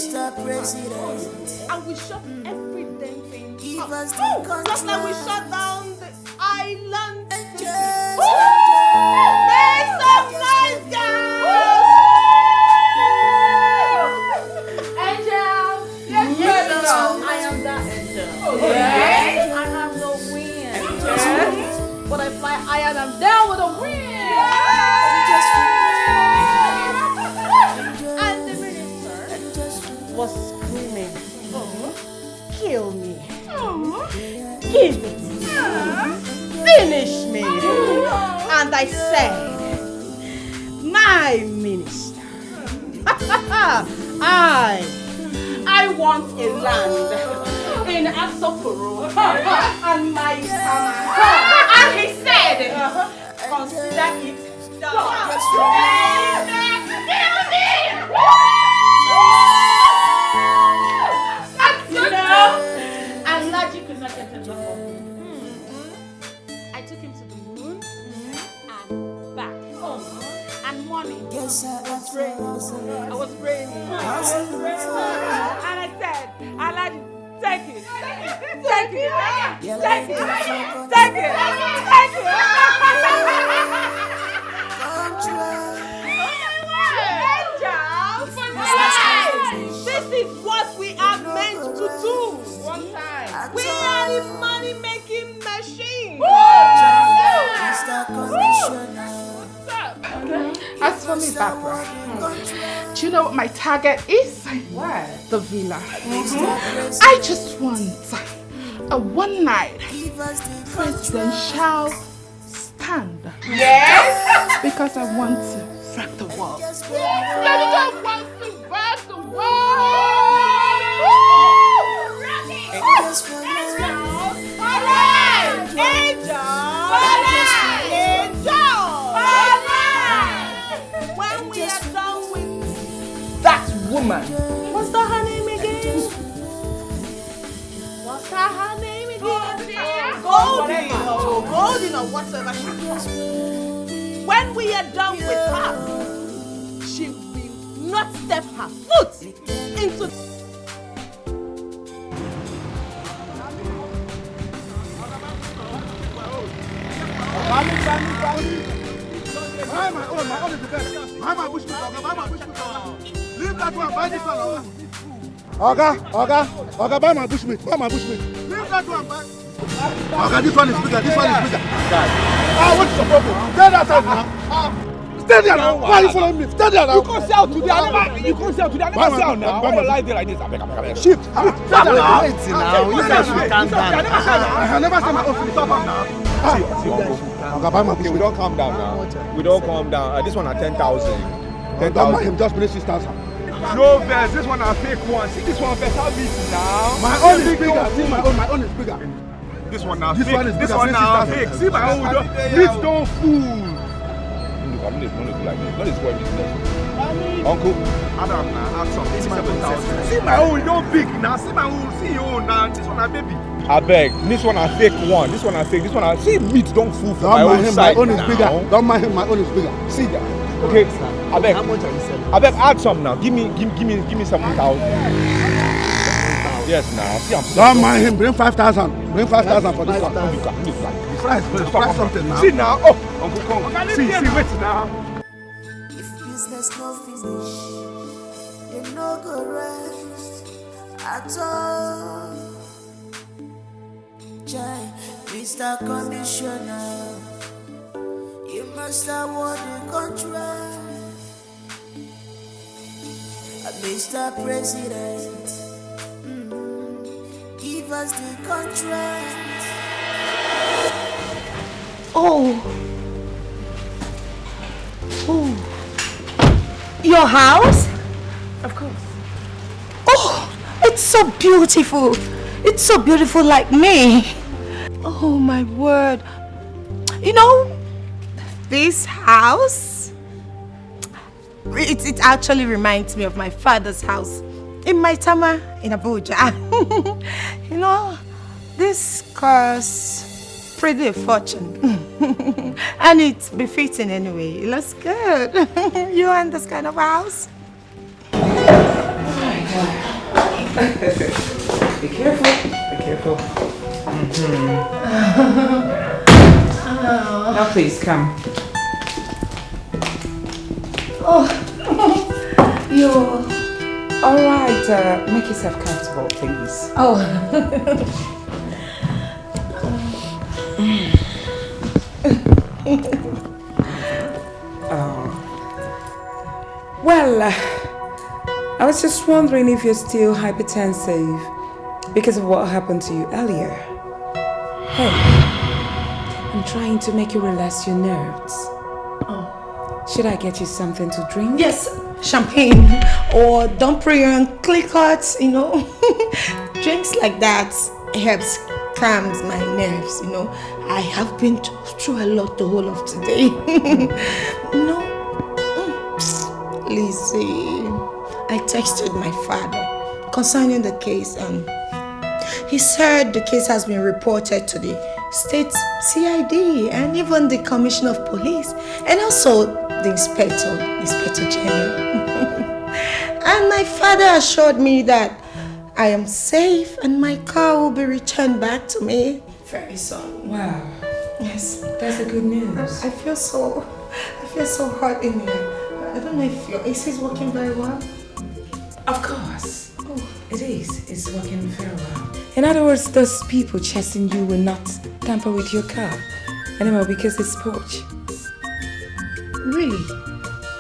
Mr. President. And we shut every damn thing. Give us the country. Just like we shut down the island. Just Make some noise, guys! Angel! Yes, I am that angel. Okay. I have no wings. But I fly higher and I'm down with the wind. And the minister was screaming, kill me, give it, finish me. And I said, my minister, I want a land in Asokoro and my summer. And he said, consider it done. And logic could not get enough of me. I took him to the moon and back. And morning, I was praying. And I said, Aladdin, take it. Take it. Take it. Take it. Take it. This is what we are meant to do. One time. We are the money-making machine. As for me, Barbara, do you know what my target is? What? The villa. I just want a one-night presidential stand. Yes? Because I want to rock the world. I want to rock the world. All right. When we are done with that woman. What's that her name again? What's that her name again? Golden or whatever she is. When we are done with her, she will not step her foot into My own is the best. Buy my bushmeat, leave that one, buy this one. Oga, buy my bushmeat, Leave that one, buy. Oga, this one is bigger, what's the problem? Stay that side now. Stay there now. Why are you following me? Stay there now. You can't sell today. I never sell now. Why you lie there like this? I beg. Shift. Stay there now. You guys should calm down. I never said my own finish. Stop now. See, Oga, buy my bushmeat. we don't calm down now. We don't calm down. This one at 10,000. Don't mind him, just finish 6,000. No verse. This one a fake one. See this one better beat now. My own is bigger. See my own is bigger. This one now This fake. one is This bigger. one now 6,000. fake. See my own. Meat don't fool. Look, I'm not like this. Not this one. Uncle, Adam now ask some 7,000. See my own, don't big now. See my own, see your own now. This one a baby. I beg. This one a fake one. This one a fake. This one a see meat don't fool for my own side. My own is bigger. Don't mind him. My own is bigger. See that? Okay. I beg. How much are you selling? I beg. Add some now. Give me 7,000. Yes, now. See, I'm. Don't mind him. Bring 5,000. Bring 5,000 for this one. Price something now. See now. Oh, Uncle Kong. See, wait now. If business no finish, you no go rest at all. Jai, Mr. Commissioner, you must award the contract. Mr. President, give us the contract. Oh. Your house? Of course. Oh, it's so beautiful. It's so beautiful like me. Oh my word. You know, this house, it actually reminds me of my father's house in Maitama in Abuja. You know, this costs pretty a fortune. And it's befitting anyway. It looks good. You want this kind of house? Oh my Be careful. Be careful. Now please come. Oh, you. All right. Make yourself comfortable, please. Oh. Well, I was just wondering if you're still hypertensive because of what happened to you earlier. Hey, I'm trying to make you relax your nerves. Oh. Should I get you something to drink? Yes, champagne or Domprion, Clicquot, you know. Drinks like that helps calms my nerves, you know. I have been through a lot the whole of today. No. Lizzie, I texted my father concerning the case and he said the case has been reported to the state CID and even the Commissioner of Police and also the Inspector General. And my father assured me that I am safe and my car will be returned back to me very soon. Wow. Yes. That's the good news. I feel so hot in here. I don't know if your AC is working very well. Of course. Oh, it is. It's working very well. In other words, those people chasing you will not tamper with your car anymore because it's sports. Really?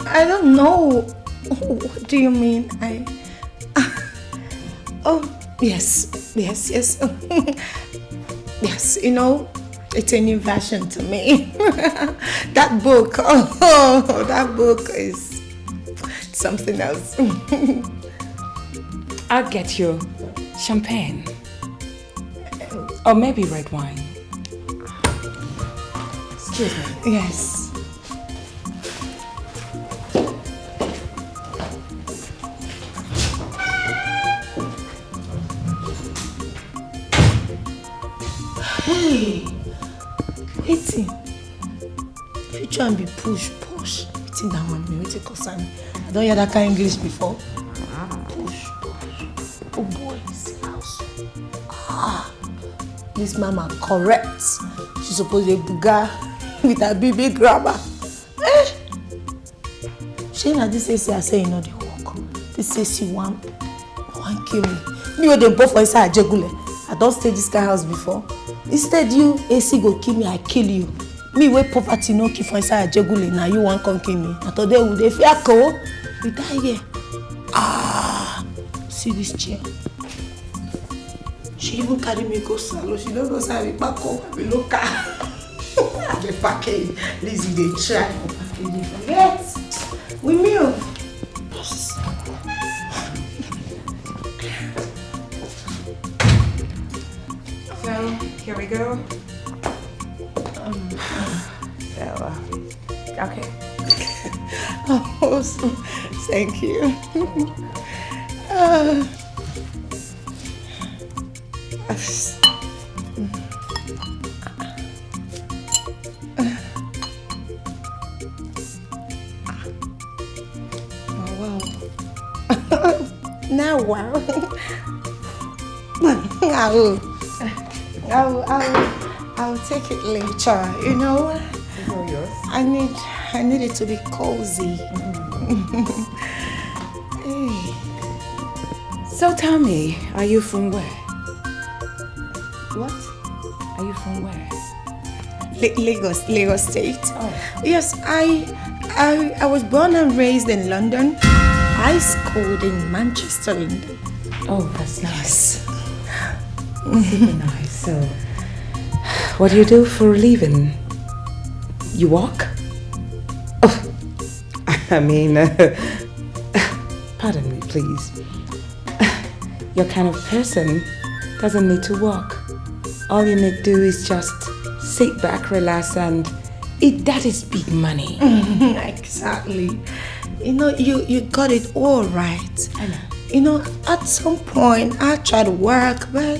I don't know. What do you mean? Oh, yes. Yes, you know, it's a new version to me. That book, that book is something else. I'll get you champagne. Or maybe red wine. Excuse me. Yes. Hey, waiting. You try and be push. Waiting that one, waiting concern. I don't hear that kind of English before. Push. Oh boy, this house. This mama correct. She's supposed to be buga with her baby grammar. She na this AC I say you know the work. This AC one kill me. Me wey dem both for inside Ajegule. I don't stay this kind of house before. Instead you AC go kill me, I kill you. Me wey poverty no kill for inside Ajegule, now you wan come kill me. Na today we dey fear ko. We die here. See this chair. She even carry me go salon. She don't go salon. Back up, we look at. The package. Lizzie dey try for packaging. Forget. We meal. So, here we go. Okay. Oh, thank you. Wow. Now, wow. I will take it later, you know. It's all yours. I need it to be cozy. Hey. So tell me, are you from where? What? Are you from where? Lagos State. Oh. Yes, I was born and raised in London. I schooled in Manchester, London. Oh, that's nice. Super nice. So, what do you do for a living? You walk? Oh, I mean, pardon me, please. Your kind of person doesn't need to walk. All you need to do is just sit back, relax, and eat. That is big money. Exactly. You know, you got it all right. I know. You know, at some point, I tried to work, but,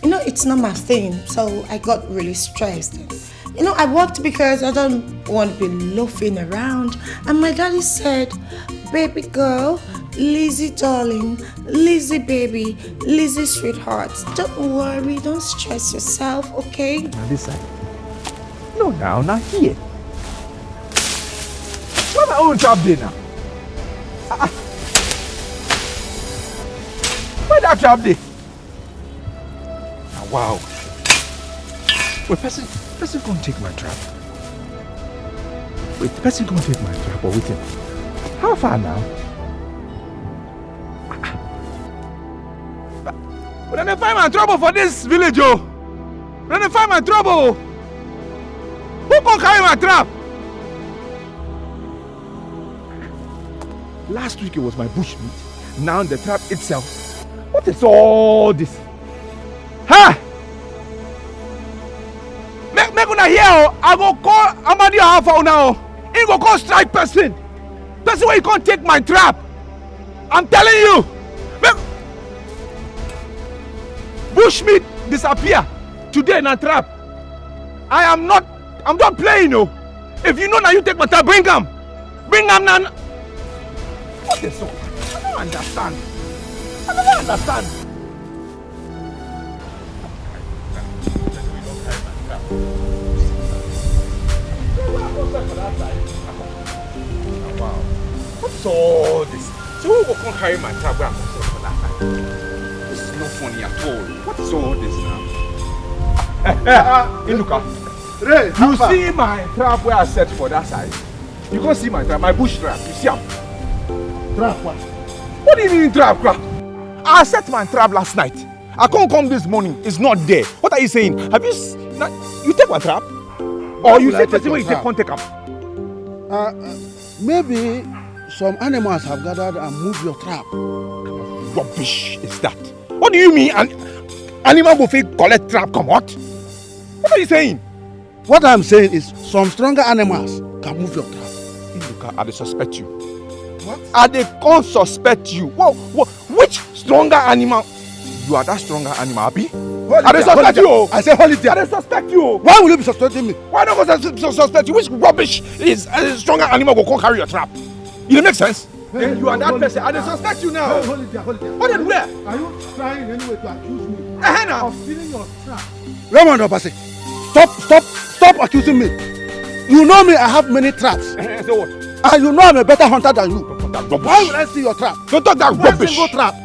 you know, it's not my thing. So I got really stressed. You know, I worked because I don't want to be loafing around. And my daddy said, baby girl, Lizzie darling, Lizzie baby, Lizzie sweetheart. Don't worry, don't stress yourself, okay? Now this side. No, now here. Where my own trap there now? Where that trap there? Ah, wow. Wait, person can't take my trap. Wait, the person can't take my trap or waiting. How far now? But then find my trouble for this village, oh. Then find my trouble. Who can carry my trap? Last week it was my bushmeat. Now the trap itself. What is all this? Ha! Make una hear, I go call Amadi Alpha now. He go call strike person. Person where you can't take my trap. I'm telling you. Bushmeat disappear today in a trap. I'm not playing, no. If you know now you take my trap, bring them. Bring them now. What is so? I don't understand. I don't understand. Wow. What's all this? So who will come carry my trap where I'm for that side? This is not funny at all. What is all this now? Inuka, you see my trap where I set for that side? You can't see my trap, my bush trap. You see how? Trap what? What do you mean trap? I set my trap last night. I can't come this morning. It's not there. What are you saying? Have you you take my trap? Or you say person where you can't take up? Maybe some animals have gathered and moved your trap. Rubbish is that? What do you mean? An animal will feel collect trap? Come what? What are you saying? What I'm saying is some stronger animals can move your trap. Look, I suspect you. What? They can't suspect you. Which stronger animal? You are that stronger animal, Abi? I suspect you. I say hold it there. I suspect you. Why will you be suspecting me? Why don't I suspect you? Which rubbish is a stronger animal will come carry your trap? It makes sense. Hey, you are that person. I suspect you now. Hold it there. Hold it there. Hold it where? Are you trying in any way to accuse me of stealing your trap? Raymond Obase, stop accusing me. You know me, I have many traps. So what? And you know I'm a better hunter than you. Why will I steal your trap? Don't talk that rubbish. Single trap.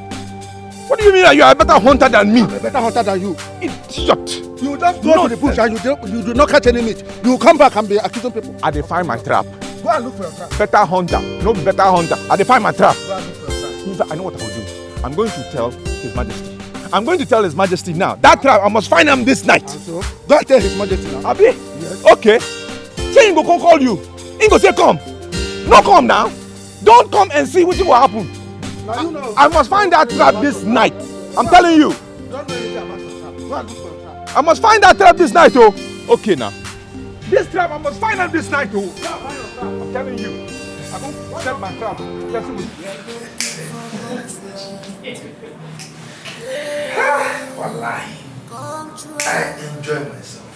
What do you mean that you are a better hunter than me? I'm a better hunter than you. Idiot. You just go to the bush and you do not catch any meat. You come back and be accusing people. I define my trap. Go and look for your trap. Better hunter. No better hunter. I define my trap. Go and look for your trap. I know what I will do. I'm going to tell His Majesty. I'm going to tell His Majesty now. That trap, I must find him this night. So, go and tell His Majesty now. Abi? Yes. Okay. Say he go come call you. He go say come. No come now. Don't come and see what will happen. Now you know. I must find that trap this night. I'm telling you. Don't know anything about your trap. Go and look for your trap. I must find that trap this night, oh. Okay now. This trap, I must find out this night, oh. I'm telling you. I'm going to set my trap. Just with Wallahi, I enjoy myself.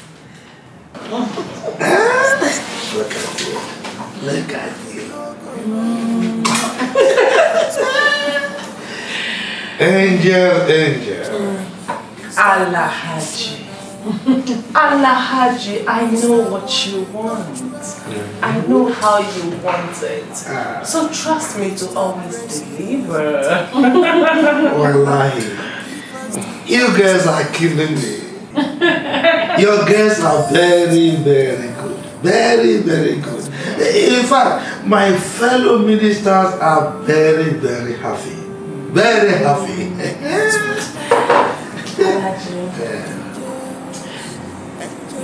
Look at you. Look at you. Angel. Allah Haji. Allah Haji, I know what you want. I know how you want it. So trust me to always deliver. Wallahi, you guys are killing me. Your girls are very, very good. Very, very good. In fact, my fellow ministers are very, very happy. Very happy.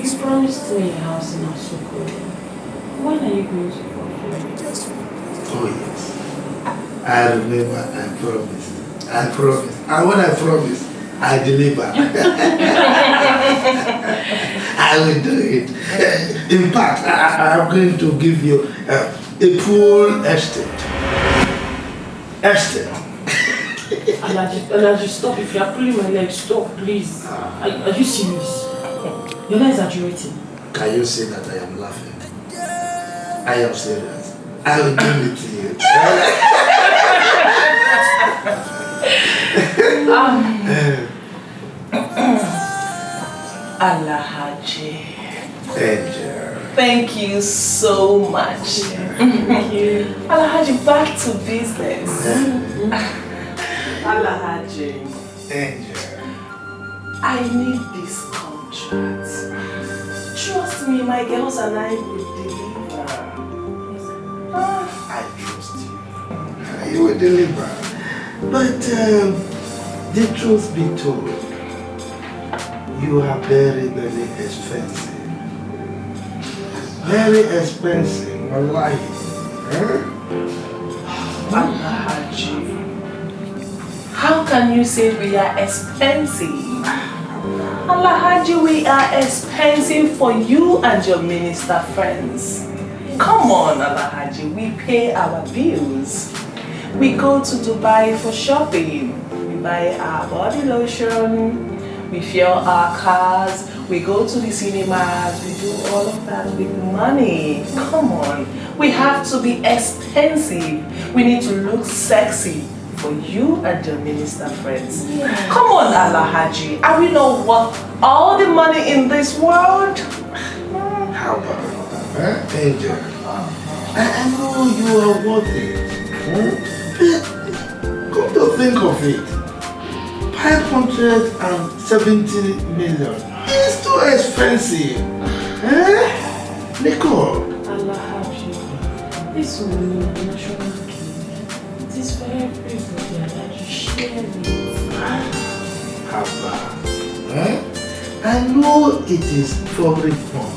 You promised me a house in Asuko. When are you going to fulfill it? Oh yes. I remember, I promised. And when I promise, I deliver. I will do it. In fact, I am going to give you a full estate. Alaji, stop. If you are pulling my leg, stop, please. Are you serious? You're not exaggerating. Can you say that I am laughing? I am serious. I will give it to you. Alhaji. Angel. Thank you so much. Thank you. Alhaji, back to business. Alhaji. Angel. I need this contract. Trust me, my girls and I will deliver. I trust you. You will deliver. But the truth be told, you are very, very expensive. Very expensive, wallahi. Alhaji, how can you say we are expensive? Alhaji, we are expensive for you and your minister friends. Come on, Alhaji, we pay our bills. We go to Dubai for shopping. We buy our body lotion. We fuel our cars. We go to the cinemas. We do all of that with money. Come on. We have to be expensive. We need to look sexy for you and your minister friends. Yeah. Come on, Alhaji. Are we not worth all the money in this world? How about that, Angel? I know you are worth it. Come to think of it, 570 million is too expensive. Nicole? Alhaji, this will be national key. It is for everybody, Alhaji. Share it. Haba. I know it is public fund.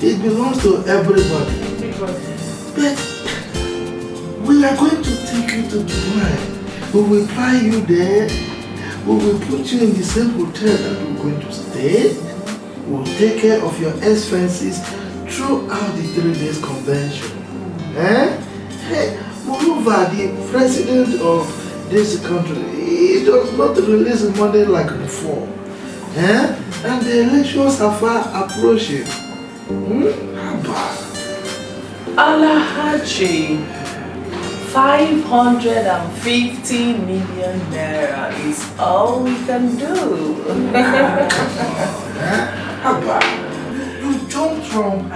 It belongs to everybody. But we are going to take you to Dubai. We will fly you there. We will put you in the same hotel that we're going to stay. We will take care of your expenses throughout the 3 days convention. Moreover, the president of this country, he does not release money like before. And the elections are far approaching. Alhaji, 550 million naira is all we can do. You jumped from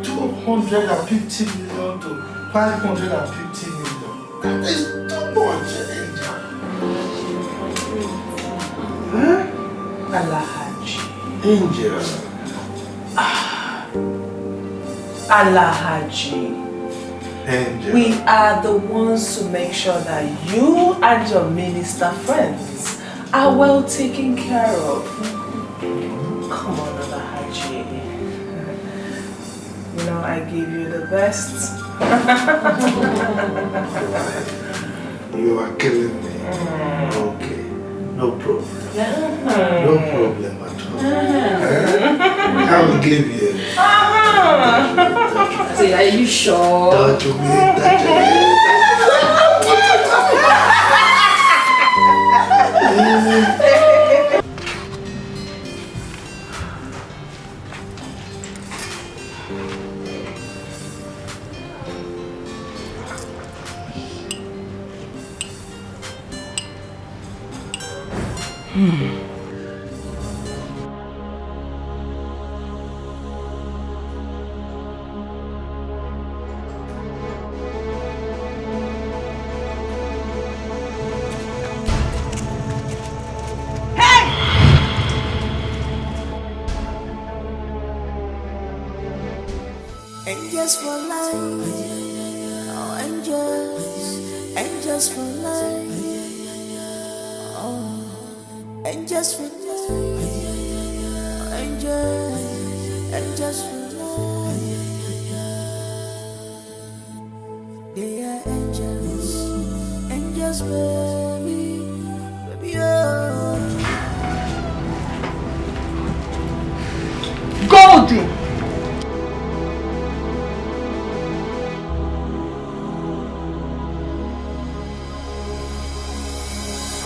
250 million to 550 million. That is too much, Angel. Alhaji. Angel. Alhaji. Angel. We are the ones to make sure that you and your minister friends are well taken care of. Come on, Alhaji. You know, I give you the best. You are killing me. Okay. No problem. No problem at all. I will give you. Say, are you sure? Touch me, touch me. Angels for life, oh angels, angels for life, oh angels for life, oh, angels, angels for life. They are angels, angels baby, baby oh. Goldie!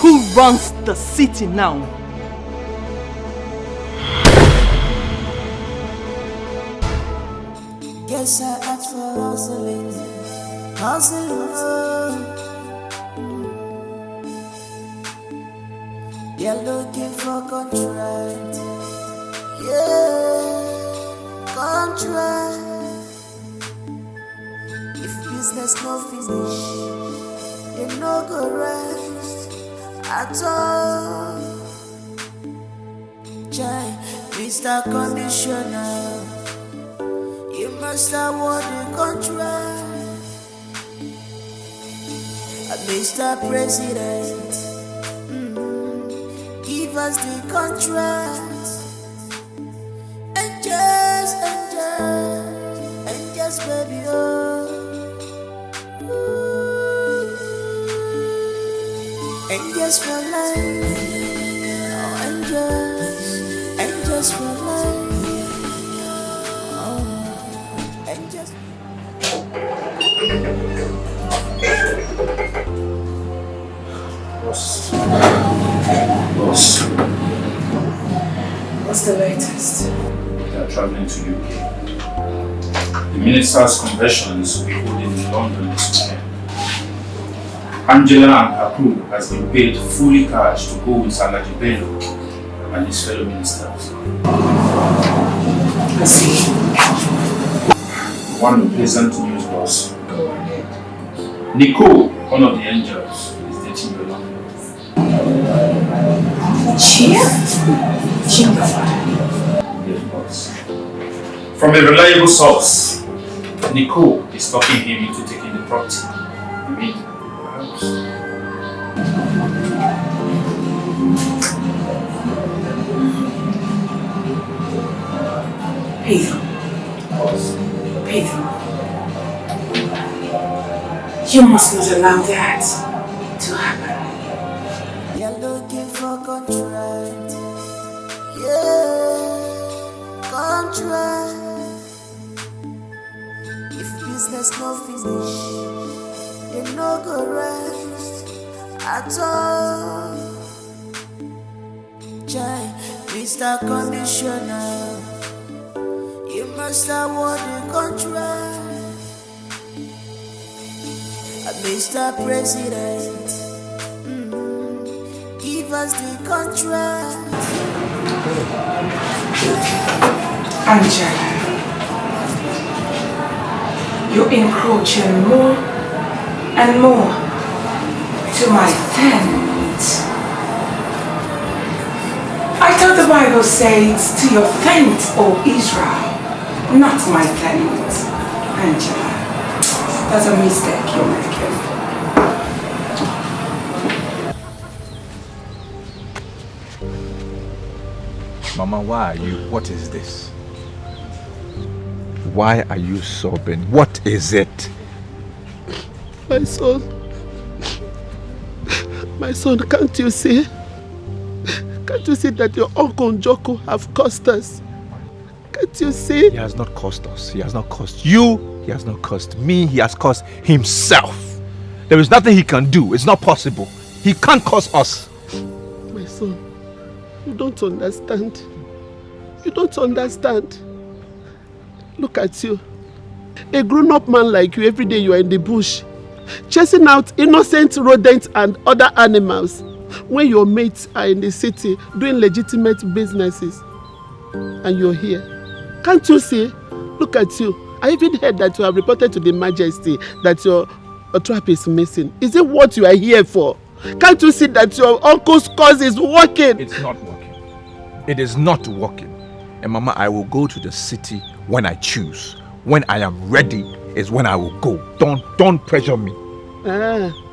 Who runs the city now? Guess I asked for hustling, hustling. You're looking for contract. Yeah, contract. If business no finish, you no go rest at all. Jai, Mr. Conditioner, you must award the contract. Mr. President, give us the contract. And just, baby, oh. And just for life, oh, and just for life, oh, and just. Boss. What's the latest? They are traveling to UK. The minister's conventions will be holding in London this weekend. Angela and her crew has been paid fully cash to go with Nigerian Bello and his fellow ministers. I see. One pleasant news, boss. Go ahead. Nicole, one of the angels, is dating your love. Cheer? Yes, boss. From a reliable source, Nicole is talking him into taking the property. I mean, the house. Pedro. Boss. Pedro. You must not allow that to happen. You're looking for contract. Yeah, contract. If business no finish, you no go rest at all. Jai, Mr. Conditioner, you must award the contract. Mr. President, give us the contract. Angela, you're encroaching more and more to my tent. I thought the Bible says to your tent, O Israel, not my tent. Angela, that's a mistake you're making. Mama, why are you? What is this? Why are you sobbing? What is it? My son, can't you see? Can't you see that your uncle Njoko have cost us? Can't you see? He has not cost us. He has not cost you. He has not cost me. He has cost himself. There is nothing he can do. It's not possible. He can't cost us. My son, you don't understand. You don't understand. Look at you. A grown-up man like you, every day you are in the bush, chasing out innocent rodents and other animals, when your mates are in the city doing legitimate businesses. And you're here. Can't you see? Look at you. I even heard that you have reported to the Majesty that your trap is missing. Is it what you are here for? Can't you see that your uncle's cause is working? It's not working. It is not working. And Mama, I will go to the city when I choose. When I am ready is when I will go. Don't pressure me.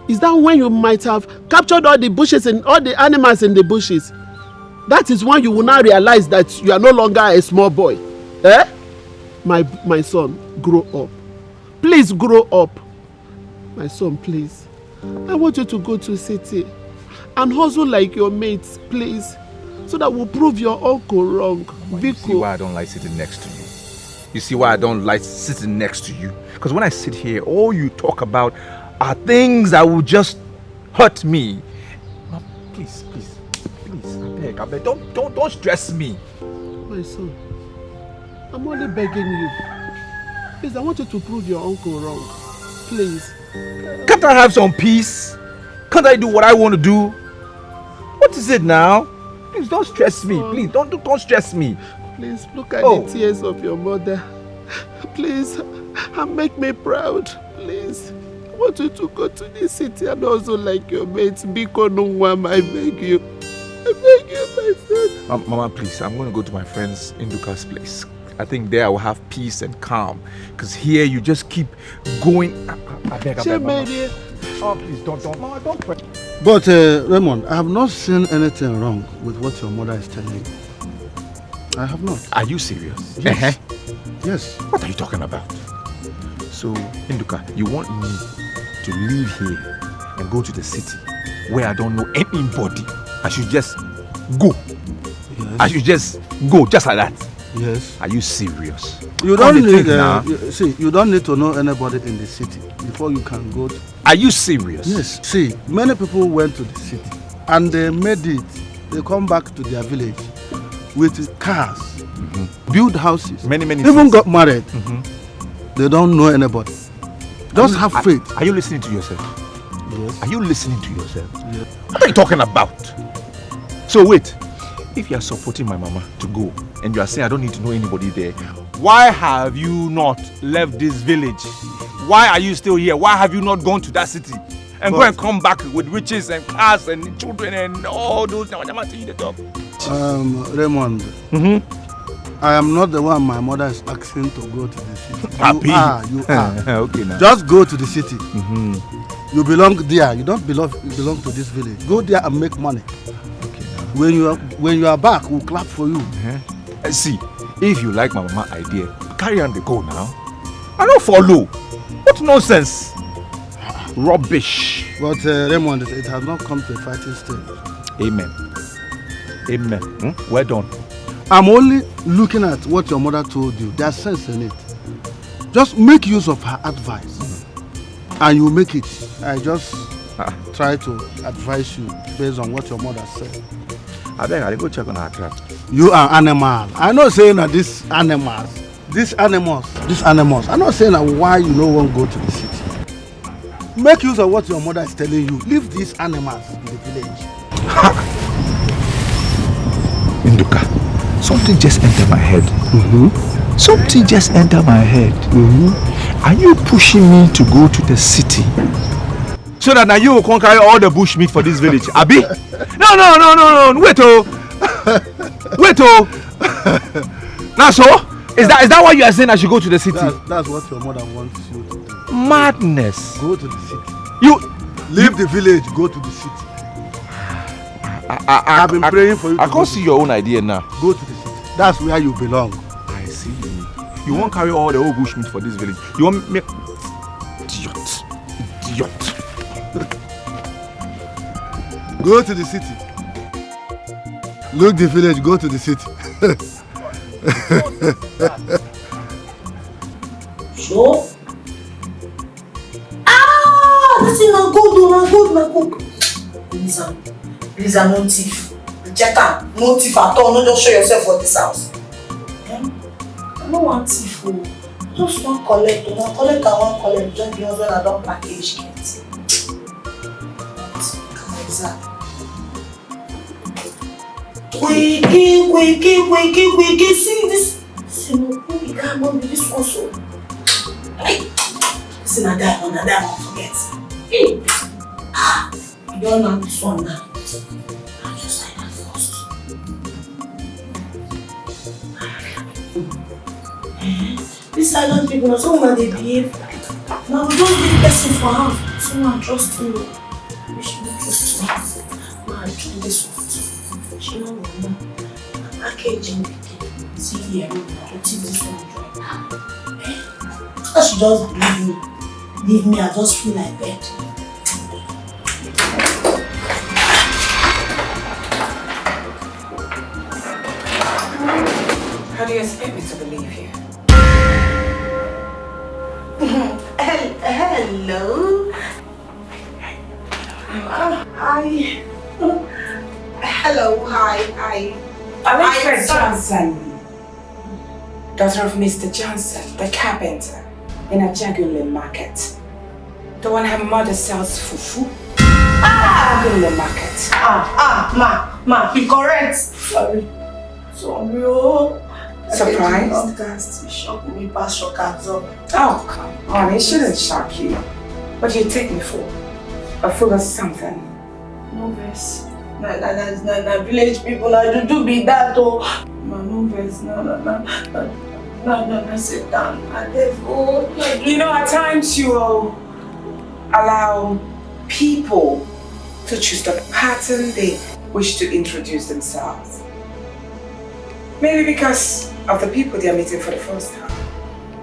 Is that when you might have captured all the bushes and all the animals in the bushes? That is when you will now realize that you are no longer a small boy. My son, grow up. Please grow up. My son, please. I want you to go to city and hustle like your mates, please. So that we'll prove your uncle wrong. You see why I don't like sitting next to you? You see why I don't like sitting next to you? Because when I sit here, all you talk about are things that will just hurt me. Mom, please, I beg, don't stress me. My son, I'm only begging you. Please, I want you to prove your uncle wrong. Please. Can't I have some peace? Can't I do what I want to do? What is it now? Please don't stress me. Please don't stress me. Please look at the tears of your mother. Please, and make me proud. Please. I want you to go to the city and also like your mates. Biko Nungwam, I beg you. I beg you, my son. Mama, please, I'm going to go to my friend's Induka's place. I think there I will have peace and calm. Because here you just keep going. I beg, Mama. Oh, please, Mama, don't pray. But, Raymond, I have not seen anything wrong with what your mother is telling you. I have not. Are you serious? Yes. Yes. What are you talking about? So, Induka, you want me to leave here and go to the city where I don't know anybody? I should just go. Yes. I should just go, just like that. Yes. Are you serious? You don't need you don't need to know anybody in the city before you can go. Are you serious? Yes. See, many people went to the city and they made it. They come back to their village with cars, build houses, many even things. got married. They don't know anybody. Just have faith. Are you listening to yourself? Yes. Are you listening to yourself? Yes. What are you talking about? So wait, if you are supporting my mama to go and you are saying I don't need to know anybody there, why have you not left this village? Why are you still here? Why have you not gone to that city and go and come back with riches and cars and children and all those? Raymond, I am not the one my mother is asking to go to the city. Happy. You are. Okay, now. Just go to the city. You belong there. You don't belong to this village. Go there and make money. Okay, when you are back, we'll clap for you. See, if you like my mama idea, carry on the go now. I don't follow. What nonsense. Rubbish. But Raymond, it has not come to a fighting stage. Amen. Amen. Well done. I'm only looking at what your mother told you. There's sense in it. Just make use of her advice. And you make it. I just try to advise you based on what your mother said. I beg, I'll go check on her trap. You are animal. I'm not saying that these animals. I'm not saying that why you don't want to go to the city. Make use of what your mother is telling you. Leave these animals in the village. Induka, something just entered my head. Something just entered my head. Are you pushing me to go to the city so that now you will conquer all the bush meat for this village? Abi? No. Wait, Now so? Is that why you are saying I should go to the city? That's what your mother wants you to do. Madness. Go to the city. You leave the village, go to the city. I've been praying for you. I can't see your own idea now. Go to the city. That's where you belong. I see. You won't carry all the whole bushmeat for this village. You want me? Idiot. Go to the city. Look the village, go to the city. So? This is not good. Please, I'm no thief. Check out. No thief at all. No, just show yourself for this house. I don't want thief. Just one collect. One collect. Just because when I don't package it. Wiki. See this. See no. We can't go with this also. See na that one forget. You don't know this one now. I'll just like that first. These silent people, so when they behave. Now we don't need person for house. Someone trust you. We should not trust you. Now I try this one. She don't know. Packaging. See here, I take this one. I should just leave me, I just feel like bed. How do you expect me to believe you? Hello. Hi. Hello, hi. Alexa Johnson, daughter of Mr. Johnson, the carpenter in a Jagular market. The one her mother sells fufu. I'm in the market. Ma, be correct. Sorry, oh. Surprised? You shocked me past shock absorb. Oh, come on, it shouldn't shock you. What do you take me for? A fool or something? No verse. Na village people, I do be that oh. Ma, no verse, no, sit down. You know, at times you will allow people to choose the pattern they wish to introduce themselves. Maybe because of the people they are meeting for the first time.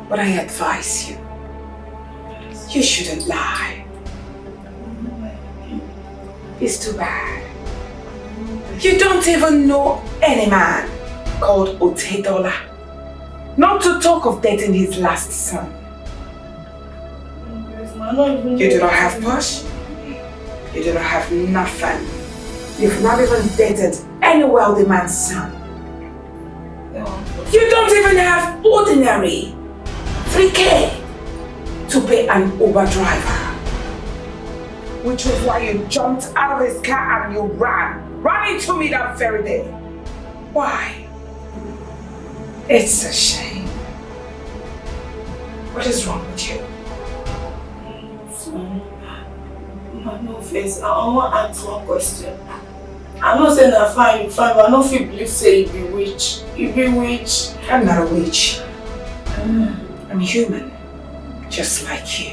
But I advise you, you shouldn't lie. It's too bad. You don't even know any man called Otedola. Not to talk of dating his last son. You do not have push. You do not have nothing. You've not even dated any wealthy man's son. You don't even have ordinary 3K to pay an Uber driver. Which was why you jumped out of his car and you ran into me that very day. Why? It's a shame. What is wrong with you? Sorry. No face. I want to ask one question. I'm not saying that fine, but I don't feel believe say you be witch. You be witch. I'm not a witch. I'm human, just like you.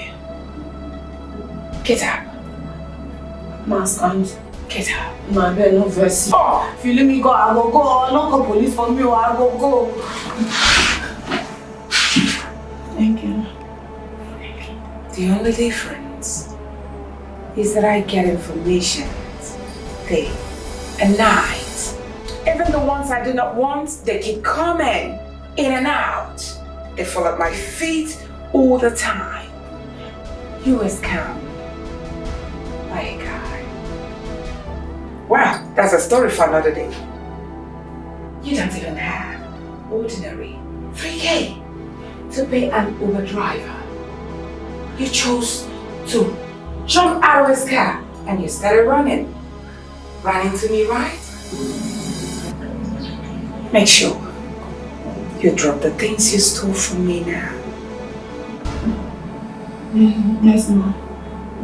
Get up. Ma, stand. Get up. Ma, there no verse. Oh. If you let me go, I will go. No call police for me, I will go. Thank you. The only difference is that I get information day and night. Even the ones I do not want, they keep coming in and out. They fall at my feet all the time. You were scammed by a guy. Well, that's a story for another day. You don't even have ordinary 3K to pay an Uber driver. You chose to jump out of his car and you started running. Ran into me, right? Make sure you drop the things you stole from me now. Yes, ma.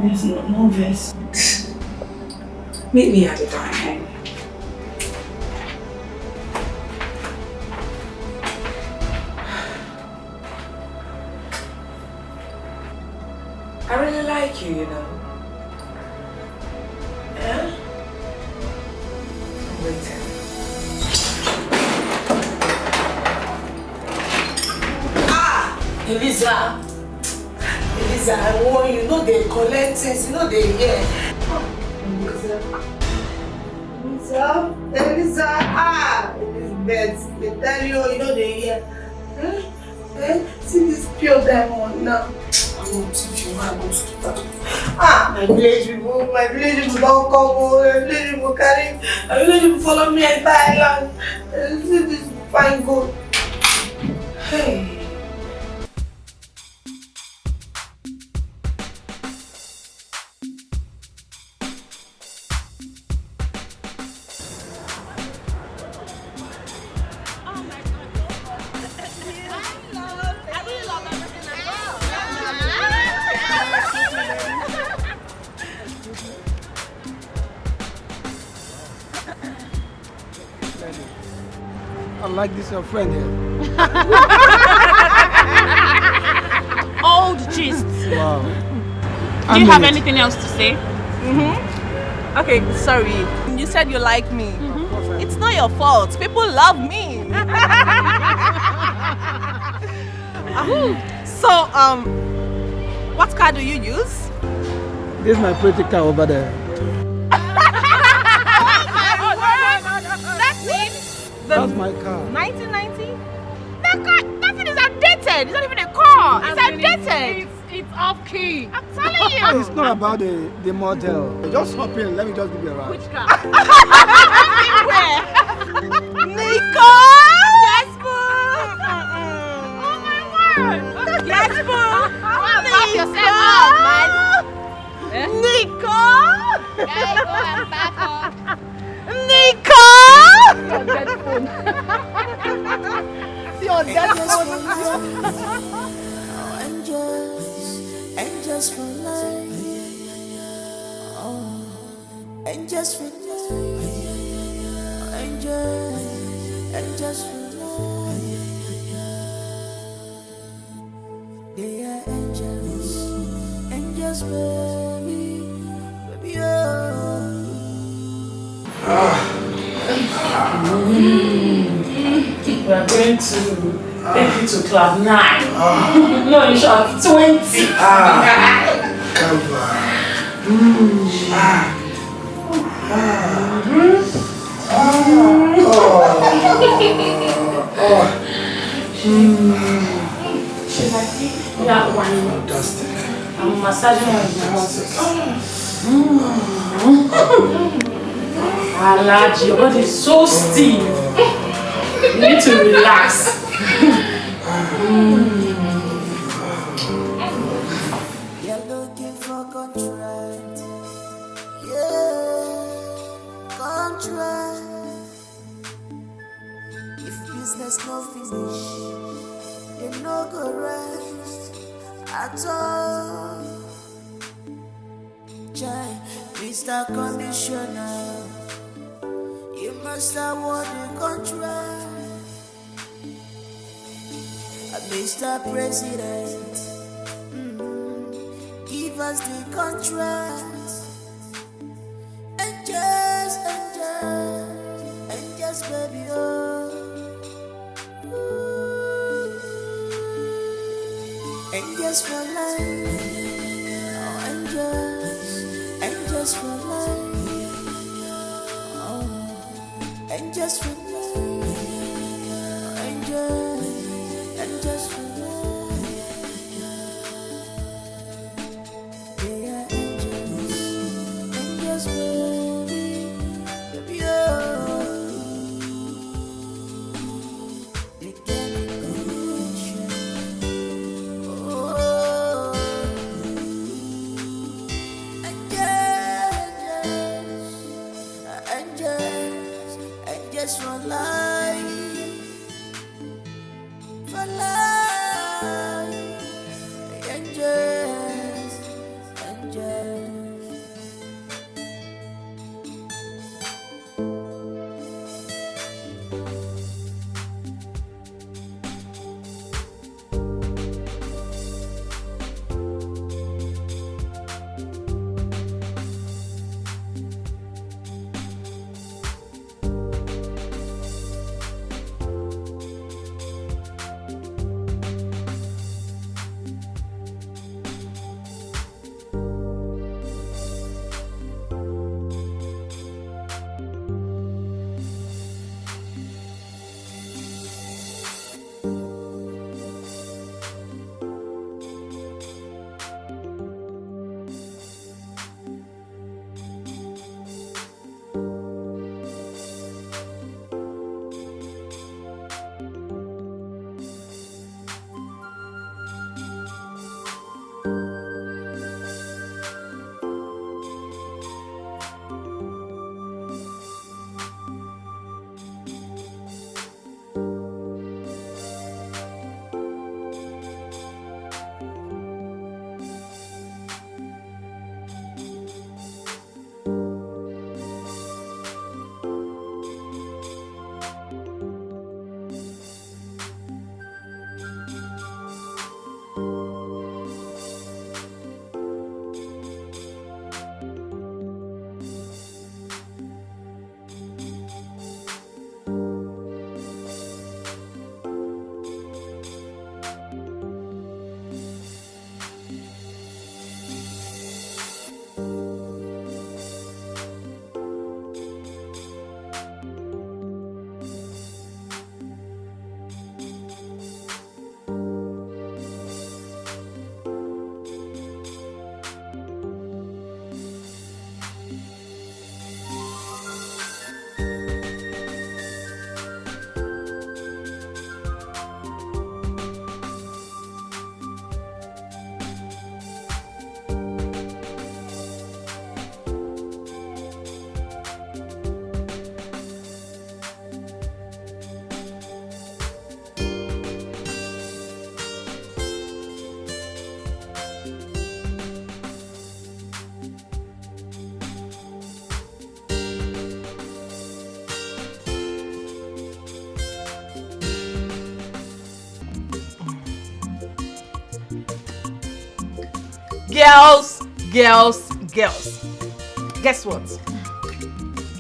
Yes, no verse. Meet me at the dining. I really like you, you know. Yeah? I'm waiting. Eliza, I warn you, know they collect things, you know they hear. Eliza, Elizabeth, they tell you, you know they hear. See this pure diamond now. I won't teach you how to stop. My village people don't come over, my village people carry, my village people follow me at Thailand. See this fine gold. Hey. Like this your friend here. Old gist. Wow. Do you have anything else to say? Okay, sorry. You said you like me. It's not your fault. People love me. So, what car do you use? This is my pretty car over there. That's my car. 1990? That thing is outdated. It's not even a car. It's outdated. It's off key. I'm telling you. It's not about the model. Just hop in. Let me just give you a ride. Which car? Where? Nico! Yes, boo! Oh my word! Yes, boo! Back yourself up, man. Nico! Yes, Angels for life. Oh, angels for life. Angels for life. They are angels, baby, baby, oh. We are going to take you to club 9. No, you should have 20. Come She's like, yeah, one. Fantastic. I'm massaging her with my muscles. Alaji, your body is so stiff. You need to relax. You're looking for contract. Yeah, contract. If business no finish, you no go rest at all. Jai, Mr. Commissioner, you must award the contract. Mr. President, give us the contract. Angels, baby, oh. Angels for life. Oh, angels for life. Oh, angels for life. Angels for life. They are angels, baby, baby, oh. They can be oh. Angels for life. Girls. Guess what?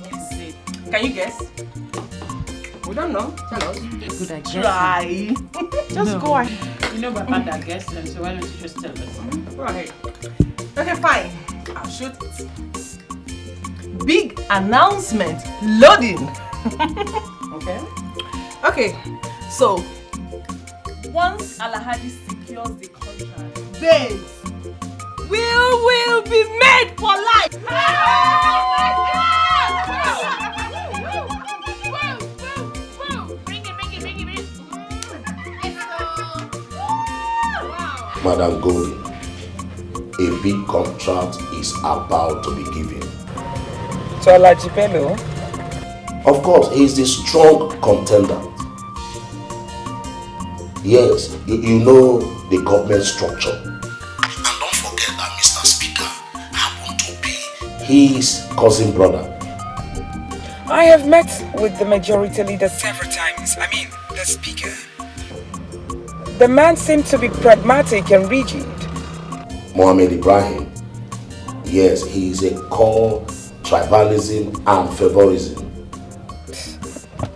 Let's see. Can you guess? We don't know. Tell us. Good, I guess. Try. Just go ahead. You know my father guessed them, so why don't you just tell us? Go ahead. Okay, fine. I'll shoot it. Big announcement. Loading. Okay. So, once Alhaji secures the contract, babes, we will be made for life. Madam Goldie, a big contract is about to be given. To Alhaji Bello? Of course, he is the strong contender. Yes, you know the government structure. And don't forget that Mr. Speaker happened to be his cousin brother. I have met with the majority leader several times. I mean, the speaker. The man seemed to be pragmatic and rigid. Mohammed Ibrahim, yes, he is a core tribalism and favorism.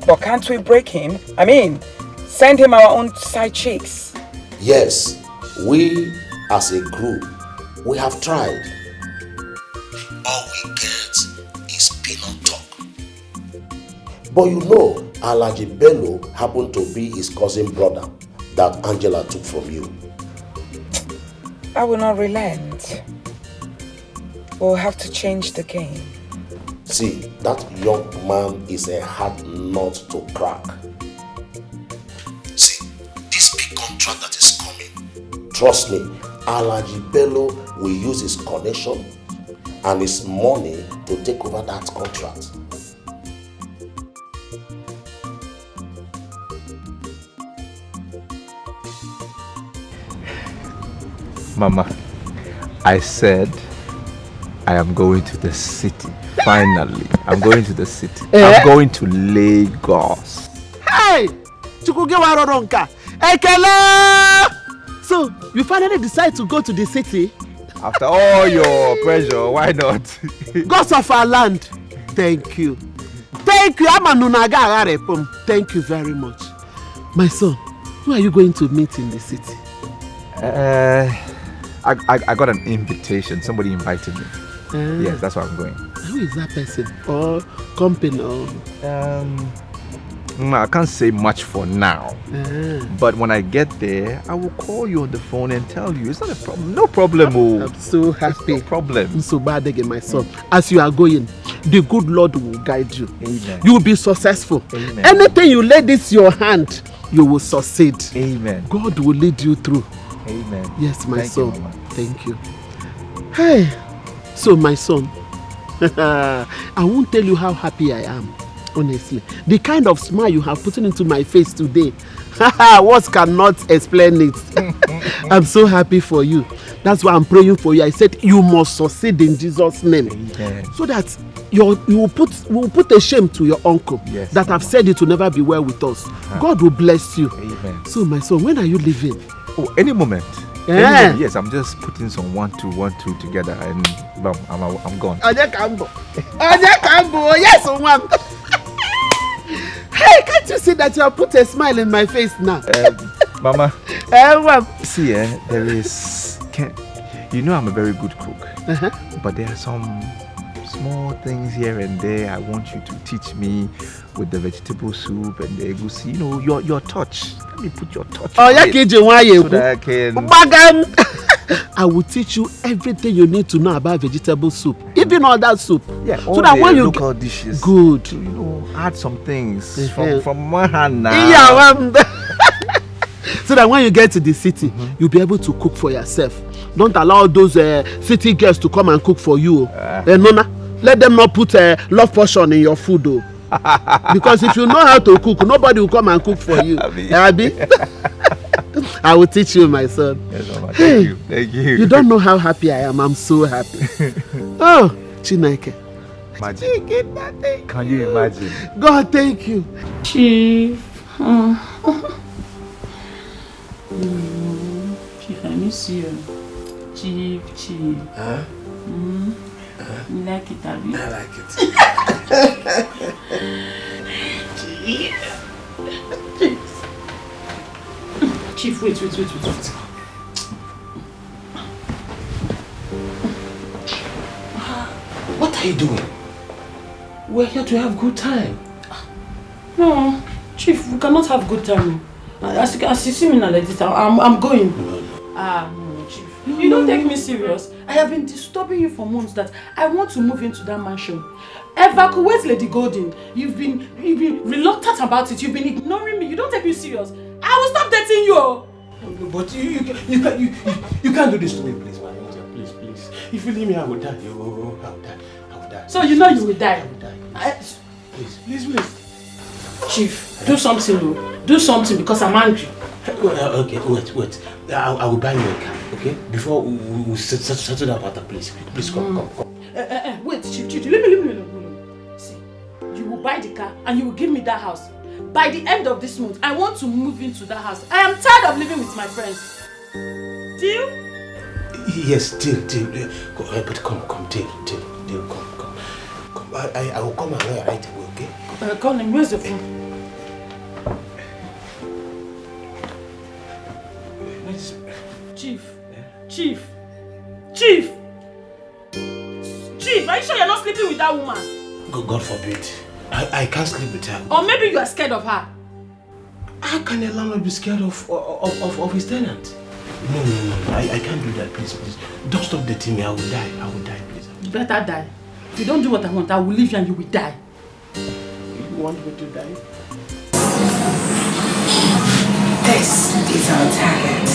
But can't we break him? I mean, send him our own side chicks. Yes, we as a group, we have tried. All we get is peanut talk. But you know, Alhaji Bello happened to be his cousin brother that Angela took from you. I will not relent. We'll have to change the game. See, that young man is a hard nut to crack. See, this big contract that is coming, trust me, Alhaji Bello will use his connection and his money to take over that contract. Mama, I said I am going to the city. Finally, I'm going to the city. I'm going to Lagos. Hey! Chukwugewaroronka! Ekele! So, you finally decide to go to the city? After all your pressure, why not? Gods of our land, thank you. Thank you, Amanunaga. Thank you very much. My son, who are you going to meet in the city? I got an invitation. Somebody invited me. Yes, that's where I'm going. Who is that person? Or company? Or? I can't say much for now. But when I get there, I will call you on the phone and tell you. It's not a problem. No problem. I'm so happy. No problem. I'm so bad again, my son. As you are going, the good Lord will guide you. Amen. You will be successful. Amen. Anything you lay this your hand, you will succeed. Amen. God will lead you through. Amen. Yes, my son. Thank you, Mama. Thank you. Hey, so my son, I won't tell you how happy I am. Honestly, the kind of smile you have put into my face today, words cannot explain it. I'm so happy for you. That's why I'm praying for you. I said you must succeed in Jesus' name. Amen. So that you will put a shame to your uncle that have said it will never be well with us. God will bless you. Amen. So my son, when are you leaving? Oh, any moment. Yeah. Any moment. Yes, I'm just putting some 1, 2, 1, 2 together and bam, I'm gone. Yes, one. Hey, can't you see that you have put a smile in my face now? Mama, see, there is... You know I'm a very good cook. But there are some small things here and there I want you to teach me with the vegetable soup and the egusi. You know, your touch. Let me put your touch on it so that I can... I will teach you everything you need to know about vegetable soup, even other soup. Yeah, all so that the when you local dishes. Good. You know, add some things from my hand now. Yeah, so that when you get to the city, you'll be able to cook for yourself. Don't allow those city girls to come and cook for you. Nona, let them not put a love portion in your food, though. Because if you know how to cook, nobody will come and cook for you. Abi? I will teach you, my son. Yes, Mama. Thank you. Thank you. You don't know how happy I am. I'm so happy. Oh, Chineke. Imagine. Can you imagine? God, thank you. Chief. Chief, I miss you. Chief. Huh? You like it, have you? I like it. Chief, wait. What are you doing? We're here to have good time. No, Chief, we cannot have good time. As you see me now like this, I'm going. No, Chief. You don't take me serious. I have been disturbing you for months that I want to move into that mansion. Evacuate Lady Golden. You've been reluctant about it. You've been ignoring me. You don't take me serious. I will stop dating you. But you can't do this to me, please, my angel. Please. If you leave me, I will die. Oh, I will die. So you know you will die. I will die. Please. Chief, do something. Do something because I'm angry. Okay, wait. I will buy you a car, okay? Before we settle that matter, please. Please come. Wait, Chief, leave me alone. See, you will buy the car and you will give me that house. By the end of this month, I want to move into that house. I am tired of living with my friends. Deal? Yes, deal. But come, deal, come. I will come and right away, okay? Call him, where's the phone? Chief, are you sure you're not sleeping with that woman? God forbid. I can't sleep with her. Or maybe you are scared of her. How can a landlord be scared of his tenant? No, I can't do that, please. Don't stop dating me, I will die, please. You better die. If you don't do what I want, I will leave you and you will die. You want me to die? This is our target.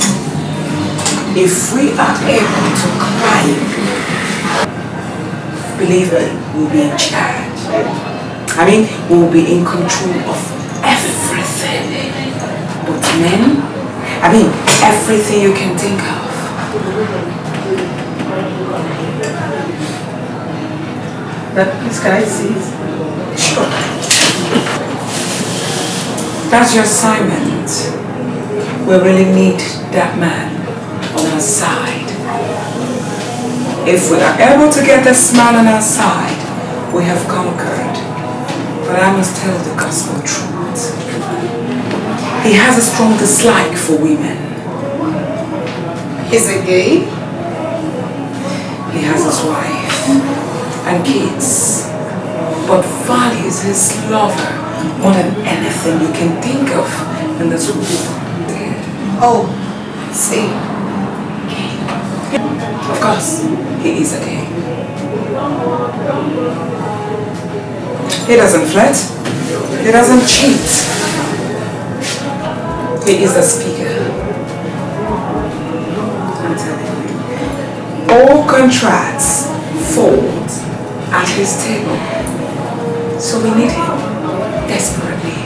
If we are able to climb, believe me, we'll be in charge. We'll be in control of everything. But men, everything you can think of. Please, can I see it? Sure. That's your assignment. We really need that man on our side. If we are able to get the smile on our side, we have conquered. But I must tell the gospel truth. He has a strong dislike for women. Is he gay? He has his wife and kids, but values his lover more than anything you can think of in this world. Oh, see. Of course, he is a gay. He doesn't flirt. He doesn't cheat. He is a speaker. I'm telling you. All contracts fold at his table. So we need him desperately.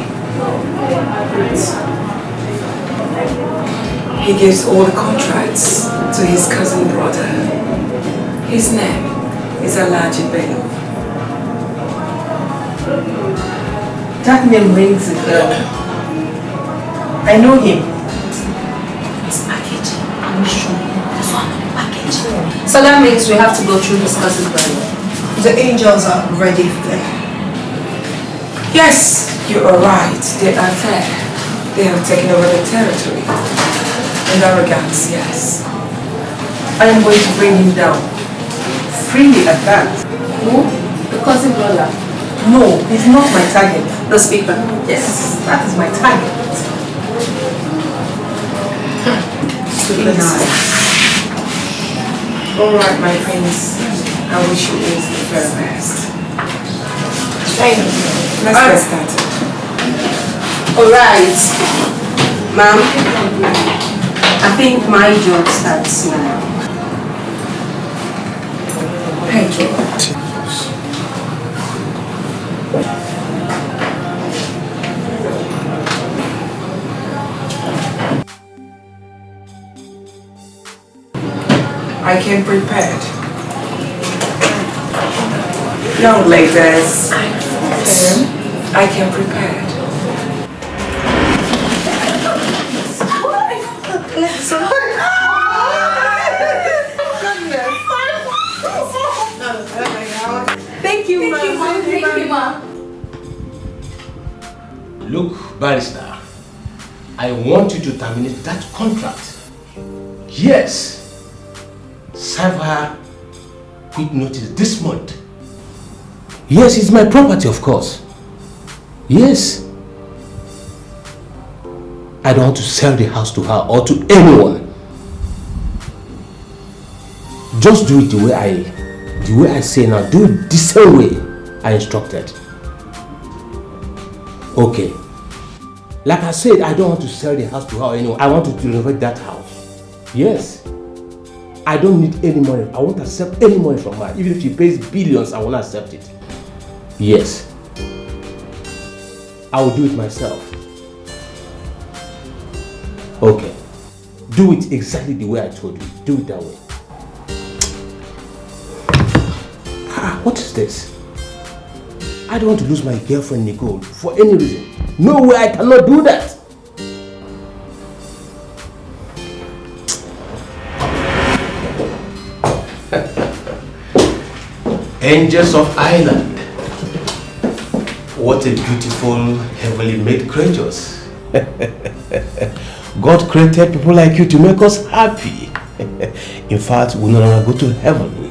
He gives all the contracts to his cousin brother. His name is Alhaji Bello. That name rings a bell. I know him. It's packaging. I'm sure. This one, packaging. So that means we have to go through his cousin brother. The angels are ready for them. Yes, you are right. They are there. They have taken over the territory. And arrogance, yes. I am going to bring him down. Freely at that. Who? The cousin brother. No, he's not my target. The speaker. Yes, that is my target. Super nice. Alright, my friends. I wish you all the very best. Thank you. Let's get started. Alright. Ma'am, I think my job starts now. Thank you. I came prepared. Young ladies, I came prepared. you, ma. Thank you, ma. Look, barrister, I want you to terminate that contract. Yes. Serve her quick notice this month. Yes, it's my property, of course. Yes. I don't want to sell the house to her or to anyone. Just do it the way I say now. Do it the same way I instructed. Okay. Like I said, I don't want to sell the house to her or anyone. I want to renovate that house. Yes. I don't need any money. I won't accept any money from her. Even if she pays billions, I won't accept it. Yes. I will do it myself. Okay. Do it exactly the way I told you. Do it that way. What is this? I don't want to lose my girlfriend Nicole for any reason. No way, I cannot do that. Angels of Ireland. What a beautiful, heavenly made creatures. God created people like you to make us happy. In fact, we no longer go to heaven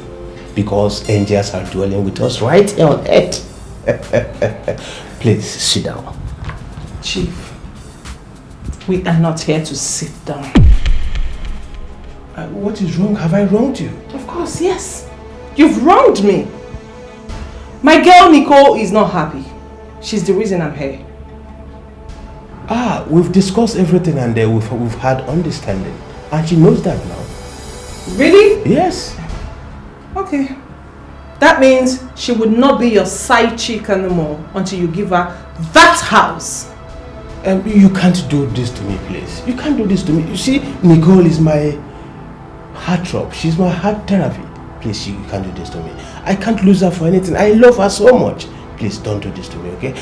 because angels are dwelling with us right here on earth. Please sit down. Chief, we are not here to sit down. What is wrong? Have I wronged you? Of course, yes. You've wronged me. My girl Nicole is not happy. She's the reason I'm here. We've discussed everything and we've had understanding. And she knows that now. Really? Yes. Okay. That means she would not be your side chick anymore until you give her that house. You can't do this to me, please. You can't do this to me. You see, Nicole is my heartthrob. She's my heart therapy. Please, you can't do this to me. I can't lose her for anything. I love her so much. Please, don't do this to me, okay?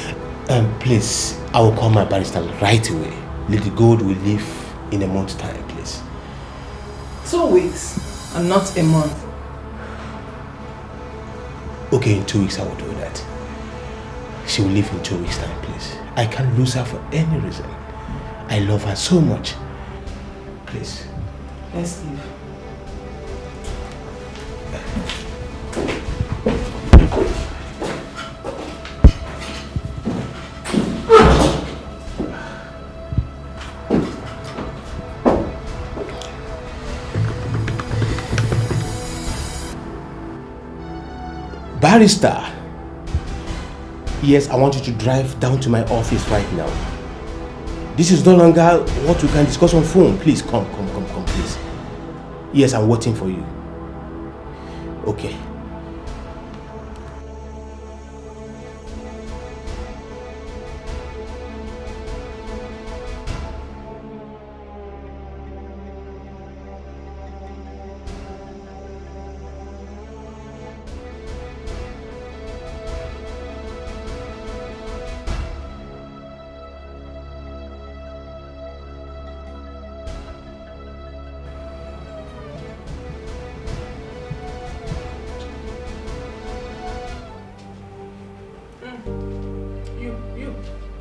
Please, I will call my barrister right away. Lady Gold will leave in a month's time, please. 2 weeks and not a month. Okay, in 2 weeks I will do that. She will leave in 2 weeks' time, please. I can't lose her for any reason. I love her so much. Please. Let's leave. Barrister. Yes, I want you to drive down to my office right now. This is no longer what we can discuss on phone. Please, come, please. Yes, I'm waiting for you. Okay.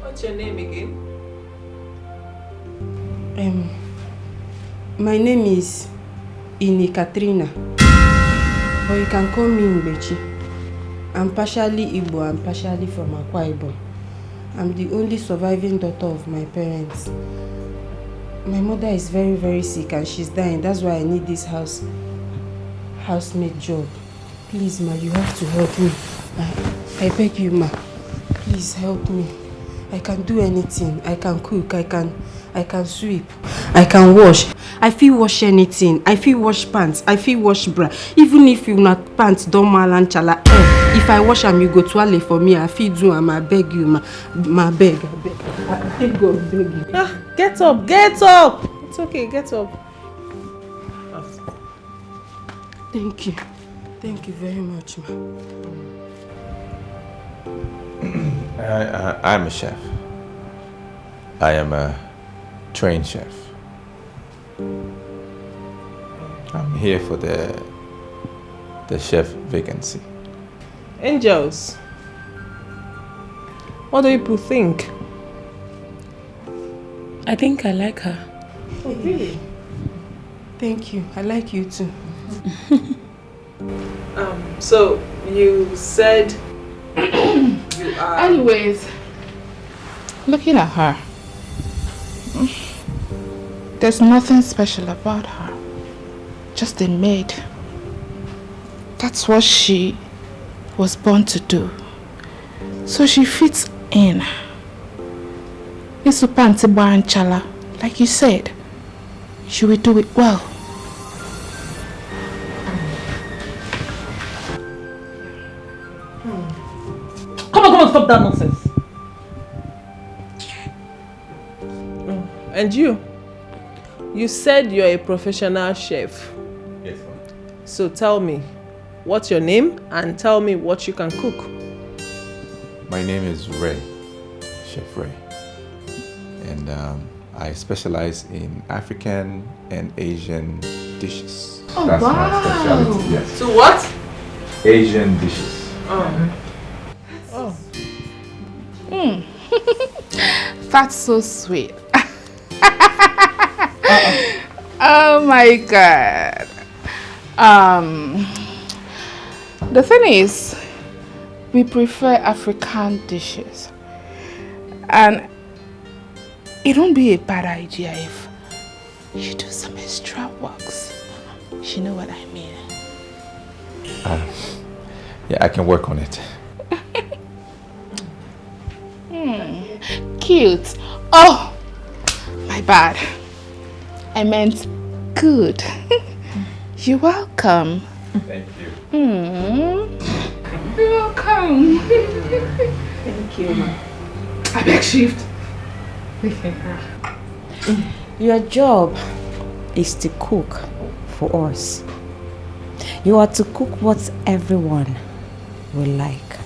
What's your name again? My name is Ini Katrina, but you can call me Mbechi. I'm partially Igbo, I'm partially from Akwa Ibom. I'm the only surviving daughter of my parents. My mother is very, very sick and she's dying. That's why I need this housemaid job. Please, ma, you have to help me. I beg you, ma. Please help me. I can do anything. I can cook. I can sweep. I can wash. I feel wash anything. I feel wash pants. I feel wash bra. Even if you not pants don't malanchala. If I wash them, you go toilet for me. I feel do am. I beg you, ma. I beg. I beg you. Get up. Get up. It's okay. Get up. Thank you. Thank you very much, ma. I'm a chef. I am a trained chef. I'm here for the chef vacancy. Angels, What do people think? I think I like her. Oh, really? Thank you. I like you too. So you said you are... Anyways, looking at her, there's nothing special about her. Just a maid. That's what she was born to do. So she fits in. Chala, like you said, she will do it well. Come on, stop that nonsense. And you said you're a professional chef. Yes, ma'am. So tell me, what's your name and tell me what you can cook. My name is Ray, Chef Ray. And I specialize in African and Asian dishes. Oh, That's wow. my specialty, yes. So what? Asian dishes. Oh. That's so sweet. Oh my god. The thing is, we prefer African dishes, and it won't be a bad idea if you do some extra works. You know what I mean? Yeah, I can work on it. Cute. Oh, my bad. I meant good. You're welcome. Thank you. You're welcome. Thank you, ma. I beg shift. Your job is to cook for us. You are to cook what everyone will like.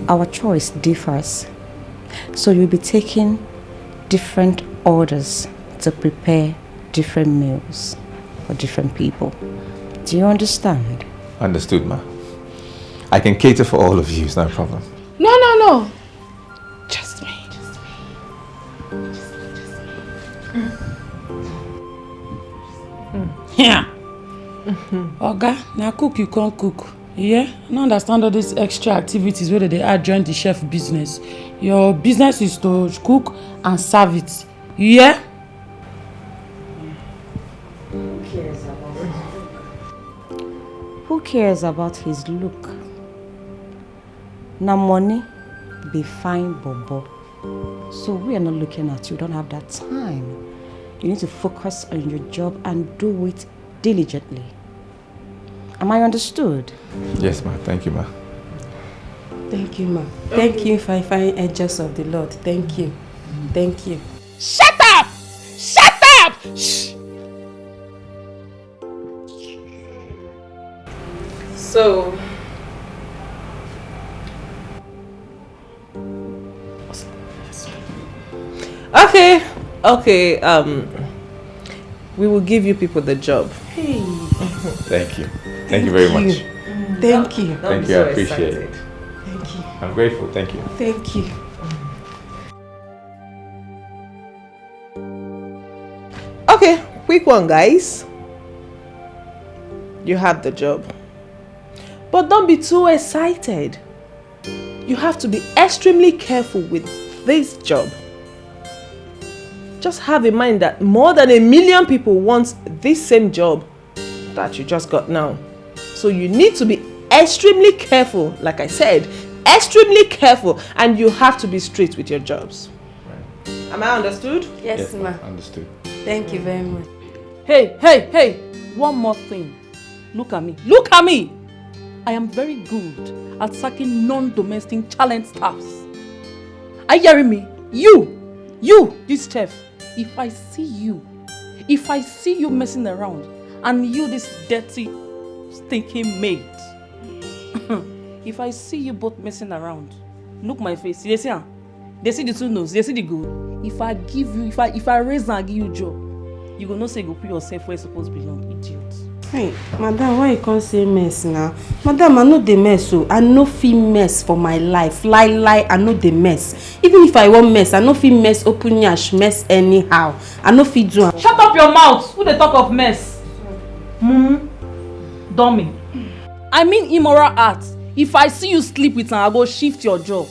Our choice differs, so you'll be taking different orders to prepare different meals for different people. Do you understand? Understood, ma. I can cater for all of you, it's not a problem. No. Just me. Yeah. Oga, now cook you can't cook. Yeah? I don't understand all these extra activities where they add join the chef business. Your business is to cook and serve it. Yeah? Who cares about his look? Who cares about his look? Now money be fine, bobo. So we are not looking at you. We don't have that time. You need to focus on your job and do it diligently. Am I understood? Yes, ma. Thank you, ma. Thank you, ma. Thank you, fine angels of the Lord. Thank you. Thank you. Shut up! Shut up! Shh. So Okay, we will give you people the job. Hey. Thank you. Thank you very much. Thank you. Thank you, I appreciate it. Thank you. I'm grateful, thank you. Thank you. Okay, quick one, guys. You have the job. But don't be too excited. You have to be extremely careful with this job. Just have in mind that more than 1 million people want this same job that you just got now. So you need to be extremely careful, like I said, extremely careful, and you have to be straight with your jobs. Right. Am I understood? Yes, ma. Understood. Thank you very much. Hey, one more thing. Look at me. I am very good at sacking non-domestic talent staffs. Are you hearing me? You, this chef, if I see you messing around, and you, this dirty, stinking maid, if I see you both messing around, look my face. They see the two nose, they see the good. If I give you, if I raise and give you job, you gonna say go put yourself where you're supposed to belong, idiot. Hey, madam, why you can't say mess now? Madam, I know the mess, so I no fit mess for my life. Lie, I know the mess. Even if I want mess, I no fit mess open yash, mess anyhow. I no fit do. Shut up your mouth! Who they talk of mess? Dummy. I mean immoral acts. If I see you sleep with her, I go shift your jaw.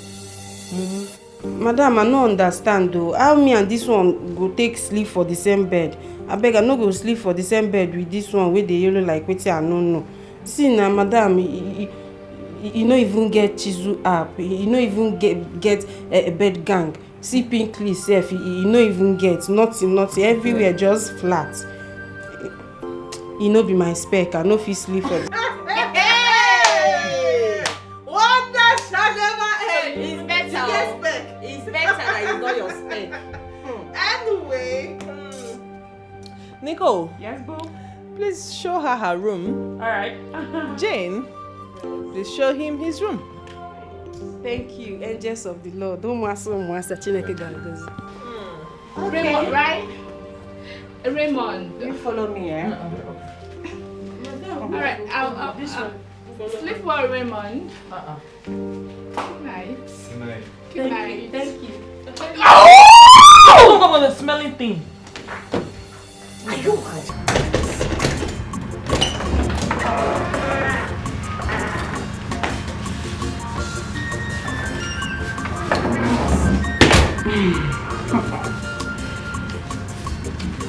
Madam, I no understand though. How me and this one go take sleep for the same bed? I beg, I no go sleep for the same bed with this one with the yellow like wetin I no know. See now, madam, you no even get chisel app. You no even get a bed gang. See pinkly self, you no even get nothing. Everywhere just flat. You no be my spec. I no fit sleep for. Wonder shall never end. It's better. It's better that it's not your spec. Anyway, Nico. Yes, boo. Please show her room. All right. Jane, please show him his room. Thank you, angels of the Lord. Don't Chineke ga-agozi. Raymond, right? Raymond. You follow me, eh? Alright, I'll sleep well, Raymond. Good night. Good night. Good night. Thank you. Oh! Come on, the smelling thing. Are you mad?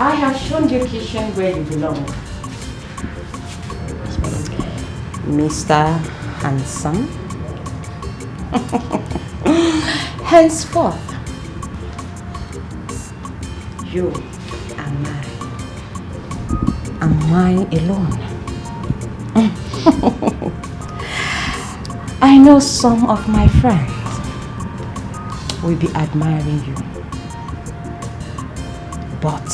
I have shown you kitchen where you belong. Mr. Handsome. Henceforth, you are mine. And mine alone. I know some of my friends will be admiring you. But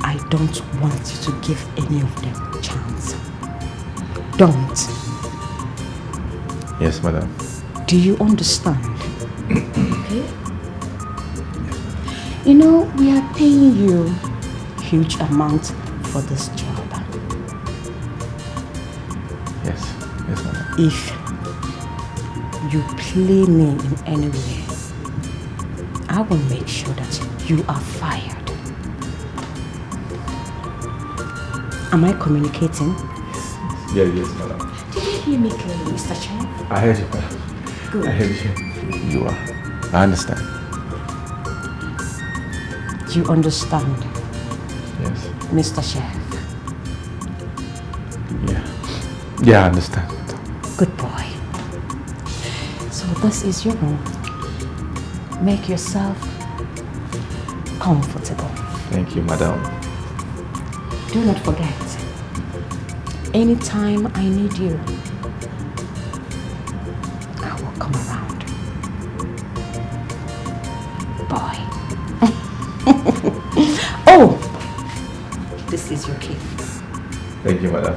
I don't want you to give any of them a chance. Don't. Yes, madam. Do you understand? Okay? You know, we are paying you huge amount for this job. Yes, madam. If you play me in any way, I will make sure that you are fired. Am I communicating? Yes, madam. Did you hear me clearly, Mr. Chef? I heard you, madam. Good. I heard you. You are. I understand. You understand? Yes. Mr. Chef? Yeah, I understand. Good boy. So this is your room. Make yourself comfortable. Thank you, madam. Do not forget, anytime I need you, I will come around. Boy. Oh! This is your key. Thank you, madam.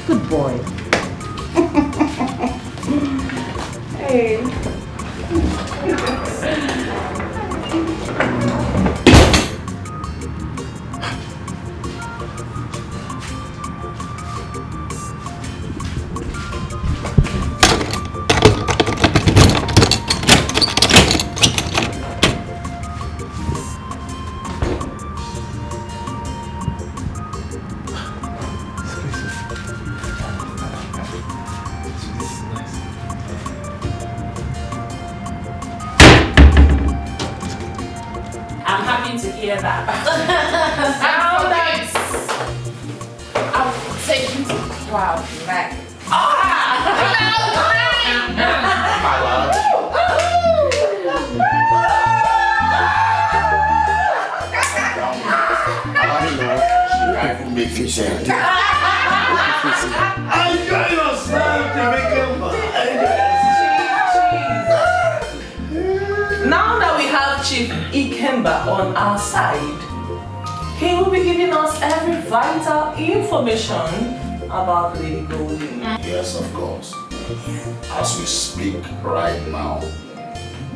Good boy. Hey. I'm happy to hear that. How nice! I'll take you to cloud nine. Make you say enjoy yourself, Now that we have Chief Ikemba on our side, he will be giving us every vital information about Lady Golden. Yes, of course. As we speak right now,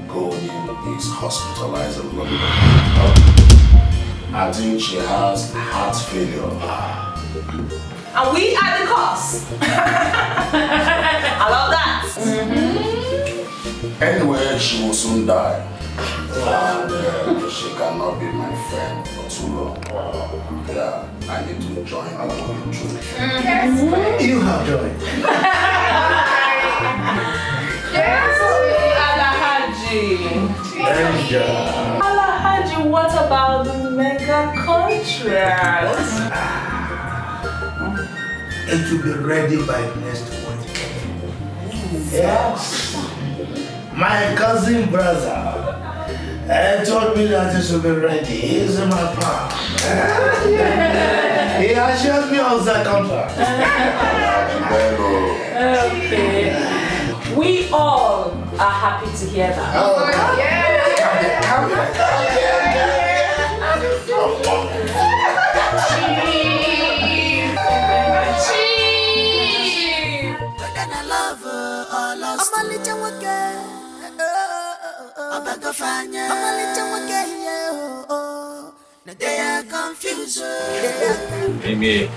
Golden is hospitalized in London. I think she has heart failure. And we are the cause. I love that. Anyway, she will soon die. And she cannot be my friend for too long. Yeah, I need to join the movie too. You have joined. Alhaji, what about the mega contract? It will be ready by next week. Yes. My cousin brother told me that it will be ready. He's in my palm. He assured me of the contract. Okay. We all are happy to hear that. Oh, Amy.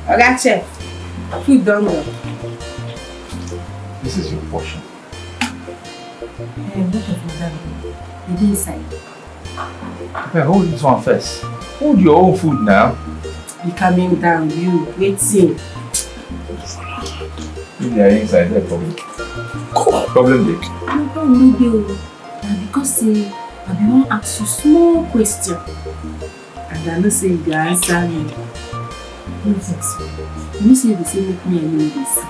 Okay, chef. Food done well. This is your portion. What of madam? The inside. Okay, hold this one first. Hold your own food now. Be calming down, you. Waiting. If they are inside, they're problem. Problem big. No, because I be wan ask you small question. And I know say you go answer me. No vex. You know say you dey say make me and you dey see.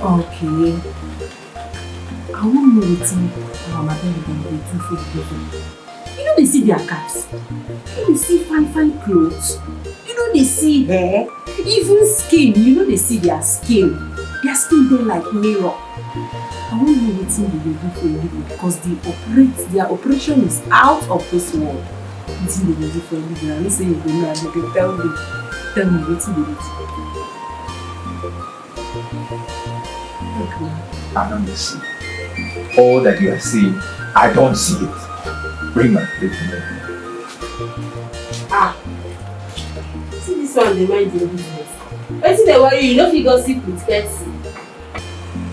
Okay. I wan know wetin our madam dem dey do for the people. You know they see their cars. You know they see fine clothes. You know they see hair. Even skin. You know they see their skin. Their skin dey like mirror. I wan know wetin they dey do for a living because their operation is out of this world. Wetin they dey do for a living? I know say you go know and you go tell me wetin they dey do. I don't see. All that you are seeing, I don't see it. Bring my plate to me. See this one, they mind your business. Wetin dey worry you? You no fit go sleep with person.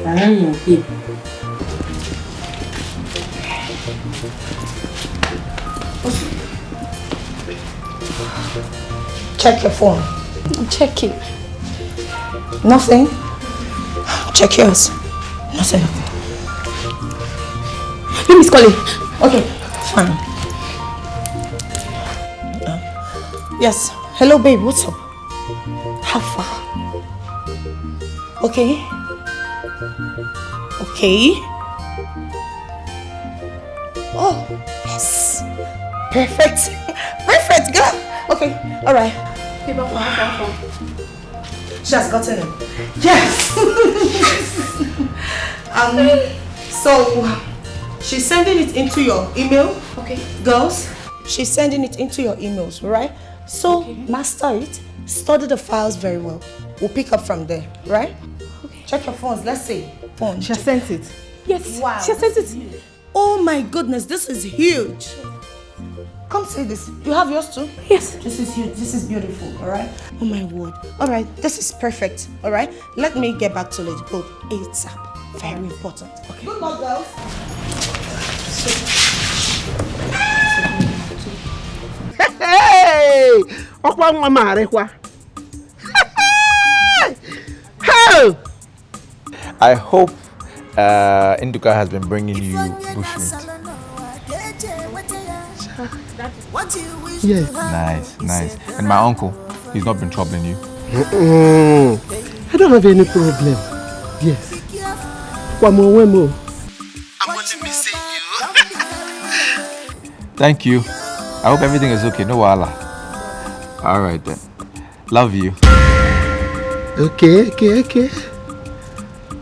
Okay. Check your phone. I'm checking. Nothing. Check yours. Nothing. Let me call it. Okay, fine. Yes. Hello, babe. What's up? How far? Okay. Okay. Oh, yes. Perfect. Perfect, girl. Okay, all right. Paper for her. She has gotten it. Yes. So she's sending it into your email. Okay. Girls, she's sending it into your emails, right? So master it, study the files very well. We'll pick up from there, right? Okay. Check your phones. Let's see. Phone. She has sent it. Yes. Wow. She has sent it. Oh my goodness, this is huge. Come see this. You have yours too? Yes. This is huge. This is beautiful, all right? Oh my word. All right, this is perfect, all right? Let me get back to Lady Gold ASAP. Very important. Okay. Good luck, girls. Hey! Okwa nwa marekwa. Hey! I hope Indica has been bringing you bushmeat. Yes. Nice. And my uncle, he's not been troubling you. I don't have any problem. Yes. Wemo. I'm only missing you. Thank you. I hope everything is okay. No wala. All right then. Love you. Okay.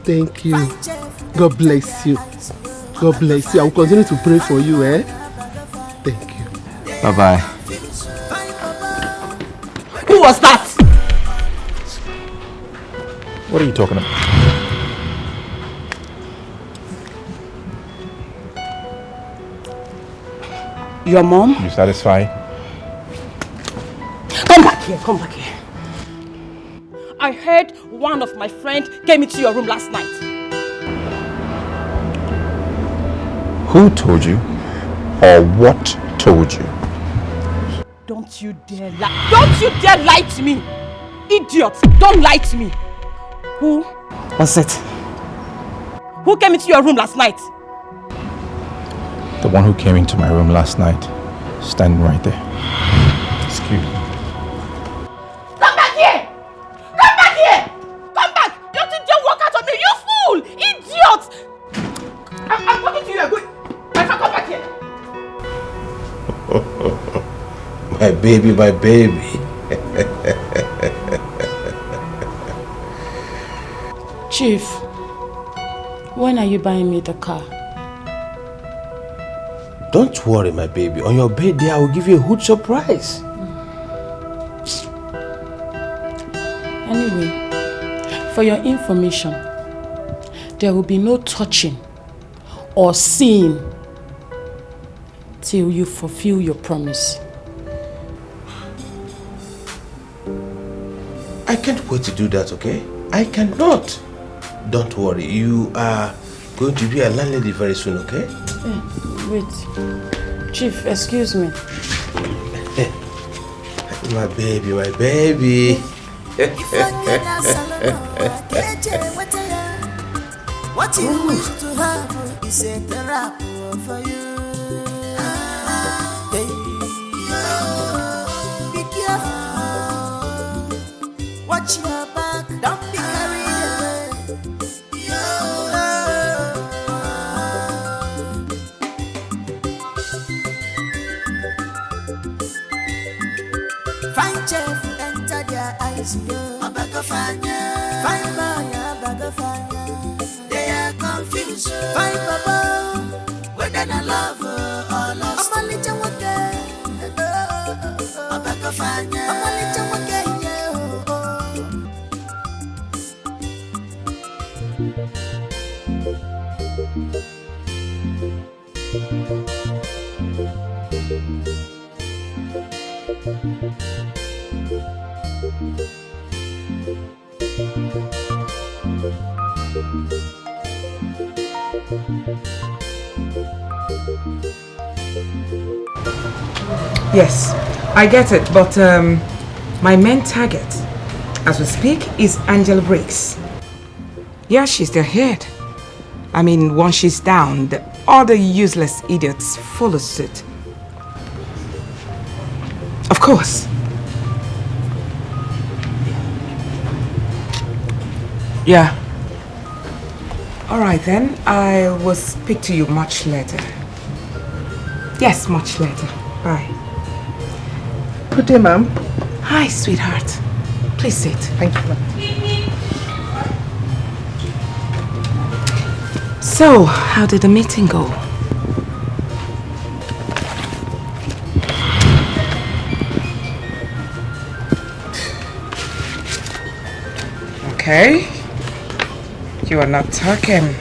Thank you. God bless you. God bless you. I will continue to pray for you, eh? Thank you. Bye-bye. Who was that? What are you talking about? Your mom? You satisfied? Come back here, come back here. I heard one of my friends came into your room last night. Who told you? Or what told you? Don't you dare lie. Don't you dare lie to me. Idiot, don't lie to me. Who was it? Who came into your room last night? The one who came into my room last night, standing right there. Excuse me. Come back here! Come back here! Come back! Don't you dare walk out on me, you fool! Idiot! I'm talking to you, good. My friend, come back here! My baby, my baby. Chief, when are you buying me the car? Don't worry, my baby. On your birthday, I will give you a huge surprise. Anyway, for your information, there will be no touching or seeing till you fulfill your promise. I can't wait to do that, okay? I cannot. Don't worry. You are going to be a landlady very soon, okay? Wait. Chief, excuse me. My baby, my baby. What you wish to have is a therapy for you. Hey, be careful. Watch your back, don't be carried away. Find chef, enter their eyes, yo. Find they are confused. Find Baba, whether they love or lost. I'm a little Yes, I get it, but my main target, as we speak, is Angel Briggs. Yeah, she's the head. I mean, once she's down, the other useless idiots follow suit. Of course. Yeah. All right then, I will speak to you much later. Yes, much later. Bye. Good day, ma'am. Hi, sweetheart. Please sit. Thank you. So, how did the meeting go? Okay. You are not talking.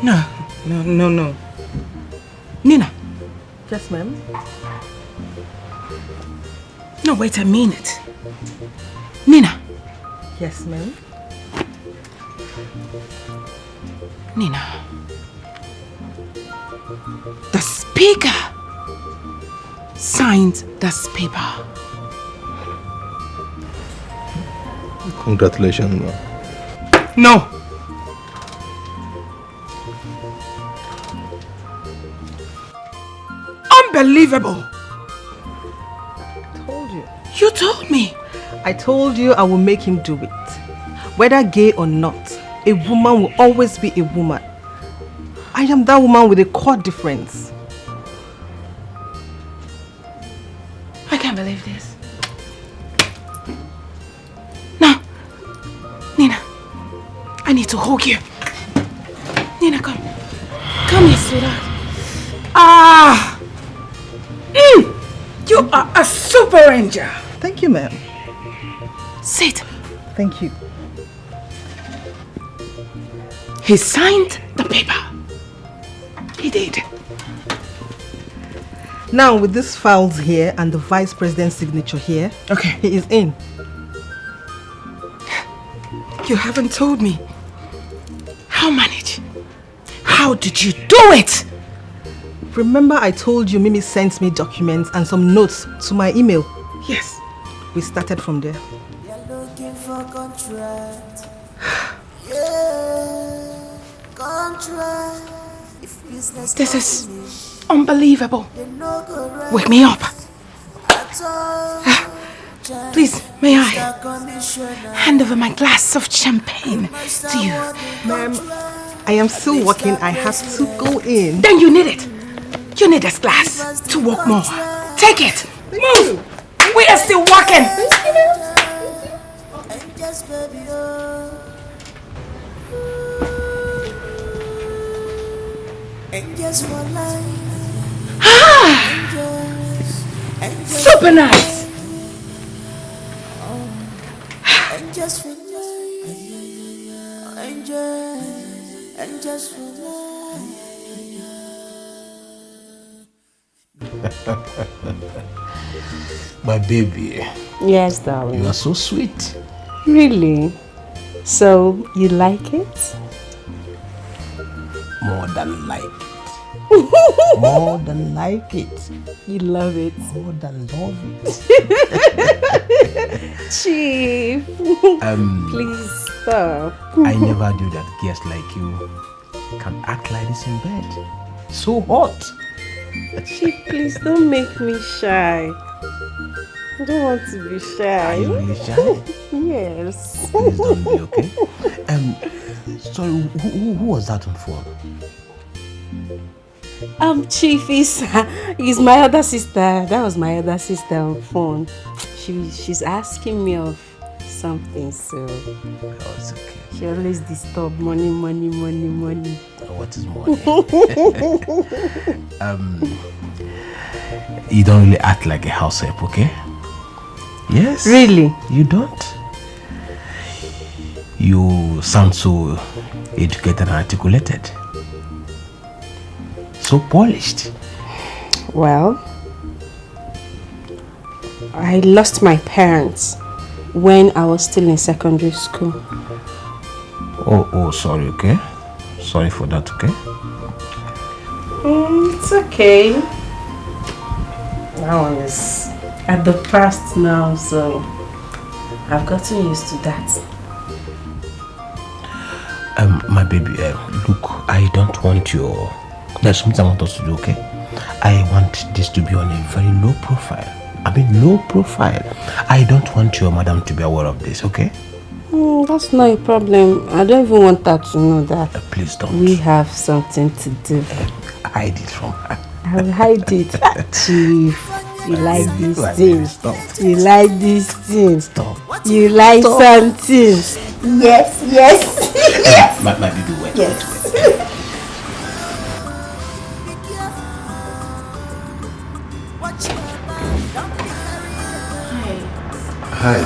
No. Nina. Yes, ma'am. No, wait a minute. Nina. Yes, ma'am. Nina. The speaker signed this paper. Congratulations, ma'am. No. Unbelievable. Told you. You told me. I told you I will make him do it. Whether gay or not, a woman will always be a woman. I am that woman with a core difference. I can't believe this. to hug you. Nina, come. Come here, sweetheart. Ah! You are a super angel. Thank you, ma'am. Sit. Thank you. He signed the paper. He did. Now, with these files here and the vice president's signature here, okay, he is in. You haven't told me. How manage? How did you do it? Remember I told you Mimi sent me documents and some notes to my email? Yes. We started from there. Looking for contract. Yeah, contract. If business This is unbelievable. Wake me up. Please, may I hand over my glass of champagne to you? Ma'am, I am still working. I have to go in. Then you need it. You need this glass to work more. Take it. Move. We are still working. Super nice. My baby. Yes, darling. You are so sweet. Really? So, you like it? More than like it. More than like it. You love it? More than love it. Chief. Please stop. I never do that. Guests like you can act like this in bed. So hot. Chief, please don't make me shy. I don't want to be shy. Are you really shy? Yes. Please don't be, okay? Sorry, who was that on phone? Chief is my other sister. That was my other sister on phone. She's asking me of something, so oh, it's okay. She always disturb money. What is money? You don't really act like a house help, okay? Yes. Really? You don't? You sound so educated and articulated. So polished. Well, I lost my parents when I was still in secondary school. Oh, sorry, okay? Sorry for that, okay? It's okay. That one is at the past now, so I've gotten used to that. My baby, look, I don't want your... There's something I want us to do, okay? I want this to be on a very low profile. I mean, low profile. I don't want your madam to be aware of this, okay? That's not a problem. I don't even want her to know that. Please don't. We have something to do. Hide it from her. I'll hide it. Chief, you like these things. You like these things. Stop. You like something. Yes. Yes. My baby, wait. Yes. Hi.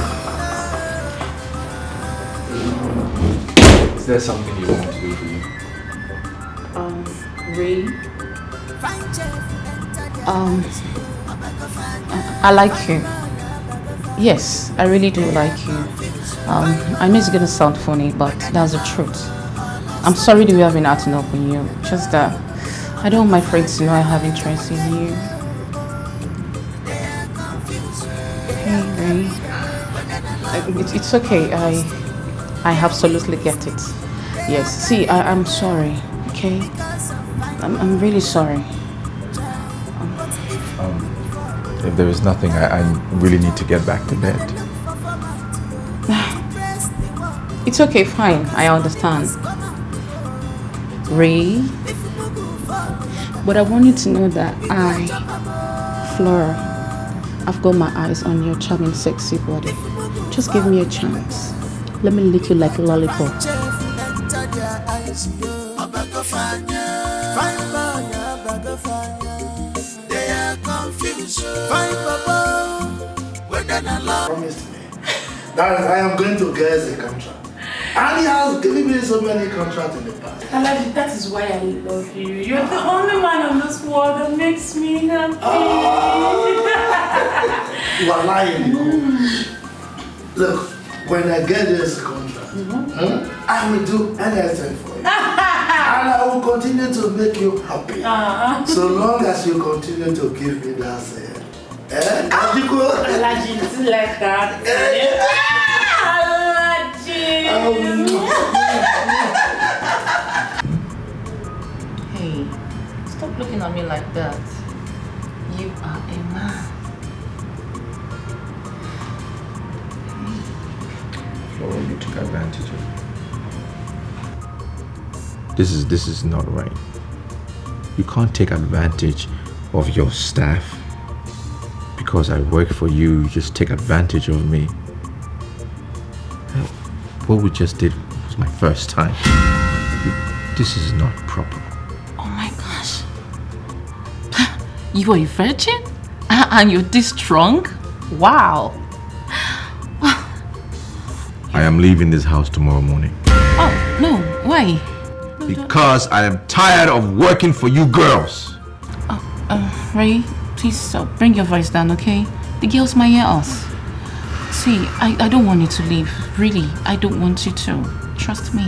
Is there something you want to do for you? Ray? I like you. Yes, I really do like you. I know it's gonna sound funny, but that's the truth. I'm sorry that we have been acting up on you. Just that I don't want my friends to know I have interest in you. Hey, Ray. It's okay. I absolutely get it. Yes. See, I'm sorry. Okay. I'm really sorry. If there is nothing, I really need to get back to bed. It's okay, fine. I understand. Ray. But I want you to know that Flora, I've got my eyes on your charming, sexy body. Just give me a chance. Let me lick you like a lollipop. boys, I beg of fire. Fine boy, I beg of fire. They are confused. Fine baba, whether I love. Promise me that I am going to get a contract. And he has given me so many contracts in the past. Alaji, that is why I love you. You're the only man on this world that makes me happy. You are lying, Look, when I get this contract, I will do anything for you. And I will continue to make you happy. So long as you continue to give me that Alaji, it's like that. Hey, stop looking at me like that. You are a man. Flora, you took advantage of me. This is not right. You can't take advantage of your staff. Because I work for you, you just take advantage of me. What we just did was my first time. This is not proper. Oh my gosh. You are a virgin? And you're this strong? Wow. I am leaving this house tomorrow morning. Oh, no. Why? Because I am tired of working for you girls. Ray, please bring your voice down, okay? The girls might hear us. See, I don't want you to leave. Really, I don't want you to. Trust me.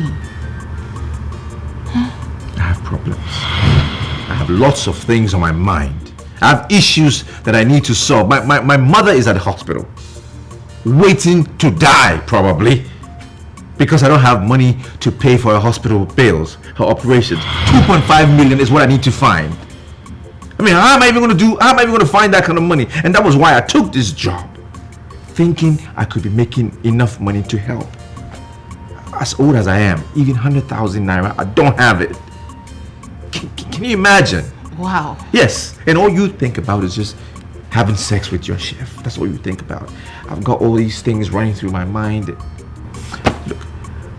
I have problems. I have lots of things on my mind. I have issues that I need to solve. My mother is at the hospital. Waiting to die, probably. Because I don't have money to pay for her hospital bills, her operations. 2.5 million is what I need to find. I mean, how am I even going to find that kind of money? And that was why I took this job. Thinking I could be making enough money to help. As old as I am, even 100,000 naira, I don't have it. Can you imagine? Wow. Yes, and all you think about is just having sex with your chef. That's all you think about. I've got all these things running through my mind. Look,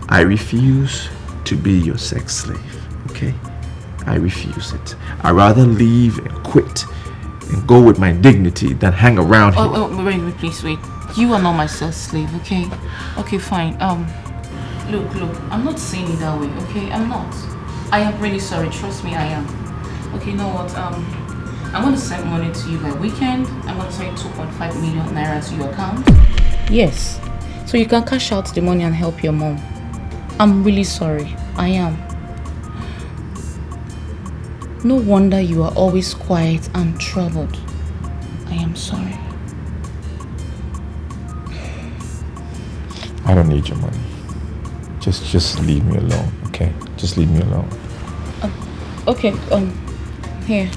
I refuse to be your sex slave, okay? I refuse it. I'd rather leave and quit and go with my dignity than hang around here. Oh, wait, please, wait. You are not my sex slave, okay? Okay, fine. Look, I'm not saying it that way, okay? I'm not. I am really sorry. Trust me, I am. Okay, you know what? I'm going to send money to you by weekend. I'm going to send 2.5 million naira to your account. Yes. So you can cash out the money and help your mom. I'm really sorry. I am. No wonder you are always quiet and troubled. I am sorry. I don't need your money. Just leave me alone, okay? Just leave me alone. Okay, here.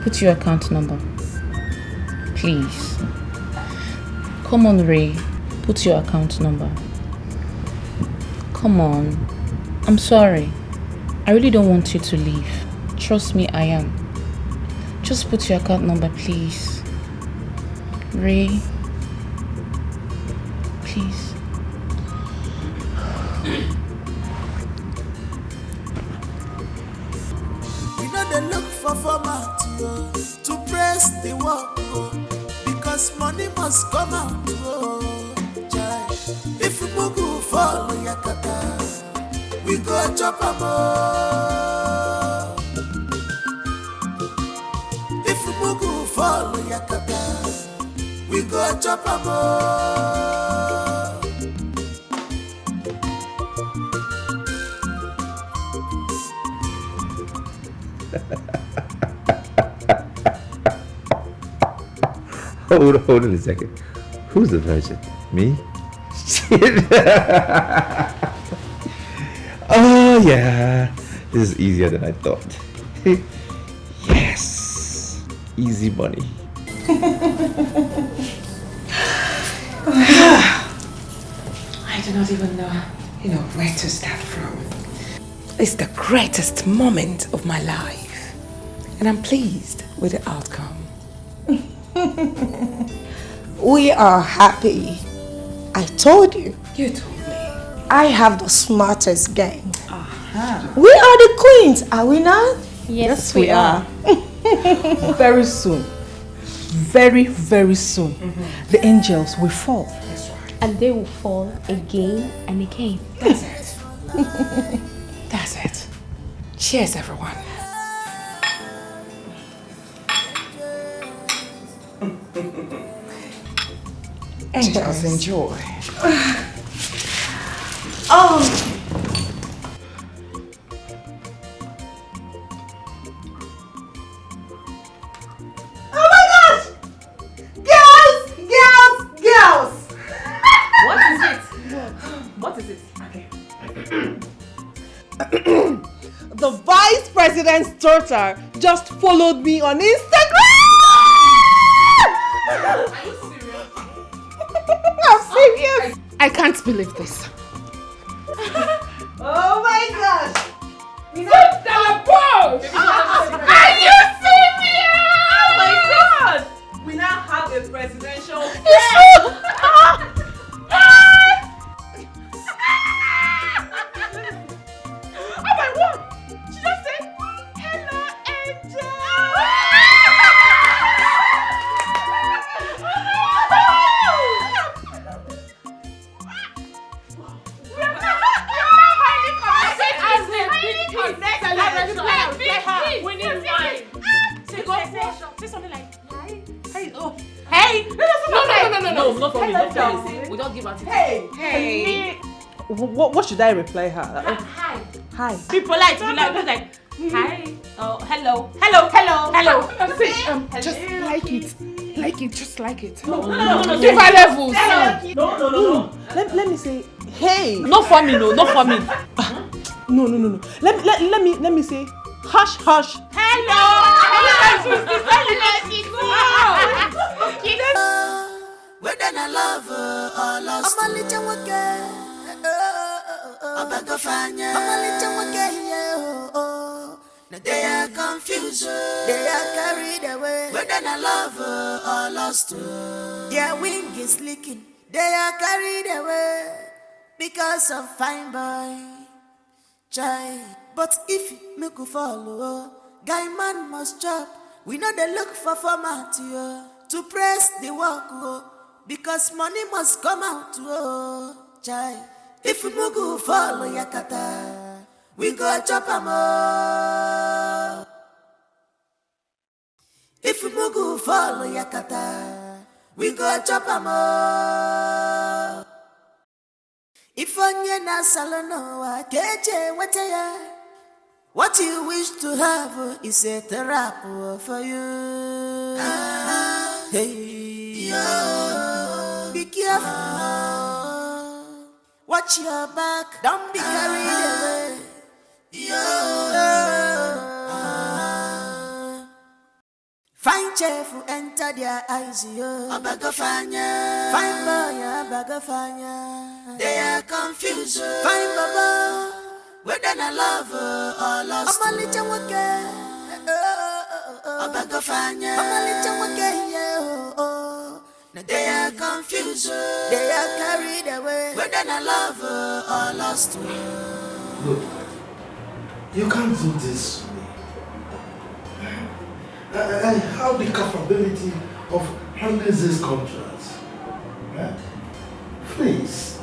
Put your account number. Please. Come on, Ray. Put your account number. Come on. I'm sorry. I really don't want you to leave. Trust me, I am. Just put your account number, please. Ray. Please. We know they look for format to press the work because money must come out. If Mugu fall on Yakata, we go chop a more. If Mugu fall on Yakata, we go chop a more. Hold on a second. Who's the virgin? Me? Oh yeah, this is easier than I thought. Yes, easy money. I do not even know, where to start from. It's the greatest moment of my life, and I'm pleased with the outcome. We are happy. I told you. You told me. I have the smartest gang. We are the queens, are we not? Yes, we are. Very soon, very, very soon, the angels will fall. And they will fall again and again. That's it. That's it. Cheers, everyone. Angels, enjoy. Oh. The vice president's daughter just followed me on Instagram! Are you serious? I'm serious! I can't believe this. Oh my gosh! What the balls? Are you serious? Oh my god! We now have a presidential Oh my word! She just said, hello, angel! We need wine. Say something like, hey, oh, hey! No, not for me, not for me. We don't give attitude. Hey! What should I reply her? Hi. Hi. Be polite, be like, hi, oh, hello, hello. Just like it. Like it, just like it. No. Give her levels. No. Let me say, hey. Not for me, no, not for me. No. Let me say, hush. Whether I love or lost, I'm a little okay. I'm a gofanya. I'm a little okay. Now they are confused. They are carried away. Whether I love or lost, their wing is leaking. They are carried away because of fine boy, child. But if me go follow, guy man must chop. We know they look for format to press the work, because money must come out, child. If we go follow Yakata, we go chop a more. If we go follow Yakata, we go chop a more. If onye na salono wa keje wataya, what you wish to have is a therapy for you. Hey, be careful. Watch your back, don't be carried away. Fine chef who enter their eyes, Abagafanya. Fine boy, Abagafanya. They are confused. Fine baba, whether I love or lost. I'm a little okay. Abagafanya. I'm a little okay. Now they are confused. They are carried away. Whether I love or lost. Look, you can't do this to me. I have the capability of handling this contract. Please,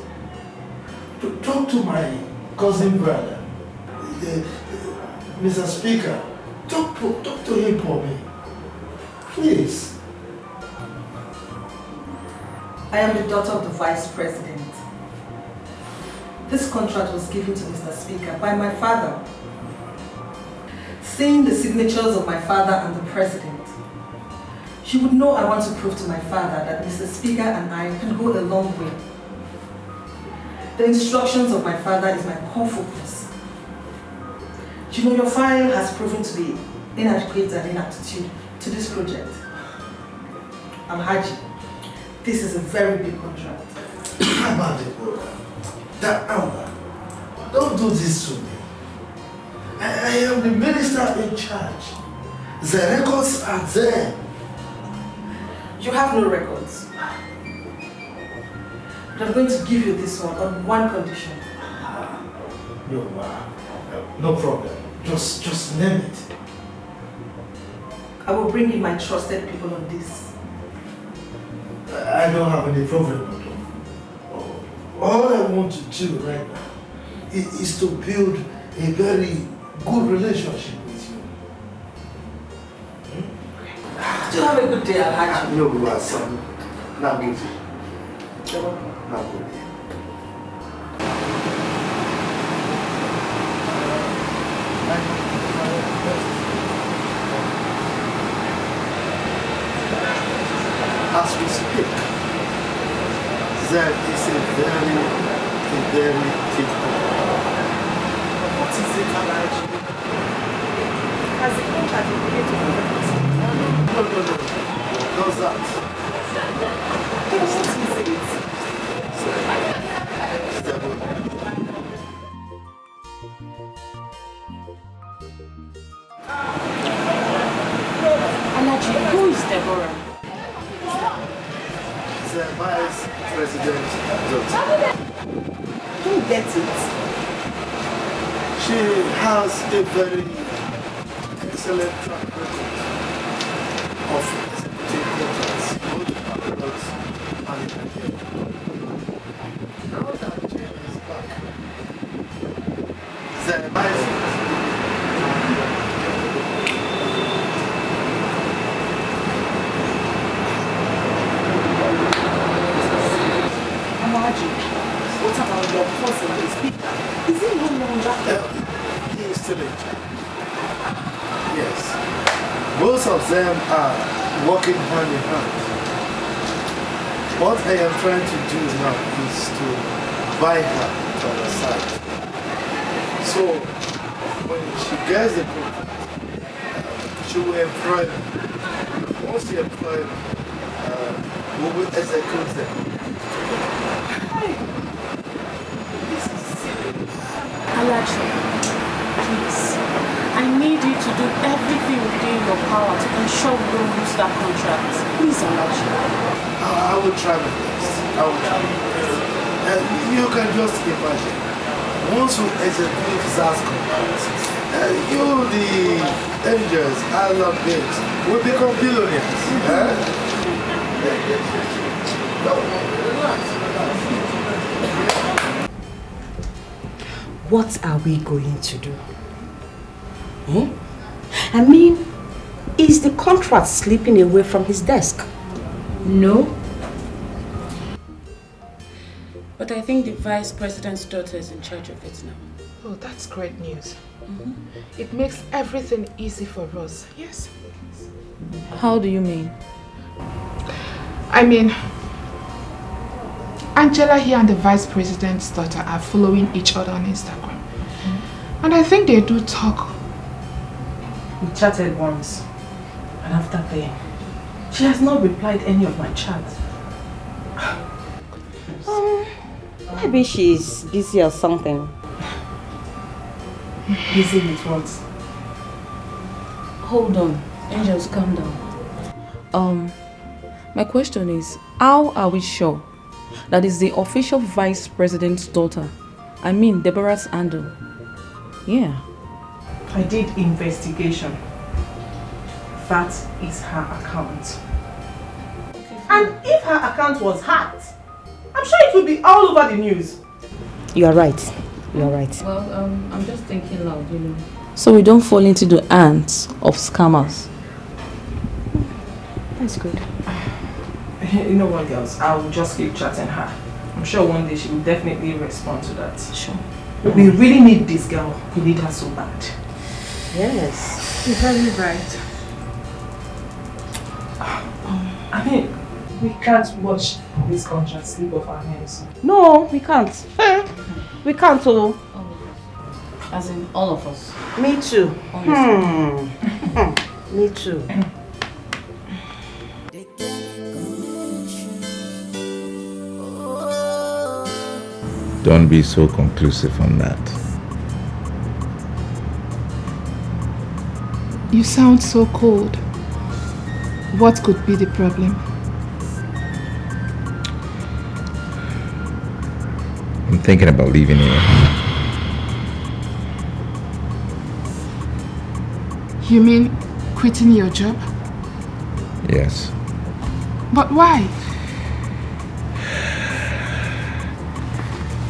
talk to my cousin brother, Mr. Speaker. Talk to him for me. Please. I am the daughter of the Vice President. This contract was given to Mr. Speaker by my father. Seeing the signatures of my father and the President, you would know I want to prove to my father that Mr. Speaker and I can go a long way. The instructions of my father is my core focus. You know, your file has proven to be inadequate and inaptitude to this project. Alhaji, this is a very big contract. How about the program? Don't do this to me. I am the minister in charge. The records are there. You have no records. But I'm going to give you this one on one condition. No problem. Just name it. I will bring in my trusted people on this. I don't have any problem at all. All I want to do right now is to build a very good relationship with you. Do you have a good day, Alhaji? No, my son. Not good. Not good. As we speak, there is a very thick problem. What is it, Alhaji? Has the contract been paid to the No. How's that? What is it? Alhaji, who is Deborah? The vice president's daughter. Don't get it. She has a very excellent track record of executive contracts, both abroad and in Nigeria. Now that Nigeria is back, the vice What about your cousin, the speaker? Is he no longer? He is still in charge. Yes. Both of them are working hand in hand. What I am trying to do now is to buy her to our side. So when she gets the contract, she will employ them. Once she employs them, we will execute them. Alhaji, please, I need you to do everything within your power to ensure we don't lose that contract. Please, Alhaji. I will try my best. I will try my best. You can just imagine. Once we execute that contract, you, the angels, I love it, will become billionaires. What are we going to do? I mean, is the contract slipping away from his desk? No. But I think the vice president's daughter is in charge of it now. Oh, that's great news. It makes everything easy for us. Yes. How do you mean? I mean, Angela here and the vice president's daughter are following each other on Instagram. And I think they do talk. We chatted once, and after then, she has not replied any of my chats. Maybe she's busy or something. Busy with what? Hold on. Angels, calm down. My question is, how are we sure that is the official vice president's daughter? I mean, Deborah's handle. Yeah. I did investigation. That is her account. And if her account was hacked, I'm sure it would be all over the news. You are right. You are right. Well, I'm just thinking loud, you know. So we don't fall into the hands of scammers. That's good. You know what, girls? I will just keep chatting her. I'm sure one day she will definitely respond to that. Sure. We really need this girl. We need her so bad. Yes. You're very right. I mean, we can't watch this contract slip off our hands. No, we can't. We can't, oh. As in all of us. Me too. Me too. Don't be so conclusive on that. You sound so cold. What could be the problem? I'm thinking about leaving here. You mean quitting your job? Yes. But why?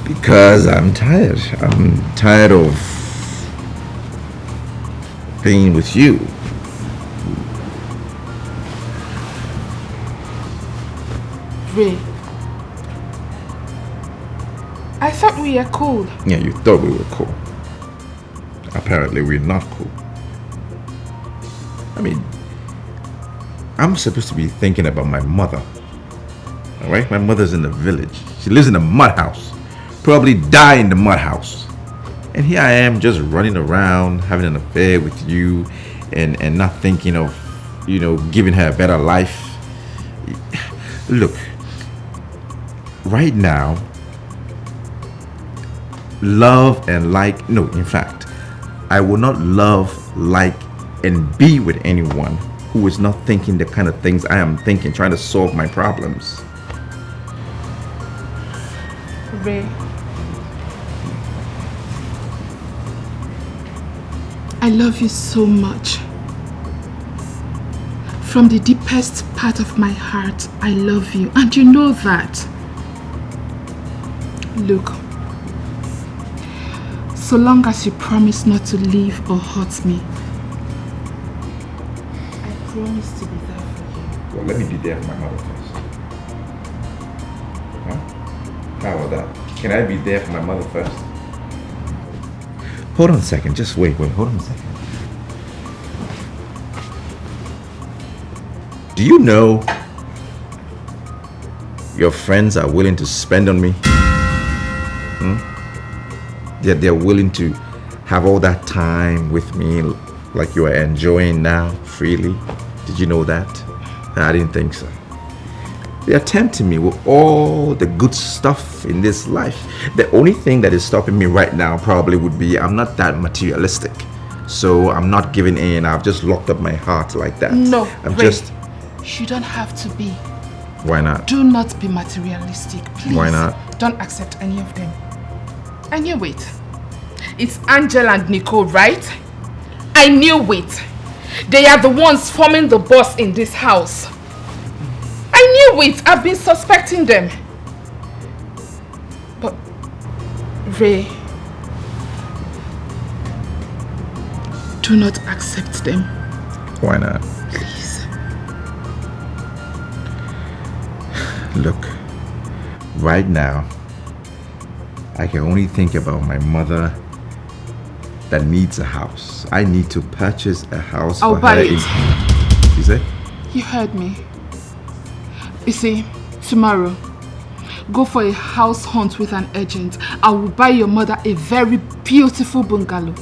Because I'm tired. I'm tired of being with you. Ray, I thought we were cool. Yeah, you thought we were cool. Apparently we're not cool. I mean, I'm supposed to be thinking about my mother. Alright? My mother's in the village. She lives in a mud house. Probably die in the mud house. And here I am just running around, having an affair with you and not thinking of, you know, giving her a better life. Look, right now, love and like, no, in fact, I will not love, like, and be with anyone who is not thinking the kind of things I am thinking, trying to solve my problems. Ray, I love you so much. From the deepest part of my heart, I love you, and you know that. Look, so long as you promise not to leave or hurt me, I promise to be there for you. Well, let me be there for my mother first. Huh? How about that? Can I be there for my mother first? Hold on a second. Just wait. Hold on a second. Do you know your friends are willing to spend on me? They're willing to have all that time with me like you are enjoying now freely. Did you know that? I didn't think so. They are tempting me with all the good stuff in this life. The only thing that is stopping me right now probably would be I'm not that materialistic. So I'm not giving in. I've just locked up my heart like that. No, Ray, you don't have to be. Why not? Do not be materialistic, please. Why not? Don't accept any of them. I knew it. It's Angela and Nicole, right? I knew it. They are the ones forming the boss in this house. I knew it. I've been suspecting them. But, Ray, do not accept them. Why not? Please. Look, right now, I can only think about my mother that needs a house. I need to purchase a house I'll for buy her. it. You say? You heard me. You see, tomorrow, go for a house hunt with an agent. I will buy your mother a very beautiful bungalow.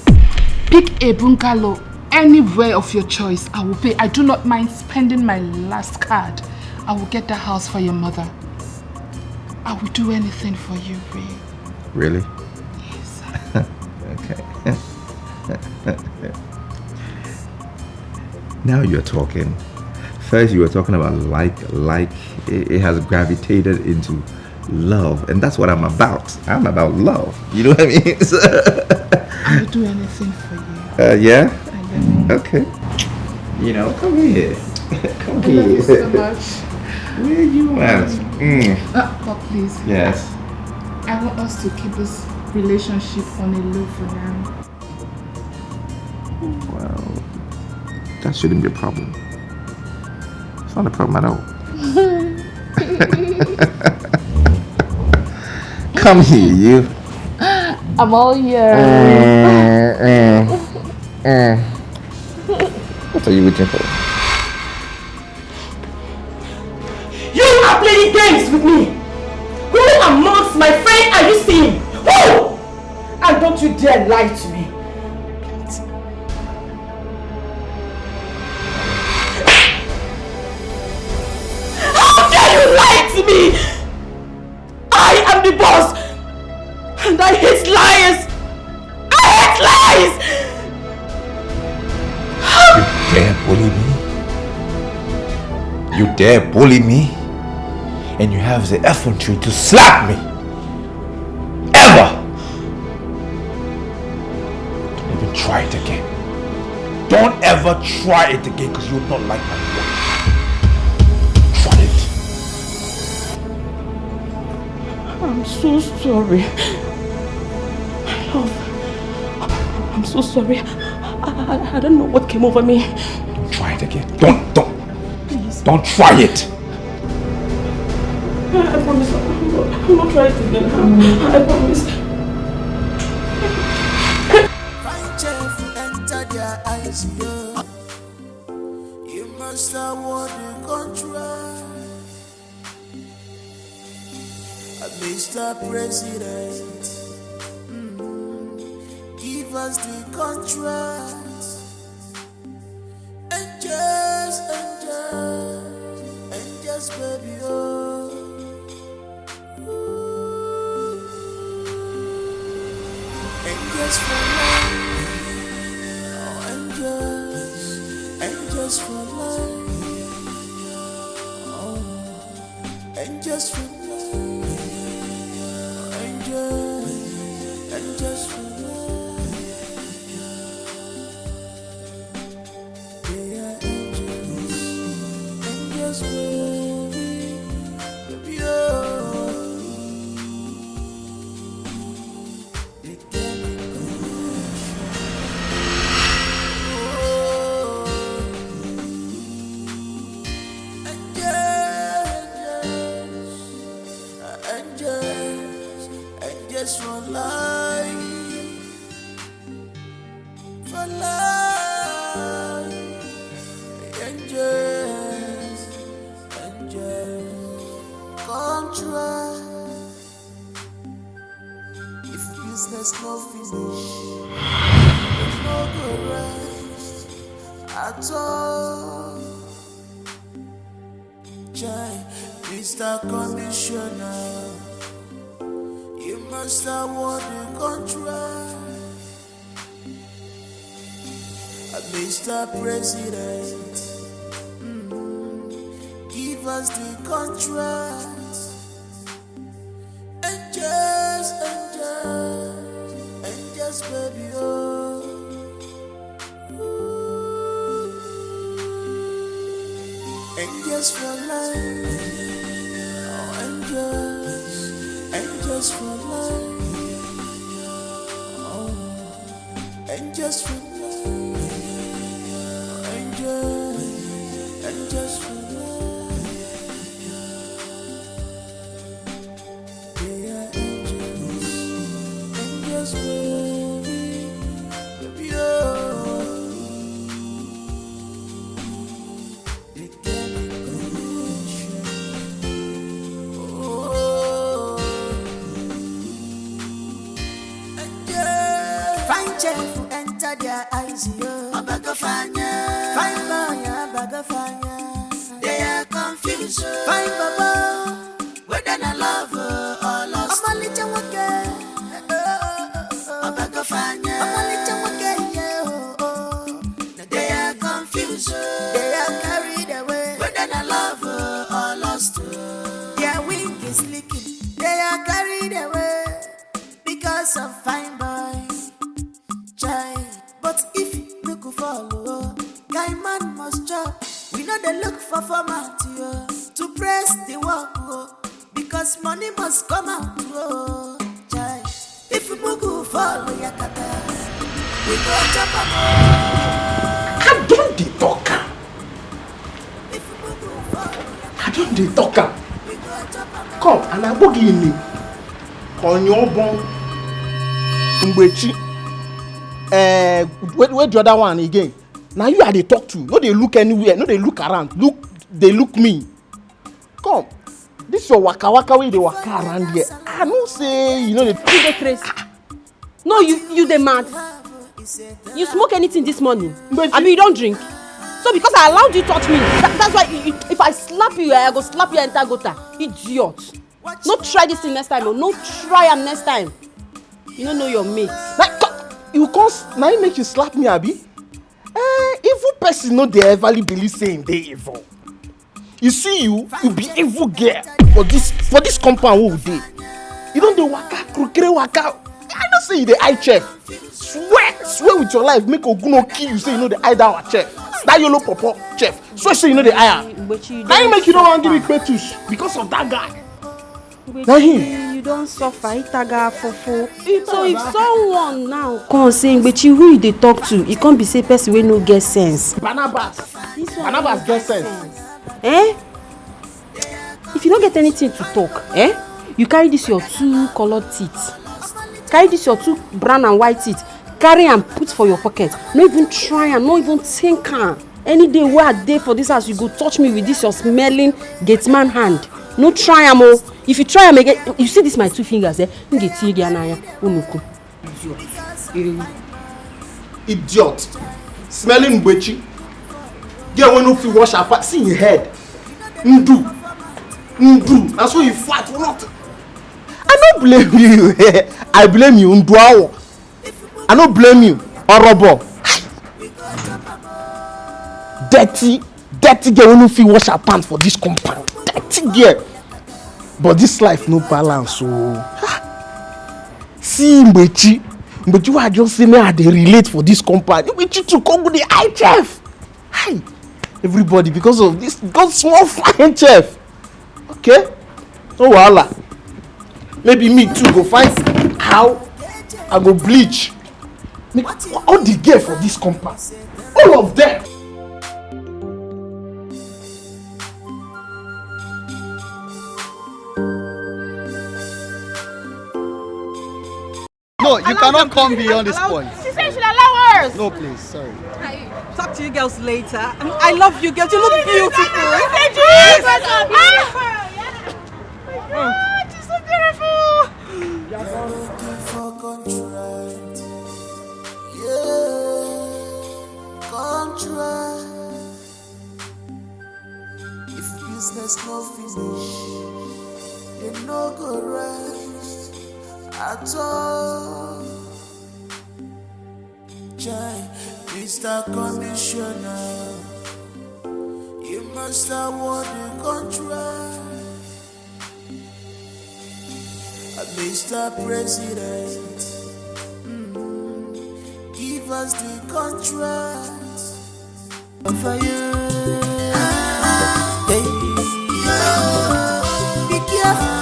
Pick a bungalow anywhere of your choice. I will pay. I do not mind spending my last card. I will get the house for your mother. I will do anything for you, Ray. Really? Yes. Okay. Now you're talking. First you were talking about like it has gravitated into love, and that's what I'm about. I'm about love. You know what I mean? I will do anything for you. Yeah? I love you. Okay. You know, come here. Come I here. love you so much. Where you at? But please. Yes. I want us to keep this relationship on a low for now. Well, that shouldn't be a problem. It's not a problem at all. Come here, you. I'm all yours. What are you waiting for? You are playing games with me! Who amongst my friends are you seeing? Who? And don't you dare lie to me. How dare you lie to me? I am the boss! And I hate liars! I hate lies! You dare bully me? You dare bully me? And you have the effrontery to slap me? Ever? Don't even try it again. Don't ever try it again because you will not like my work. Try it. I'm so sorry. My love. I'm so sorry. I don't know what came over me. Don't try it again. Don't. Please. Don't try it. I promise I'm not trying it again. I promise. Find cheerful, enter their eyes, yeah. You must have won the contract. Mr. President, give us the contract. And just, baby, oh. And just for life, oh, and just for life, oh, and just for life, and just for life. They are angels, and just baby, oh. Just for life, angels, contract. If business no finish, there's no good rest at all. Mr. Commissioner, you must have won the contract. Mr. President, give us the contract. And just, baby, oh. And just for life, oh, and just for life, oh, and just for life, and just for life. They are angels, and just baby, oh. They can cheerful, enter their eyes, yo. Abagafanya. Fine boy, Abagafanya. They are confused. Fine baba. Whether I love or lost. I'm a little wake. Abagafanya. I'm a little wake, yeah. They are confused. They are carried away. Whether I love or lost. Their wing is leaking. They are carried away because of fine boy. But if you could follow, guy man must chop. We know they look for format to press the work because money must come out. If you could follow Yakata, we go chop a I don't the talker. I don't the talker. Come and I boogie in me on your bone. Mbechi. Where the other one again? Now you are the talk to. No, they look anywhere. No, they look around. They look me. Come. This is your waka way they waka around here. I don't say, you know, the crazy. No, you the mad. You smoke anything this morning? I mean, you don't drink. So because I allowed you to touch me, that's why if I slap you, I go slap your entire gutter. Idiot. No try this thing next time. No try am next time. You don't know your mate. You can't now make you slap me, Abi. Evil person no they everly believe saying they evil. You see you be evil girl for this compound who dey. You don't do waka, crooked waka. I don't say you the eye chef. Swear. Swear with your life, make Oguno kill you, say you know the eye that our chef. That yellow purple chef. Swear say you know the eye. Now you make you don't want to give me petus because of that guy. Now him. You don't suffer, itaga fofo. So if someone now come saying, but who they talk to, it can't be say person wey no get sense. Barnabas get sense. Eh? If you don't get anything to talk, you carry this your 2 colored teeth. Carry this your 2 brown and white teeth. Carry and put for your pocket. No even try and not even think. Any day where I dey for this house, you go touch me with this your smelling gate man hand. No try am oh. If you try am again, you see this my 2 fingers you get see Anaya. Idiot. Smelling Mbechi. Get when you wash her see your head. Ndu. That's why you fight for nothing. I don't blame you. I blame you, Nduawo. I don't blame you, Orobo. Dirty girl when you feel wash her pants for this compound. Dirty girl. But this life no balance, so. See Mbechi. Mbechi I just say me I dey relate for this compound. Mbechi to come with the high chef. Hi. Everybody because of this got small fine chef. Okay? No wahala. Maybe me too go find how I go bleach. Make all the girl for this compound. All of them. No, you cannot come beyond this point. She said you should allow us. No, please, sorry. Talk to you girls later. I love you girls. You look beautiful. She's so beautiful. You're looking for contract. Yeah, contract. If business no finish, you no go rest at all. Mr. Commissioner, you must award the contract. Mr. President, give us the contract for you. Hey, be careful.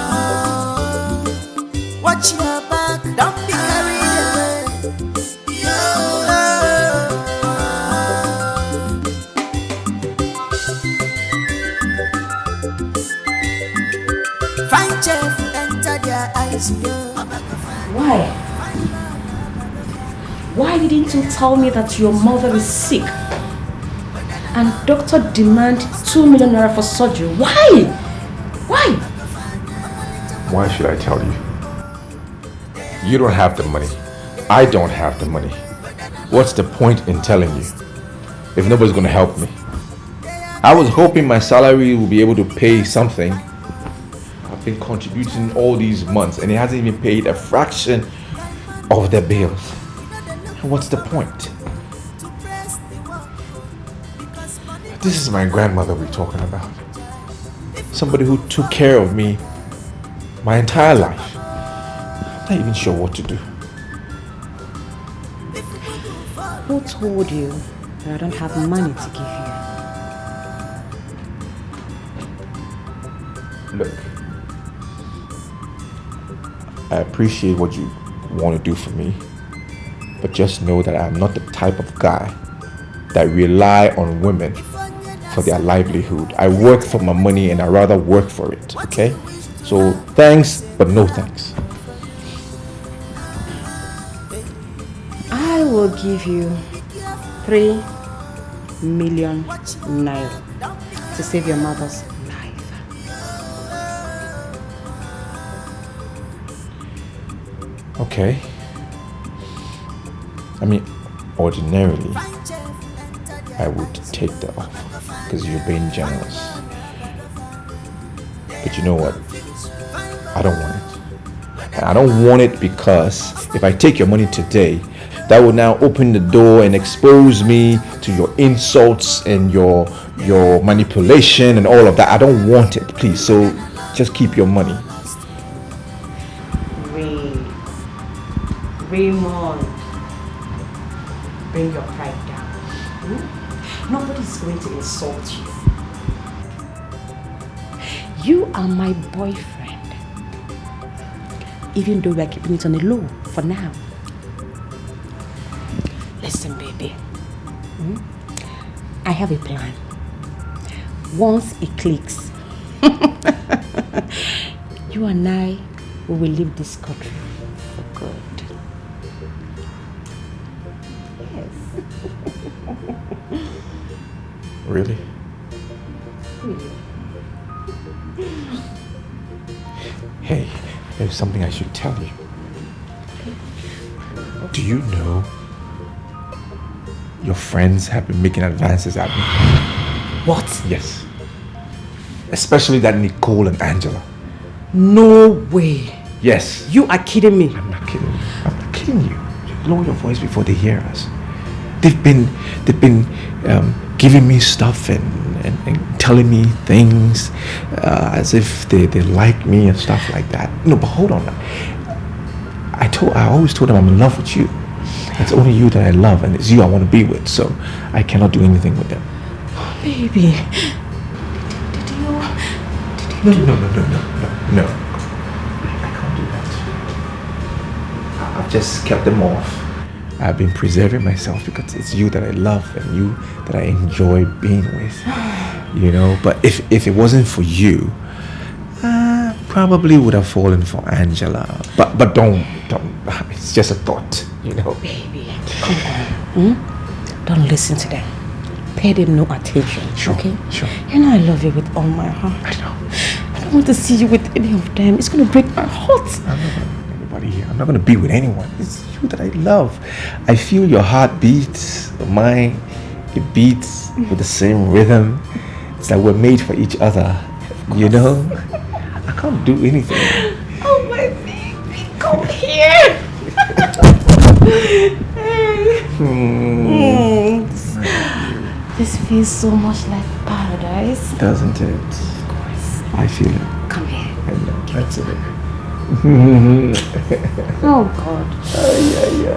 Watch your back, don't be carried away. Why didn't you tell me that your mother is sick and doctor demand 2 million naira for surgery? Why? Why should I tell you? You don't have the money. I don't have the money. What's the point in telling you if nobody's going to help me? I was hoping my salary will be able to pay something. I've been contributing all these months and it hasn't even paid a fraction of the bills. What's the point? This is my grandmother we're talking about. Somebody who took care of me my entire life. I'm not even sure what to do. Who told you that I don't have money to give you? Look, I appreciate what you want to do for me, but just know that I'm not the type of guy that rely on women for their livelihood. I work for my money and I rather work for it, okay? So thanks, but no thanks. I will give you 3 million naira to save your mother's life. Okay. I mean, ordinarily, I would take the offer because you're being generous. But you know what? I don't want it. And I don't want it because if I take your money today, that will now open the door and expose me to your insults and your manipulation and all of that. I don't want it, please. So just keep your money. Raymond, bring your pride down. Nobody's going to insult you. You are my boyfriend. Even though we are keeping it on the low for now. Listen, baby. I have a plan. Once it clicks, you and I will leave this country for good. Yes. Really? Really? Hey, there's something I should tell you. Do you know your friends have been making advances at me? What? Yes. Especially that Nicole and Angela. No way. Yes. You are kidding me. I'm not kidding you. I'm not kidding you. Lower your voice before they hear us. They've been giving me stuff and telling me things as if they like me and stuff like that. No, but hold on. I always told them I'm in love with you. It's only you that I love, and it's you I want to be with. So I cannot do anything with them. Baby, No. I can't do that. I've just kept them off. I've been preserving myself because it's you that I love and you that I enjoy being with. You know, but if it wasn't for you, I probably would have fallen for Angela. But don't. It's just a thought, you know. Baby, come on. Don't listen to them. Pay them no attention. Sure, okay? Sure. You know I love you with all my heart. I know. I don't want to see you with any of them. It's going to break my heart. I'm not going to anybody here. I'm not going to be with anyone. It's you that I love. I feel your heart beats, mine. It beats with the same rhythm. It's like we're made for each other. You know? I can't do anything. Oh my baby, come here. This feels so much like paradise. Doesn't it? Of course. I feel it. Come here. I know. That's it. Oh God.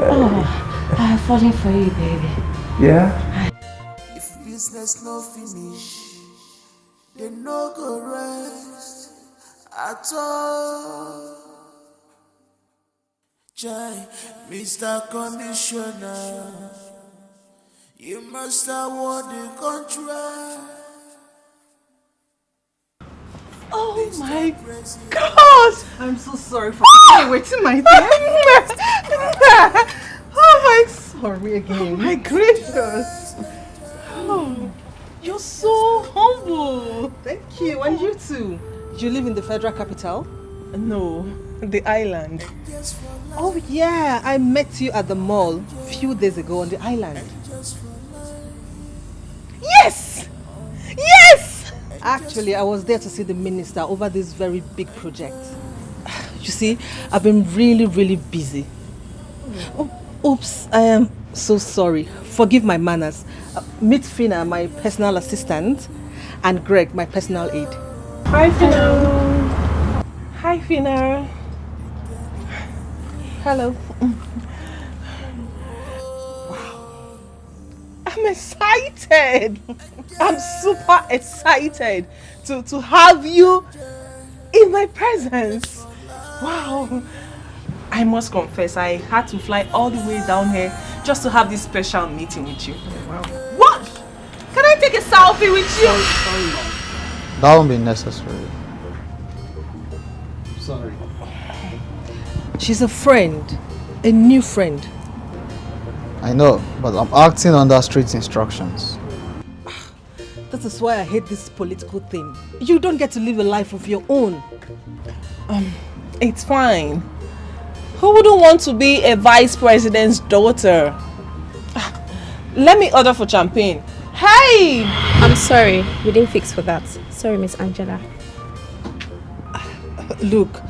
Oh, I have fallen for you, baby. Yeah? If business no finish, they no go rest at all. Jai, Mr. Commissioner, you must award the contract. Oh my God! I'm so sorry for waiting my time. Oh my, sorry again. Oh my gracious. Oh, you're so humble. Thank you, and you too. You live in the federal capital? No, the island. Oh yeah, I met you at the mall a few days ago on the island. Yes! Yes! Actually, I was there to see the minister over this very big project. You see, I've been really busy. Oh, oops, I am so sorry. Forgive my manners. Meet Fina, my personal assistant, and Greg, my personal aide. Hi, Fina. Hi, Fina. Hello. Wow. I'm excited. I'm super excited to have you in my presence. Wow. I must confess, I had to fly all the way down here just to have this special meeting with you. Wow. What? Can I take a selfie with you? Sorry, Mom. That won't be necessary. Sorry. She's a friend, a new friend. I know, but I'm acting under strict instructions. That is why I hate this political thing. You don't get to live a life of your own. It's fine. Who wouldn't want to be a vice president's daughter? Let me order for champagne. Hey! I'm sorry, we didn't fix for that. Sorry, Miss Angela. Look,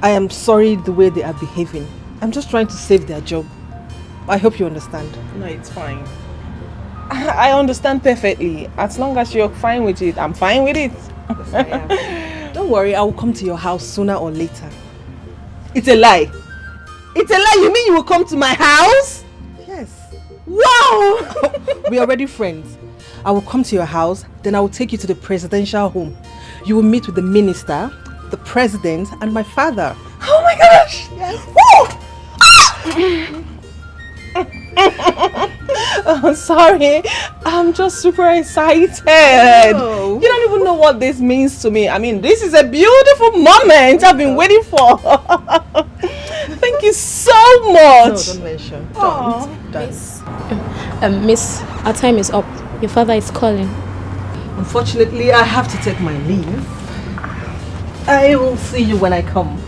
I am sorry the way they are behaving. I'm just trying to save their job. I hope you understand. No, it's fine. I understand perfectly. As long as you're fine with it, I'm fine with it. Yes, I am. Don't worry, I will come to your house sooner or later. It's a lie. It's a lie. You mean you will come to my house? Yes. Wow! No! We are already friends. I will come to your house, then I will take you to the presidential home. You will meet with the minister, the president, and my father. Oh my gosh! Yes. Woo! Oh, sorry. I'm just super excited. Oh. You don't even know what this means to me. I mean, this is a beautiful moment I've been waiting for. Thank you so much. No, don't mention. Don't. Miss, Miss, our time is up. Your father is calling. Unfortunately, I have to take my leave. I will see you when I come.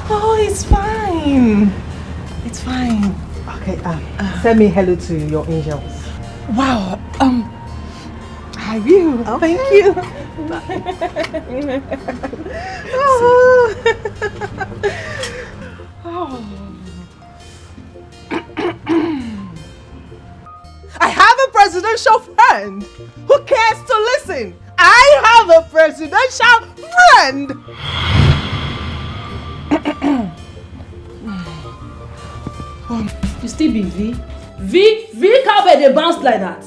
Oh, it's fine. It's fine. Okay, send me hello to your angels. Wow. I will. Okay. Thank you. I have a presidential friend who cares to listen. I have a presidential friend. You still be V? V cowbell dey bounce like that.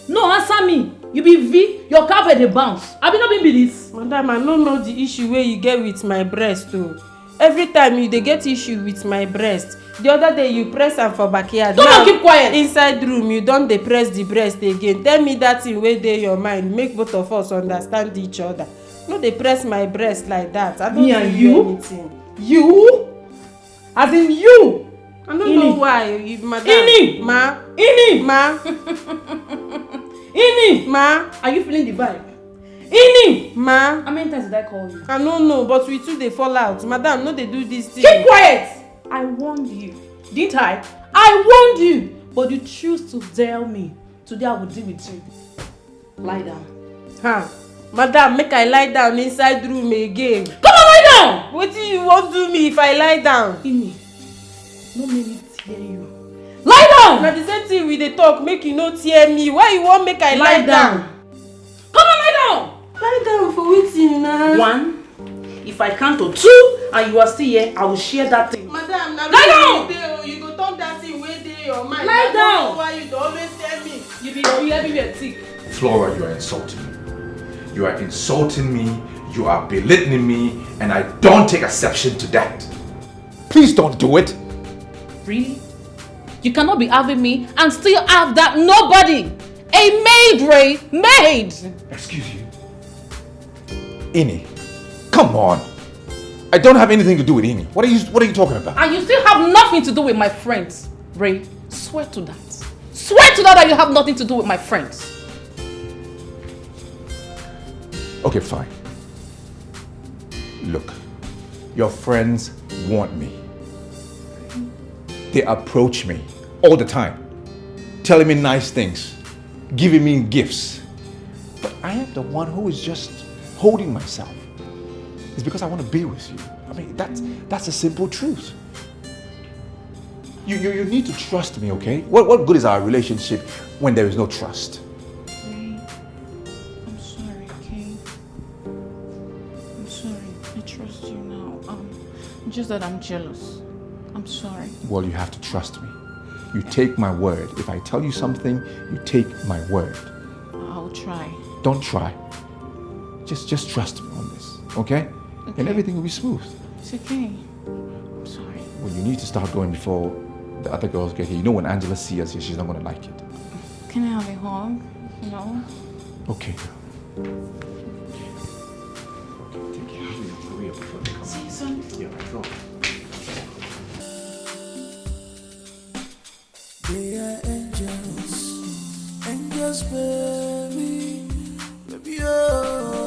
No, answer me. You be V, your cowbell dey bounce. Abi no be this? Madam, I don't know the issue where you get with my breast too. Every time you dey get issue with my breast. The other day you press am for backyard. Don't keep quiet. Inside room you don dey press the breast again. Tell me that thing wey dey your mind. Make both of us understand each other. No dey press my breast like that. I don't Me and do you? anything. You? As in you? I don't know why, madam. Ini! Ma. Ini! Ma. Ini! Ma. Are you feeling the vibe? Ini! Ma. How many times did I call you? I don't know, but we two dey fall out. Madam, no dey do this thing. Keep quiet! I warned you. Didn't I? I warned you! But you choose to tell me. Today I will deal with you. Lie down. Huh? Madam, make I lie down inside room again. Come on, lie down! Wetin you wan do me if I lie down? Ini, no make me tear you. Lie down! Na the same thing we dey talk, make you no tear me. Why you wan make I lie down? Come on, lie down! Lie down for wetin na? 1, if I count to 2 and you are still here, I will share that thing. Madam, na lie down! me dey o. You go talk that thing wey dey your mind. Lie I down! don't know why you dey always tell me. You be everywhere thick. Flora, you are insulting me. You are insulting me, you are belittling me, and I don't take exception to that. Please don't do it. Really? You cannot be having me and still have that nobody. A maid, Ray. Maid. Excuse you. Ini, come on. I don't have anything to do with Ini. What are you talking about? And you still have nothing to do with my friends. Ray, swear to that. Swear to that you have nothing to do with my friends. Okay, fine. Look, your friends want me. They approach me all the time, telling me nice things, giving me gifts. But I am the one who is just holding myself. It's because I want to be with you. I mean, that's a simple truth. You need to trust me, okay? What good is our relationship when there is no trust? I'm sorry, okay? I'm sorry. I trust you now. Just that I'm jealous. I'm sorry. Well, you have to trust me. You take my word. If I tell you something, you take my word. I'll try. Don't try. Just trust me on this, okay? And everything will be smooth. It's okay. I'm sorry. Well, you need to start going before the other girls get here. You know when Angela sees us here, she's not going to like it. Can I have a hug? No? Okay, girl. Okay, take care. Hurry up before they come. See you soon. Yeah, go. They are angels, angels, baby, baby, oh.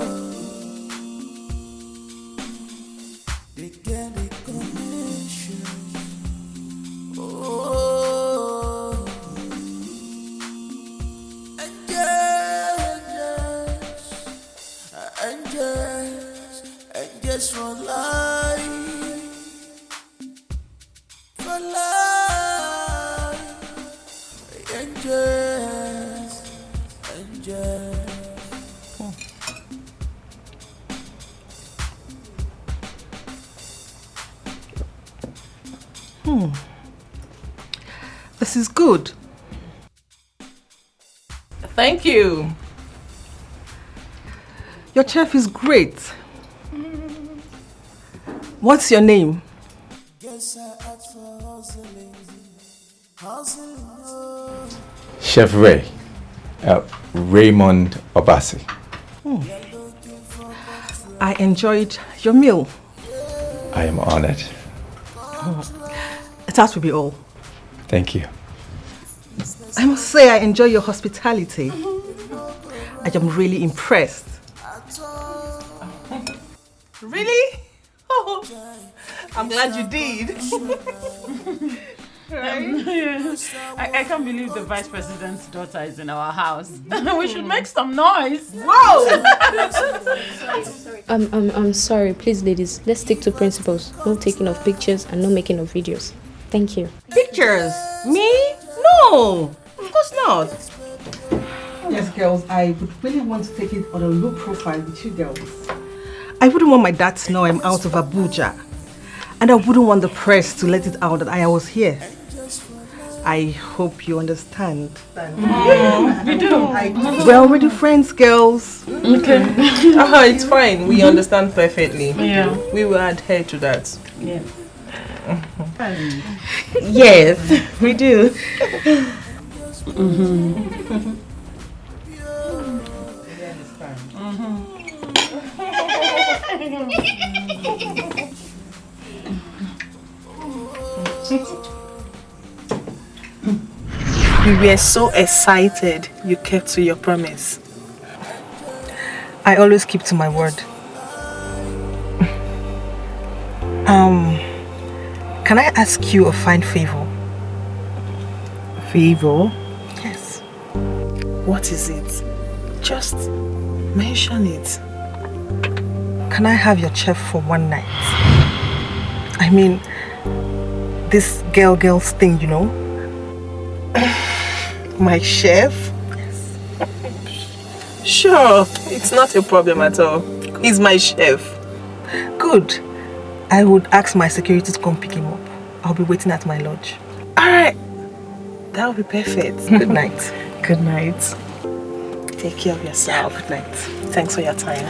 They get the connection, oh. Angels, angels for life, for life. Angels, angels. This is good. Thank you. Your chef is great. What's your name? Chef Ray. Raymond Obasi. I enjoyed your meal. I am honored. That will be all. Thank you. I must say I enjoy your hospitality. I am really impressed. Really? Oh, I'm glad you did. I can't believe the vice president's daughter is in our house. We should make some noise. Whoa! I'm sorry. Please, ladies, let's stick to principles. No taking of pictures and no making of videos. Thank you. Pictures? Me? No, of course not. Yes, girls, I would really want to take it on a low profile with you girls. I wouldn't want my dad to know I'm out of Abuja. And I wouldn't want the press to let it out that I was here. I hope you understand. We do. We're already friends, girls. Okay. It's fine. We understand perfectly. Yeah. We will adhere to that. Yeah. Yes, we do. We were so excited you kept to your promise. I always keep to my word. Can I ask you a fine favor? Favor? Yes. What is it? Just mention it. Can I have your chef for one night? I mean, this girls thing, you know? My chef? Yes. Sure, it's not a problem at all. He's my chef. Good. I would ask my security to come pick him up. I'll be waiting at my lodge. Alright. That will be perfect. Good night. Good night. Take care of yourself. Good night. Thanks for your time.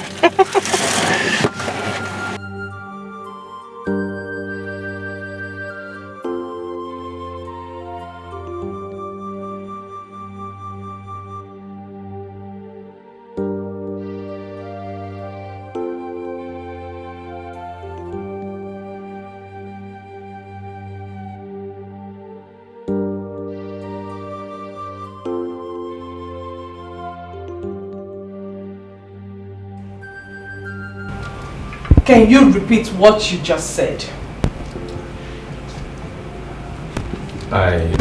Can you repeat what you just said? I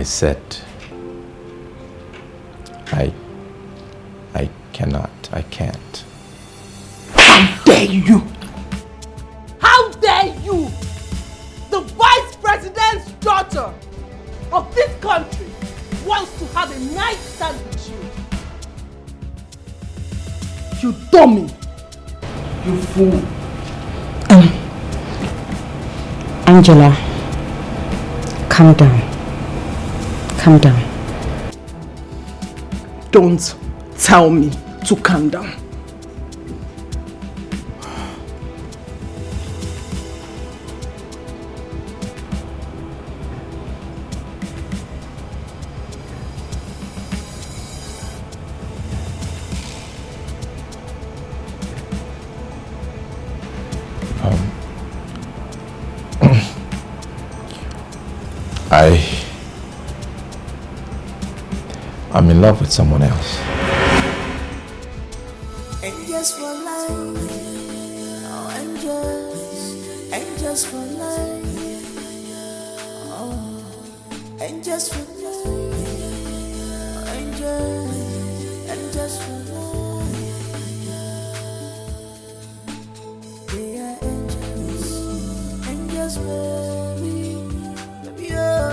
said I cannot, I can't. How dare you! How dare you! The vice president's daughter of this country wants to have a nice stand with you. You dummy! You fool! Angela, calm down. Calm down. Don't tell me to calm down. I'm in love with someone else. Angels for life, oh angels for life, oh angels for life, angels for life. They are angels, baby, oh.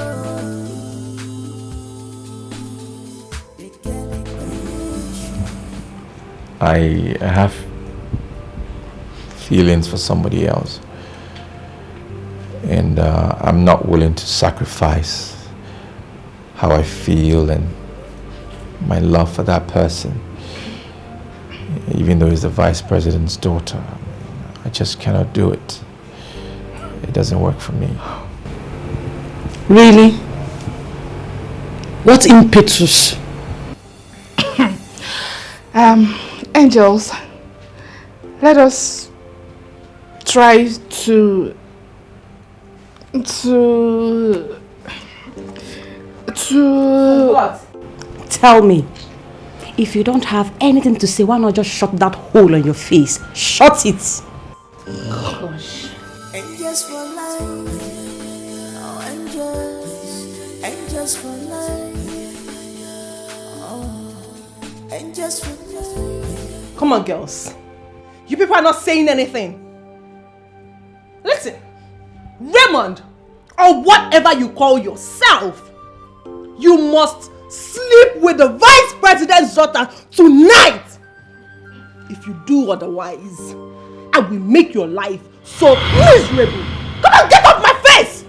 I have feelings for somebody else. And I'm not willing to sacrifice how I feel and my love for that person, even though he's the vice president's daughter. I just cannot do it. It doesn't work for me. Really? What impetus? Angels, let us try to what? Tell me. If you don't have anything to say, why not just shut that hole on your face? Shut it. Gosh. Angels for life. Oh, angels for life. Oh, angels for life. Come on, girls. You people are not saying anything. Listen, Raymond, or whatever you call yourself, you must sleep with the vice president's daughter tonight. If you do otherwise, I will make your life so miserable. Come on, get off my face!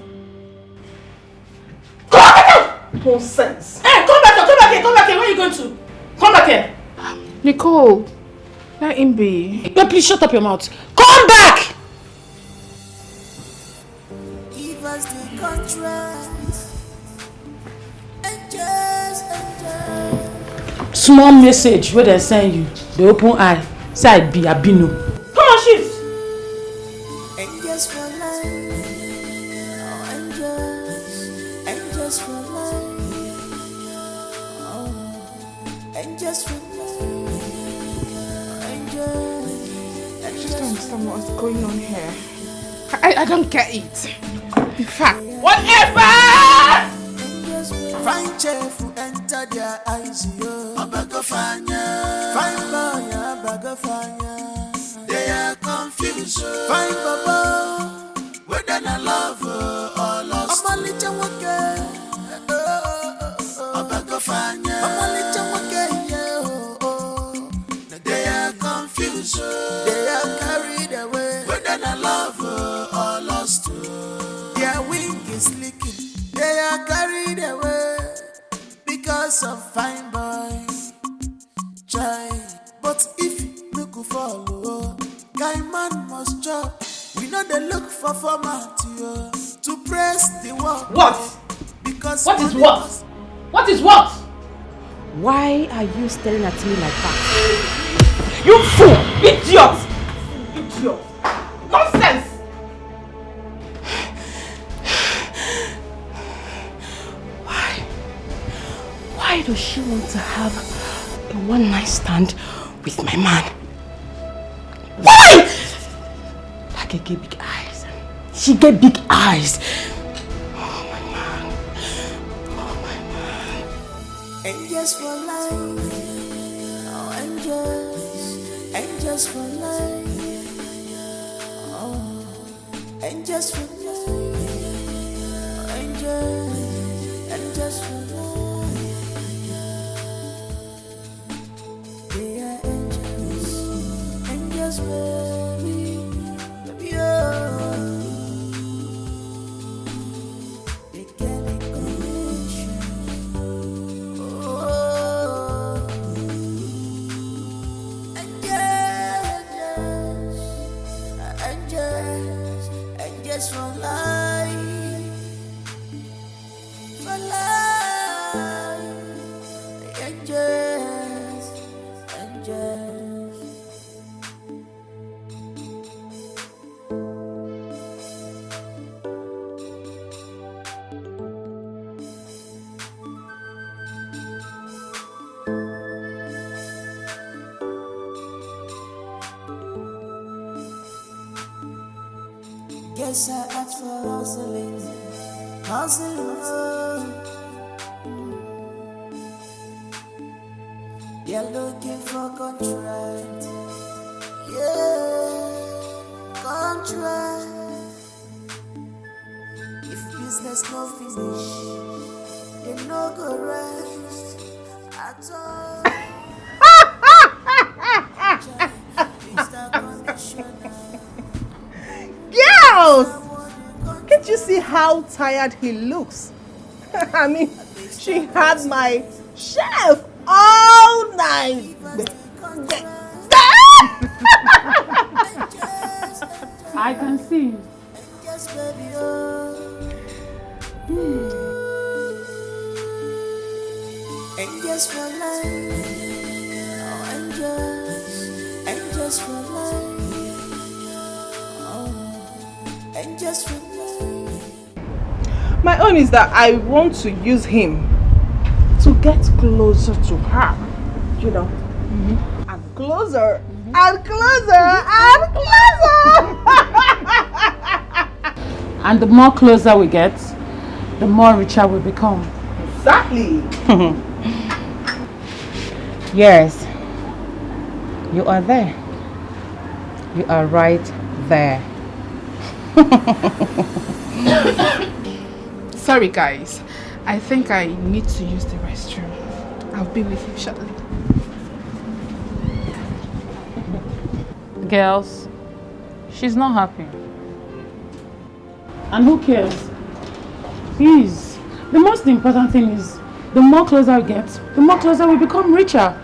Come on! Nonsense. Hey, come back here, Where are you going to? Come back here. Nicole, let him be. No, please shut up your mouth. Come back! Give us the contract. Angels. Small message where they send you. The open eye. Say I be Abino. Come on, shift. Angels for life. Oh, angels for life. Oh, angels for life. I just don't understand what's going on here. I don't get it. In fact, whatever! Fine chef who enter their eyes, yo. Abagofanya. Fine boy, Abagofanya. They are confused. Fine baba. Whether I love or lost. I'm a little wake. Abagofanya. I'm a little wake, yo. They are confused. They are carried away. Whether I love or lost. Their wing is leaking. They are carried away because of fine boy. Try, but if look follow, guy man must chop. We know they look for format to press the work. What? Because what is what? What is what? Why are you staring at me like that? You fool! Idiot! Nonsense! Why does she want to have a one-night stand with my man? Why? Like I get big eyes. She get big eyes. Oh my man. Angels for life. Oh, angels for life. Oh, angels for life. Oh, angels for life. Baby, oh. They get a connection. Oh, angels for life, angels. Guess I asked for hustling. You're looking for contract. Yeah, contract. If business no finish, you no go rest at all. Girls! Can't you how tired he looks. I mean, she had my chef all night. I can see. Angels for life, oh angels for life, oh angels for life. My own is that I want to use him to get closer to her, you know, and closer, and closer, and closer. And the more closer we get, the more richer we become. Exactly. Yes, you are there. You are right there. Sorry guys, I think I need to use the restroom. I'll be with you shortly. Girls, she's not happy. And who cares? Please, the most important thing is the more closer we get, the more closer we become richer.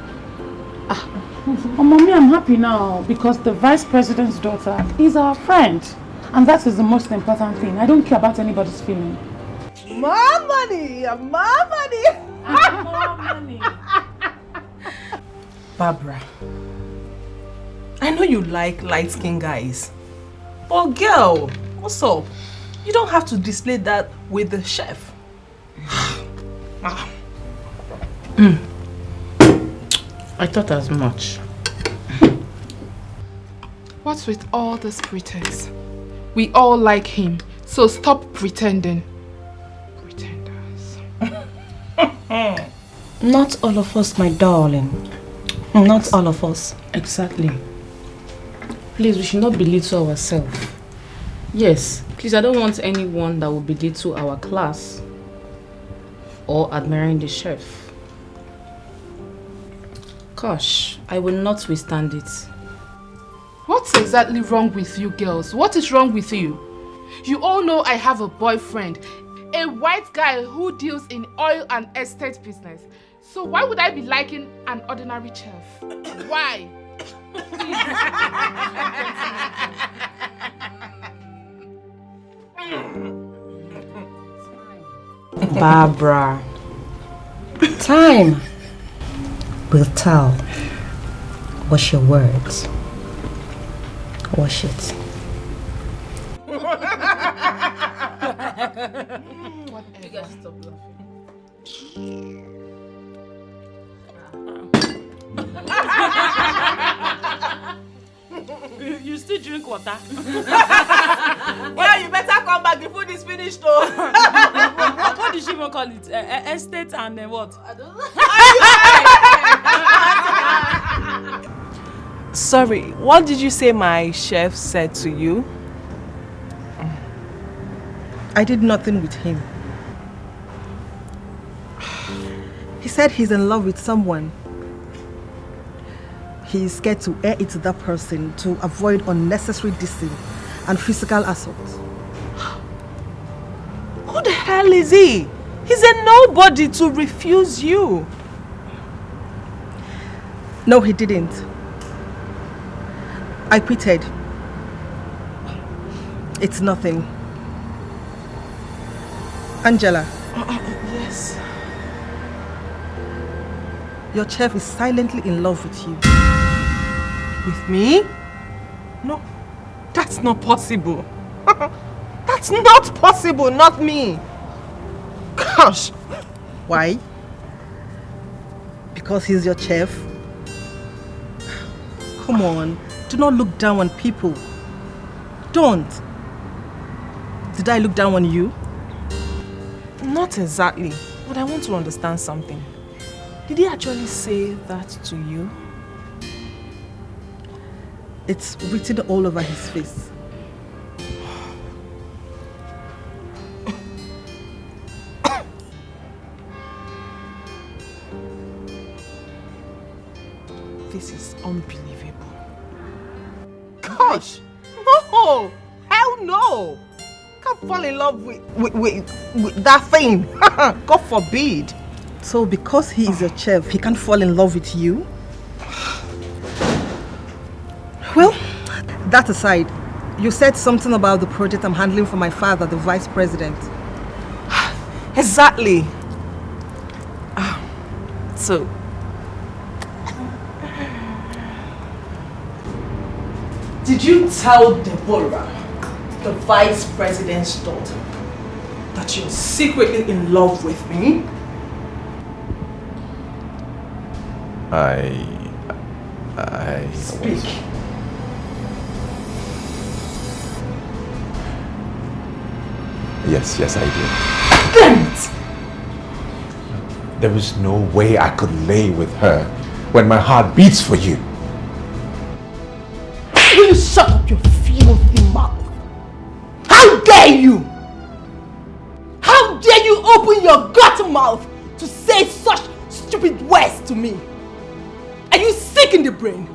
Oh, mommy, I'm happy now because the vice president's daughter is our friend. And that is the most important thing. I don't care about anybody's feeling. More money, more money. More money. Barbara, I know you like light-skinned guys. But girl, what's up? You don't have to display that with the chef. I thought as much. What's with all this pretense? We all like him, so stop pretending. Pretenders. Not all of us, my darling. Not all of us. Exactly. Please, we should not belittle ourselves. Yes, please, I don't want anyone that will belittle our class or admiring the chef. Gosh, I will not withstand it. What's exactly wrong with you girls? What is wrong with you? You all know I have a boyfriend, a white guy who deals in oil and estate business. So why would I be liking an ordinary chef? Why? Barbara, time will tell. Wash your words. Wash it. You guys stop laughing. You still drink water? Yeah, you better come back. The food is finished though. What did she even call it? Estate and what? I don't know. Sorry, what did you say my chef said to you? I did nothing with him. He said he's in love with someone. He is scared to air it to that person to avoid unnecessary dissing and physical assault. Who the hell is he? He's a nobody to refuse you. No, he didn't. I quitted. It's nothing. Angela. Yes. Your chef is silently in love with you. With me? No, that's not possible. That's not possible, not me. Gosh. Why? Because he's your chef? Come on, do not look down on people. Don't. Did I look down on you? Not exactly, but I want to understand something. Did he actually say that to you? It's written all over his face. This is unbelievable. Gosh! No! Hell no! Can't fall in love with that thing. God forbid. So because he is a chef, he can't fall in love with you? Well, that aside, you said something about the project I'm handling for my father, the vice president. Exactly. So, did you tell Deborah, the vice president's daughter, that you're secretly in love with me? I Speak. Yes, I did. Damn it! There was no way I could lay with her when my heart beats for you. Will you shut up your filthy mouth? How dare you? How dare you open your gut mouth to say such stupid words to me? Are you sick in the brain?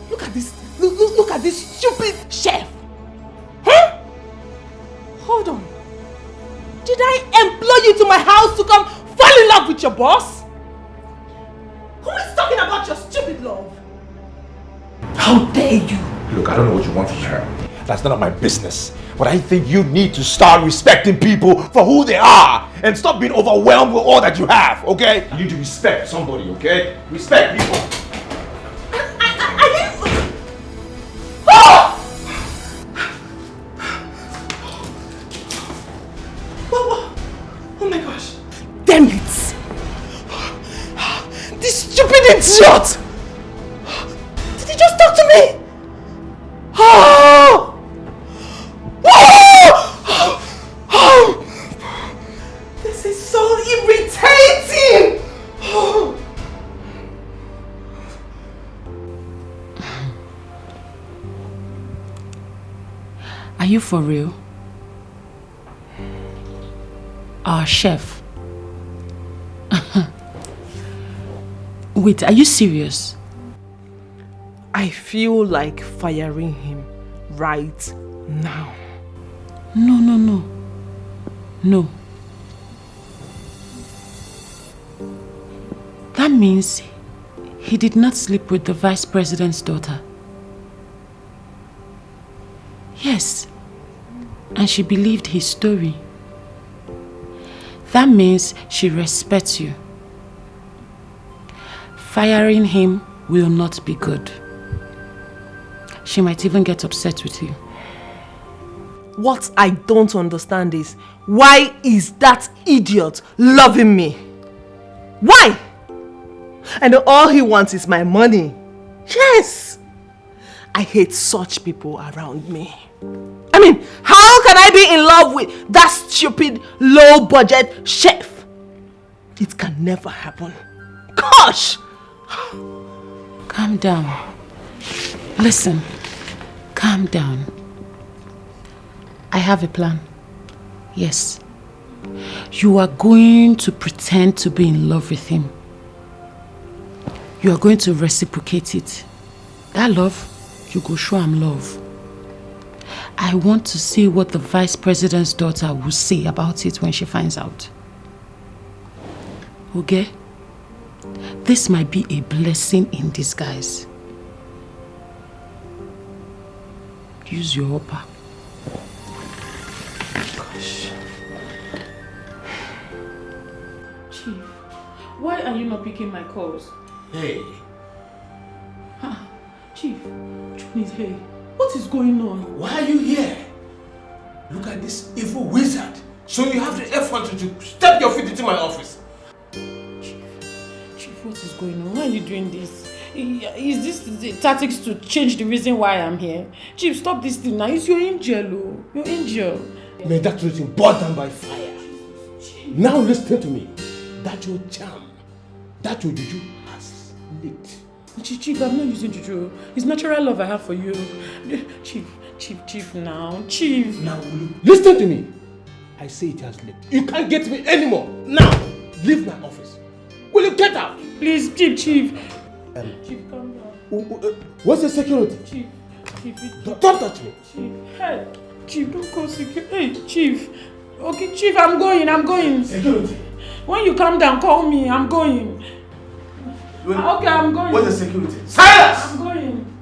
Look at this. Look at this stupid chef. Huh? Hold on. Did I employ you to my house to come fall in love with your boss? Who is talking about your stupid love? How dare you? Look, I don't know what you want from her. That's none of my business. But I think you need to start respecting people for who they are and stop being overwhelmed with all that you have, okay? You need to respect somebody, okay? Respect people. Oh my gosh. Damn it. This stupid idiot. Did he just talk to me? Oh! This is so irritating! Are you for real? Our chef. Wait, are you serious? I feel like firing him right now. No. That means he did not sleep with the vice president's daughter. Yes, and she believed his story. That means she respects you. Firing him will not be good. She might even get upset with you. What I don't understand is, why is that idiot loving me? Why? And all he wants is my money. Yes! I hate such people around me. I mean, how can I be in love with that stupid, low-budget chef? It can never happen. Gosh! Calm down. Listen, calm down. I have a plan. Yes. You are going to pretend to be in love with him. You are going to reciprocate it. That love, you go show him love. I want to see what the vice president's daughter will say about it when she finds out. Okay? This might be a blessing in disguise. Use your upper. Gosh. Chief, why are you not picking my calls? Hey. Chief, please, hey, what is going on? Why are you here? Look at this evil wizard. So you have the effort to step your feet into my office. Chief, what is going on? Why are you doing this? Is this the tactics to change the reason why I'm here? Chief, stop this thing now. It's your angel, oh. Your angel. May that routine burn down by fire. Now listen to me. That your charm, that your juju has leaked. Chief, I'm not using juju. It's natural love I have for you. Chief, now. Chief. Now, listen to me. I say it has leaked. You can't get me anymore. Now, leave my office. Will you get out? Please, Chief. Chief, calm down. What's the security? Chief. Don't touch me. Chief, help. Chief, don't call security. Hey, Chief. Okay, Chief, I'm going. Security? When you come down, call me. I'm going. Okay, I'm going. Where's the security? Silence! I'm going.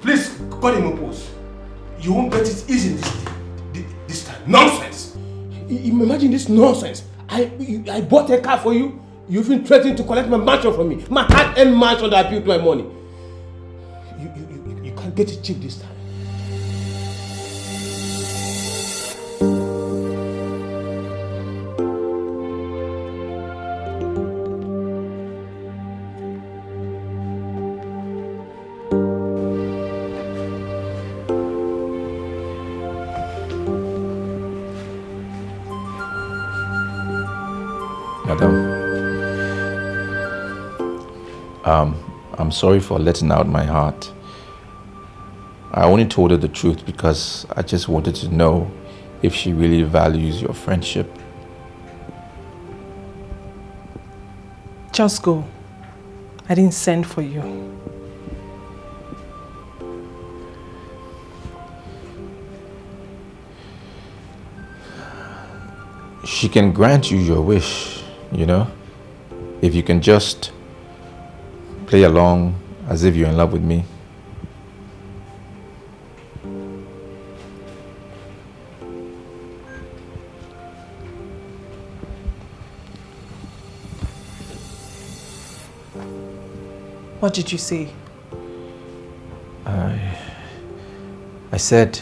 Please, call him a post. You won't get it easy this time. Nonsense! Imagine this nonsense. I bought a car for you. You even threatened to collect my mansion from me. My hard-earned mansion that I built my money. You can't get it cheap this time. I'm sorry for letting out my heart. I only told her the truth because I just wanted to know if she really values your friendship. Just go. I didn't send for you. She can grant you your wish, you know? If you can just play along as if you're in love with me. What did you say? I said,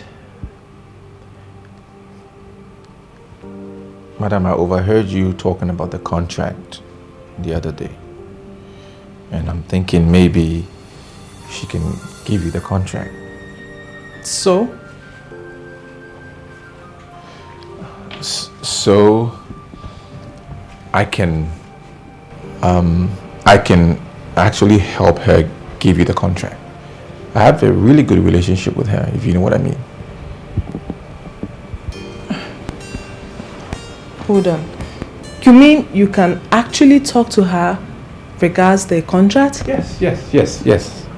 Madam, I overheard you talking about the contract the other day. And I'm thinking maybe she can give you the contract. So? So I can actually help her give you the contract. I have a really good relationship with her, if you know what I mean. Hold on. You mean you can actually talk to her regards the contract? Yes.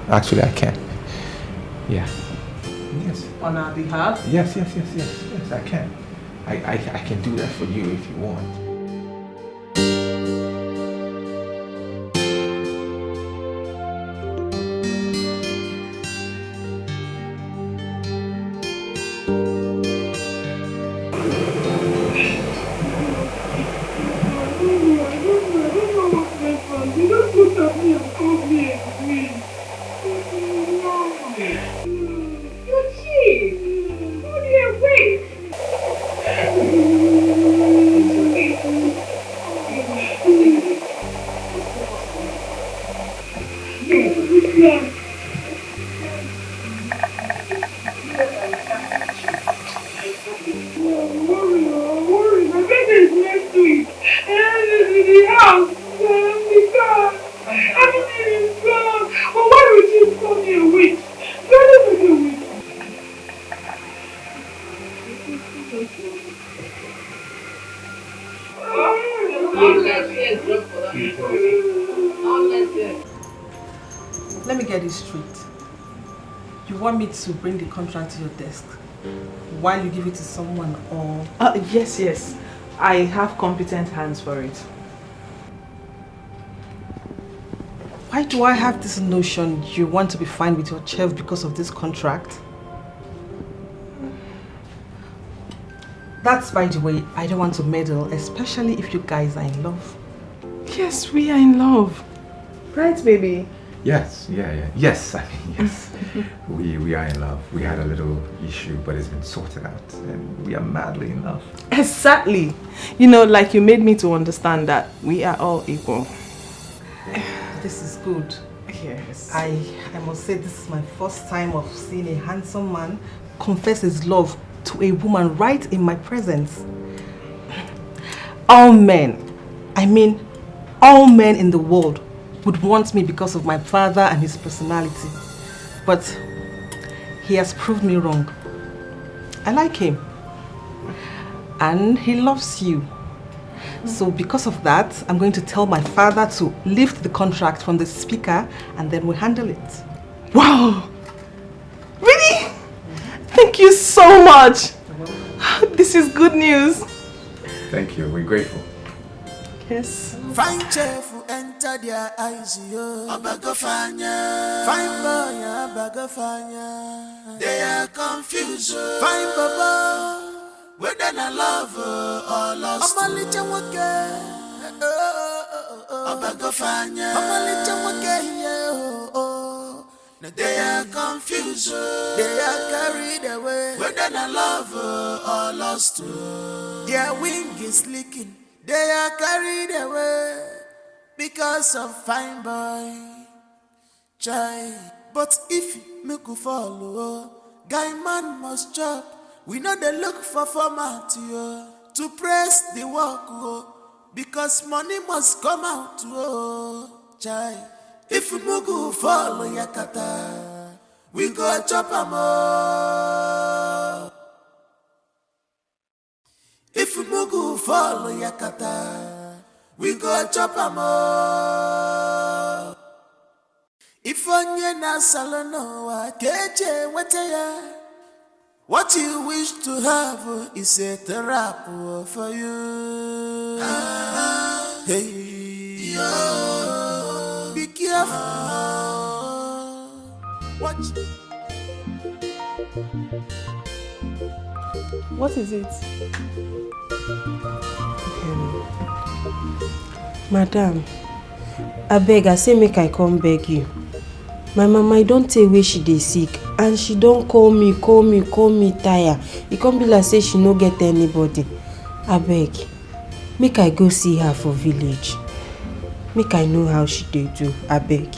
Actually, I can. Yeah. Yes. On our behalf? Yes, I can. I can do that for you if you want. Let me get this straight. You want me to bring the contract to your desk while you give it to someone, or? Yes. I have competent hands for it. Why do I have this notion you want to be fine with your chef because of this contract? That's by the way, I don't want to meddle, especially if you guys are in love. Yes, we are in love. Right, baby? Yes, yes, I mean, yes. we are in love. We had a little issue, but it's been sorted out, and we are madly in love. Exactly. You know, like you made me to understand that we are all equal. This is good. Yes. I must say this is my first time of seeing a handsome man confess his love to a woman right in my presence. All men, I mean all men in the world would want me because of my father and his personality. But he has proved me wrong. I like him. And he loves you. So because of that, I'm going to tell my father to lift the contract from the speaker and then we'll handle it. Wow! Really? Thank you so much. This is good news. Thank you. We're grateful. Yes. Fine chef who enter their eyes, yo. Abagofanya. Fine boy, Abagofanya. They are confused. Fine baba. Whether I love or lost. Amalicha wake. Abagofanya. Amalicha wake, yo. They are confused. They are carried away. Whether I love or lost. Their wing is leaking. They are carried away because of fine boy, child. But if me go follow, guy man must chop. We know they look for format to press the work because money must come out child. If me go follow Yakata, we go chop 'em all. If Mugu follow Yakata, we go chop 'em all. If onye na salono keje wataya, what you wish to have is a therapy for you. Hey, yo, be careful. Watch. What is it? Madam, I beg, I say make I come beg you. My mama, I don't tell where she dey sick, and she don't call me tire. It can't be like say she no get anybody. I beg, make I go see her for village. Make I know how she dey do. I beg.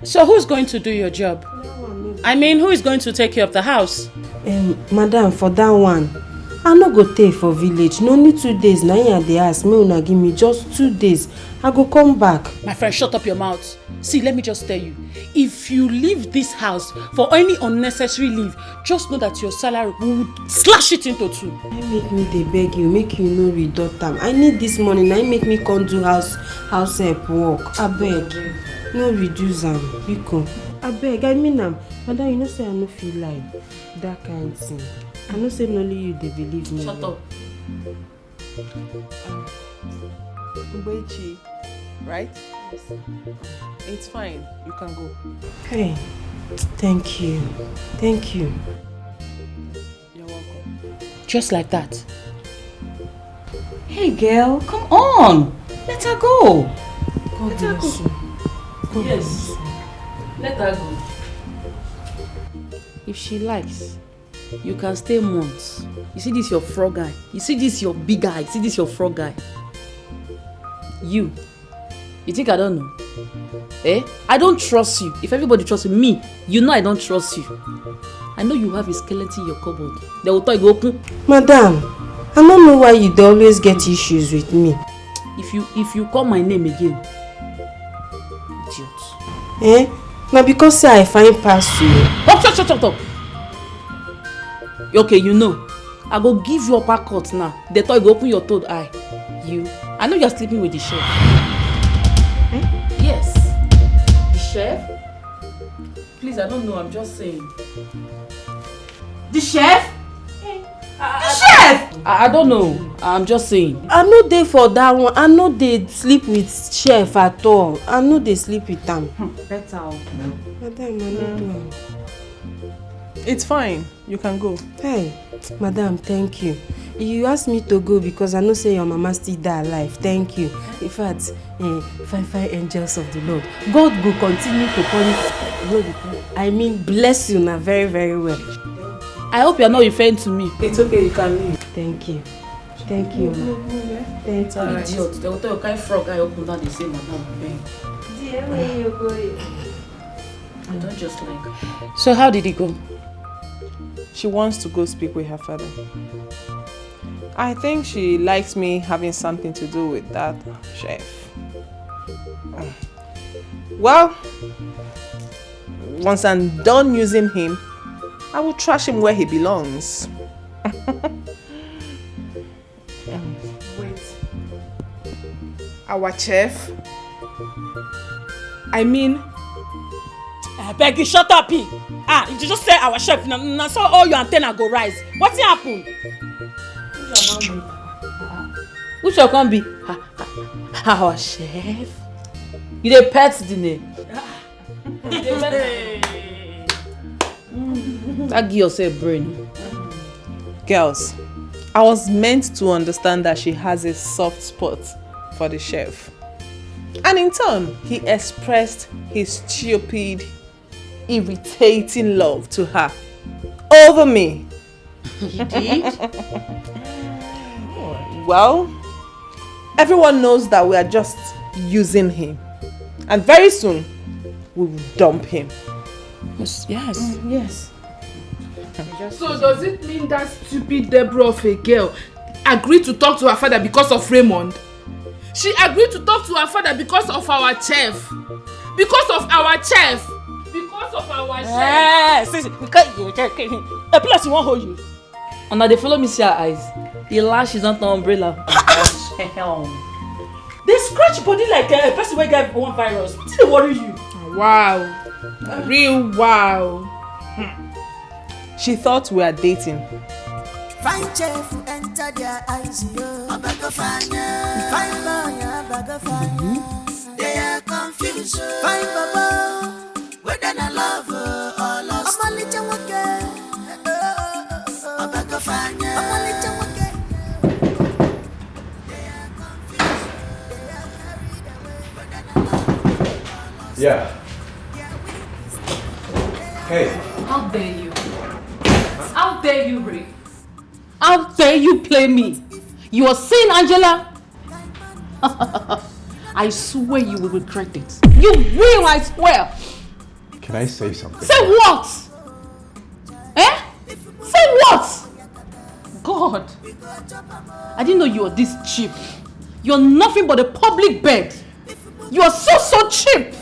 So who's going to do your job? I mean, who is going to take care of the house? Madam, for that one, I no go take for village. No need 2 days. Now they ask me, una give me just 2 days. I go come back. My friend, shut up your mouth. See, let me just tell you. If you leave this house for any unnecessary leave, just know that your salary will slash it into 2. Make me dey beg you, make you no reduct am. I need this money. Now make me come do house help work. I beg, no reduce am. Biko. I beg, I mean am. Madam, you know say I no feel like that kind of thing. I know say only you they believe me. Shut up. Ubechi, right? Yes. It's fine. You can go. Hey, thank you. Thank you. You're welcome. Just like that. Hey girl, come on. Let her go. God bless you. Yes. Let her go. If she likes, you can stay months. You see this your frog guy. You see this your big guy. You see this your frog guy. You think I don't know? I don't trust you. If everybody trusts me, you know I don't trust you. I know you have a skeleton in your cupboard. They will tell you open. Madam, I don't know why you always get issues with me. If you call my name again, idiot. Now because say I find past you. Stop. Okay, you know. I go give you uppercut now. They thought you go open your third eye. I know you're sleeping with the chef. Yes. The chef? Please, I don't know. I'm just saying. The chef? The chef! I don't know. I'm just saying. I know they for that one. I know they sleep with chef at all. I know they sleep with them. Better. Madam, It's fine. You can go. Hey, madam, thank you. You asked me to go because I know say your mama still die alive. Thank you. In fact, five angels of the Lord. God will continue to bless you now very, very well. I hope you're not referring to me. It's okay, you can leave. Thank you. Thank you. Thank you. Idiot. They will tell you kind frog guy open down, they say, madam, bang. I don't just like. So how did it go? She wants to go speak with her father. I think she likes me having something to do with that chef. Well, once I'm done using him, I will trash him where he belongs. Wait. Our chef? I mean... I beg you, shut up, Ah, you just say our chef. Now so all your antenna go rise. What's happen? Who shall come be? Our chef. You dey pet the name. That give yourself brain. Girls, I was meant to understand that she has a soft spot for the chef. And in turn, he expressed his stupid, irritating love to her over me. He did? Well, everyone knows that we are just using him. And very soon, we will dump him. Yes. Yes. So does it mean that stupid Deborah of a girl agreed to talk to her father because of Raymond? She agreed to talk to her father because of our chef. Because of our chef. Because of our chef. Yes. A plus you won't hold you. And now they follow me see her eyes. The lash is not the umbrella. They scratch body like a person who got one virus. Did they worry you? Wow. Real wow. She thought we were dating. Fine chef enter their eyes, yo. I beg of fine boy, I beg of fine. They are confused. Fine baba, whether I love or lost. I'm a little okay. I beg of fine. I'm a little okay. They are confused. They are carried away. Whether I love or lost. Yeah. Hey. How dare you? How dare you, Ray? How dare you play me? You are seeing Angela? I swear you will regret it. You will, I swear. Can I say something? Say what? Eh? Say what? God. I didn't know you were this cheap. You're nothing but a public bed. You are so cheap.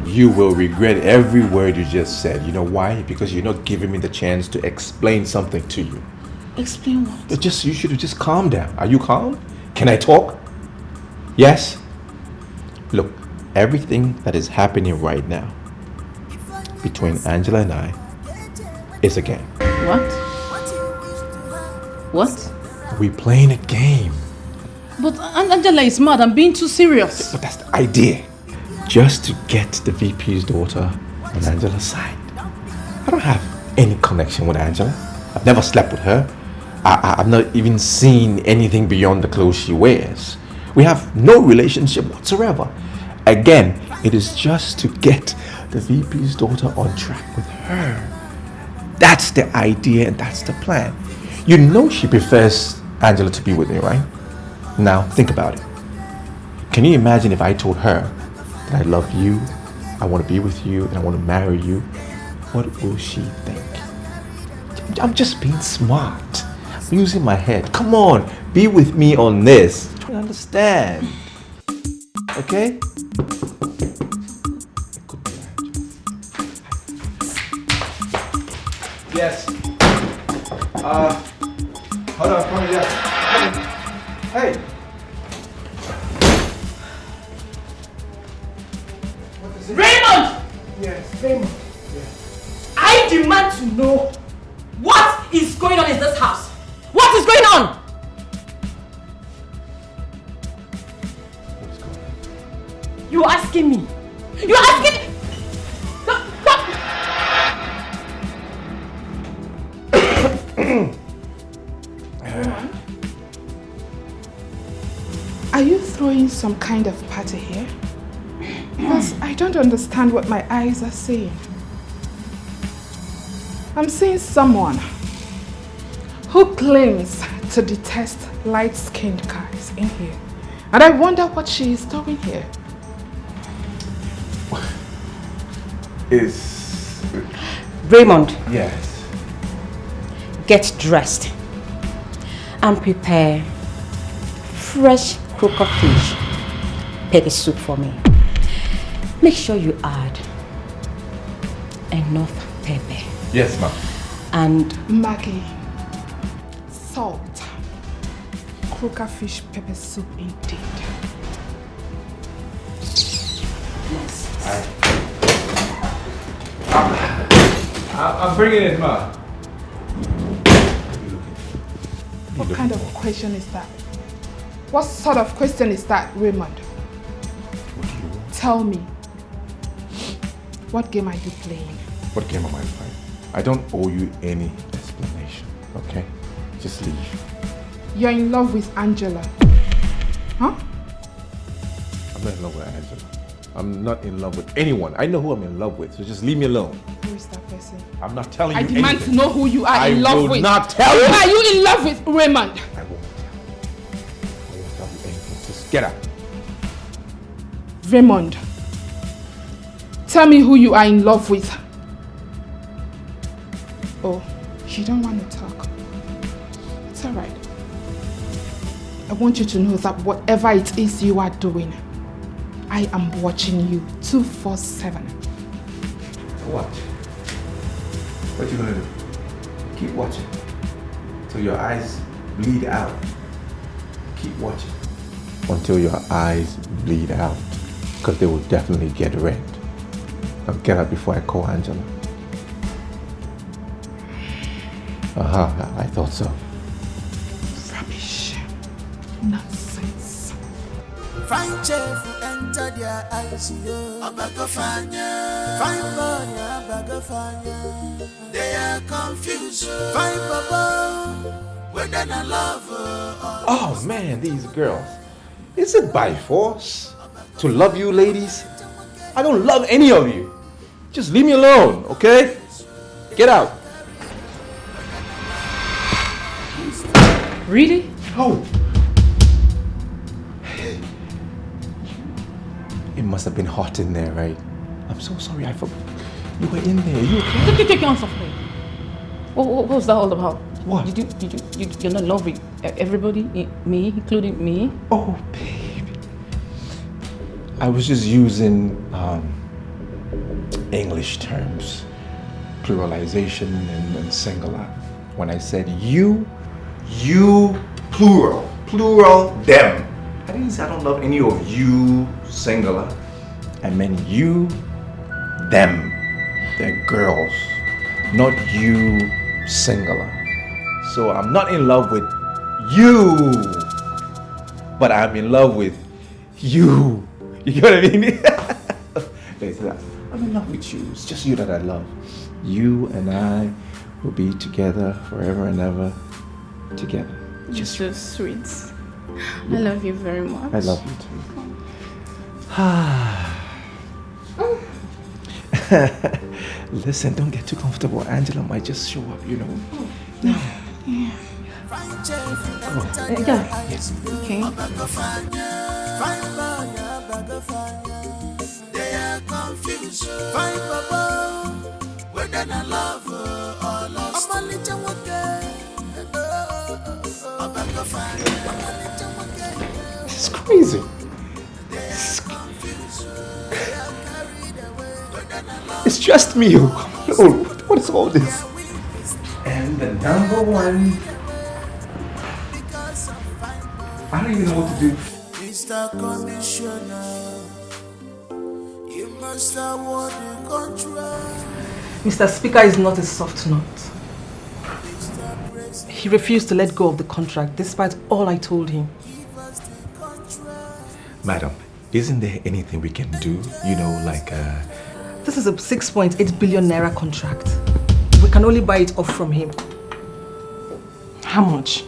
You will regret every word you just said. You know why? Because you're not giving me the chance to explain something to you. Explain what? You should have just calmed down. Are you calm? Can I talk? Yes? Look, everything that is happening right now between Angela and I is a game. What? What? We're playing a game. But Angela is mad. I'm being too serious. But that's the idea. Just to get the VP's daughter on Angela's side. I don't have any connection with Angela. I've never slept with her. I've not even seen anything beyond the clothes she wears. We have no relationship whatsoever. Again, it is just to get the VP's daughter on track with her. That's the idea and that's the plan. You know she prefers Angela to be with me, right? Now, think about it. Can you imagine if I told her that I love you, I want to be with you, and I want to marry you? What will she think? I'm just being smart. I'm using my head. Come on, be with me on this. Try to understand. Okay? Yes. Hold on, come here. Hey. Raymond! Yes, Raymond. I demand to know what is going on in this house. What is going on? You're asking me. You're asking me. Are you throwing some kind of party here? Because I don't understand what my eyes are seeing. I'm seeing someone who claims to detest light-skinned guys in here. And I wonder what she is doing here. Is... Raymond. Yes. Get dressed and prepare fresh croaker fish pepper soup for me. Make sure you add enough pepper. Yes, ma'am. And Maggie, salt, croaker fish pepper soup indeed. Yes. I'm bringing it, ma. What kind of question is that? What sort of question is that, Raymond? Tell me. What game are you playing? What game am I playing? I don't owe you any explanation, okay? Just leave. You're in love with Angela. Huh? I'm not in love with Angela. I'm not in love with anyone. I know who I'm in love with, so just leave me alone. Who is that person? I'm not telling you I demand anything. to know who you are in love with. I will not tell you. Who are you in love with, Raymond? I won't tell you anything. Just get out. Raymond, tell me who you are in love with. Oh, you don't want to talk. It's alright. I want you to know that whatever it is you are doing, I am watching you 24/7. Watch. What you gonna do? Keep watching. Till your eyes bleed out. Keep watching. Until your eyes bleed out. Because they will definitely get red. Now get out before I call Angela. I thought so. Rubbish. Nonsense. Fine chef enter their eyes, yo. Abagofanya. Fine boy, Abagofanya. They are confused. Fine papa. Whether they love Oh man, these girls. Is it by force to love you ladies? I don't love any of you. Just leave me alone, okay? Get out. Really? No. It must have been hot in there, right? I'm so sorry, I forgot. You were in there. You okay? Take your hands off me. What was that all about? What? You're not in love with everybody, me, including me? Oh, baby. I was just using English terms, pluralization and singular. When I said you, plural, them. I didn't say I don't love any of you, singular. I meant you, them. They're girls, not you, singular. So I'm not in love with you, but I'm in love with you. You know what I mean? I'm in love with you. It's just you that I love. You and I will be together forever and ever. Together. You're so sweet. I love you very much. I love you too. Listen, don't get too comfortable. Angela might just show up, you know. Yeah. Yeah. Okay. they are confused. Fine papa. Whether they love or lost. It's crazy. It's just me. Oh, what is all this? And the number one. I don't even know what to do. Mr. Commissioner, you must award the contract. Mr. Speaker is not a soft nut. He refused to let go of the contract despite all I told him. Madam, isn't there anything we can do? You know, like This is a 6.8 billion naira contract. We can only buy it off from him. How much?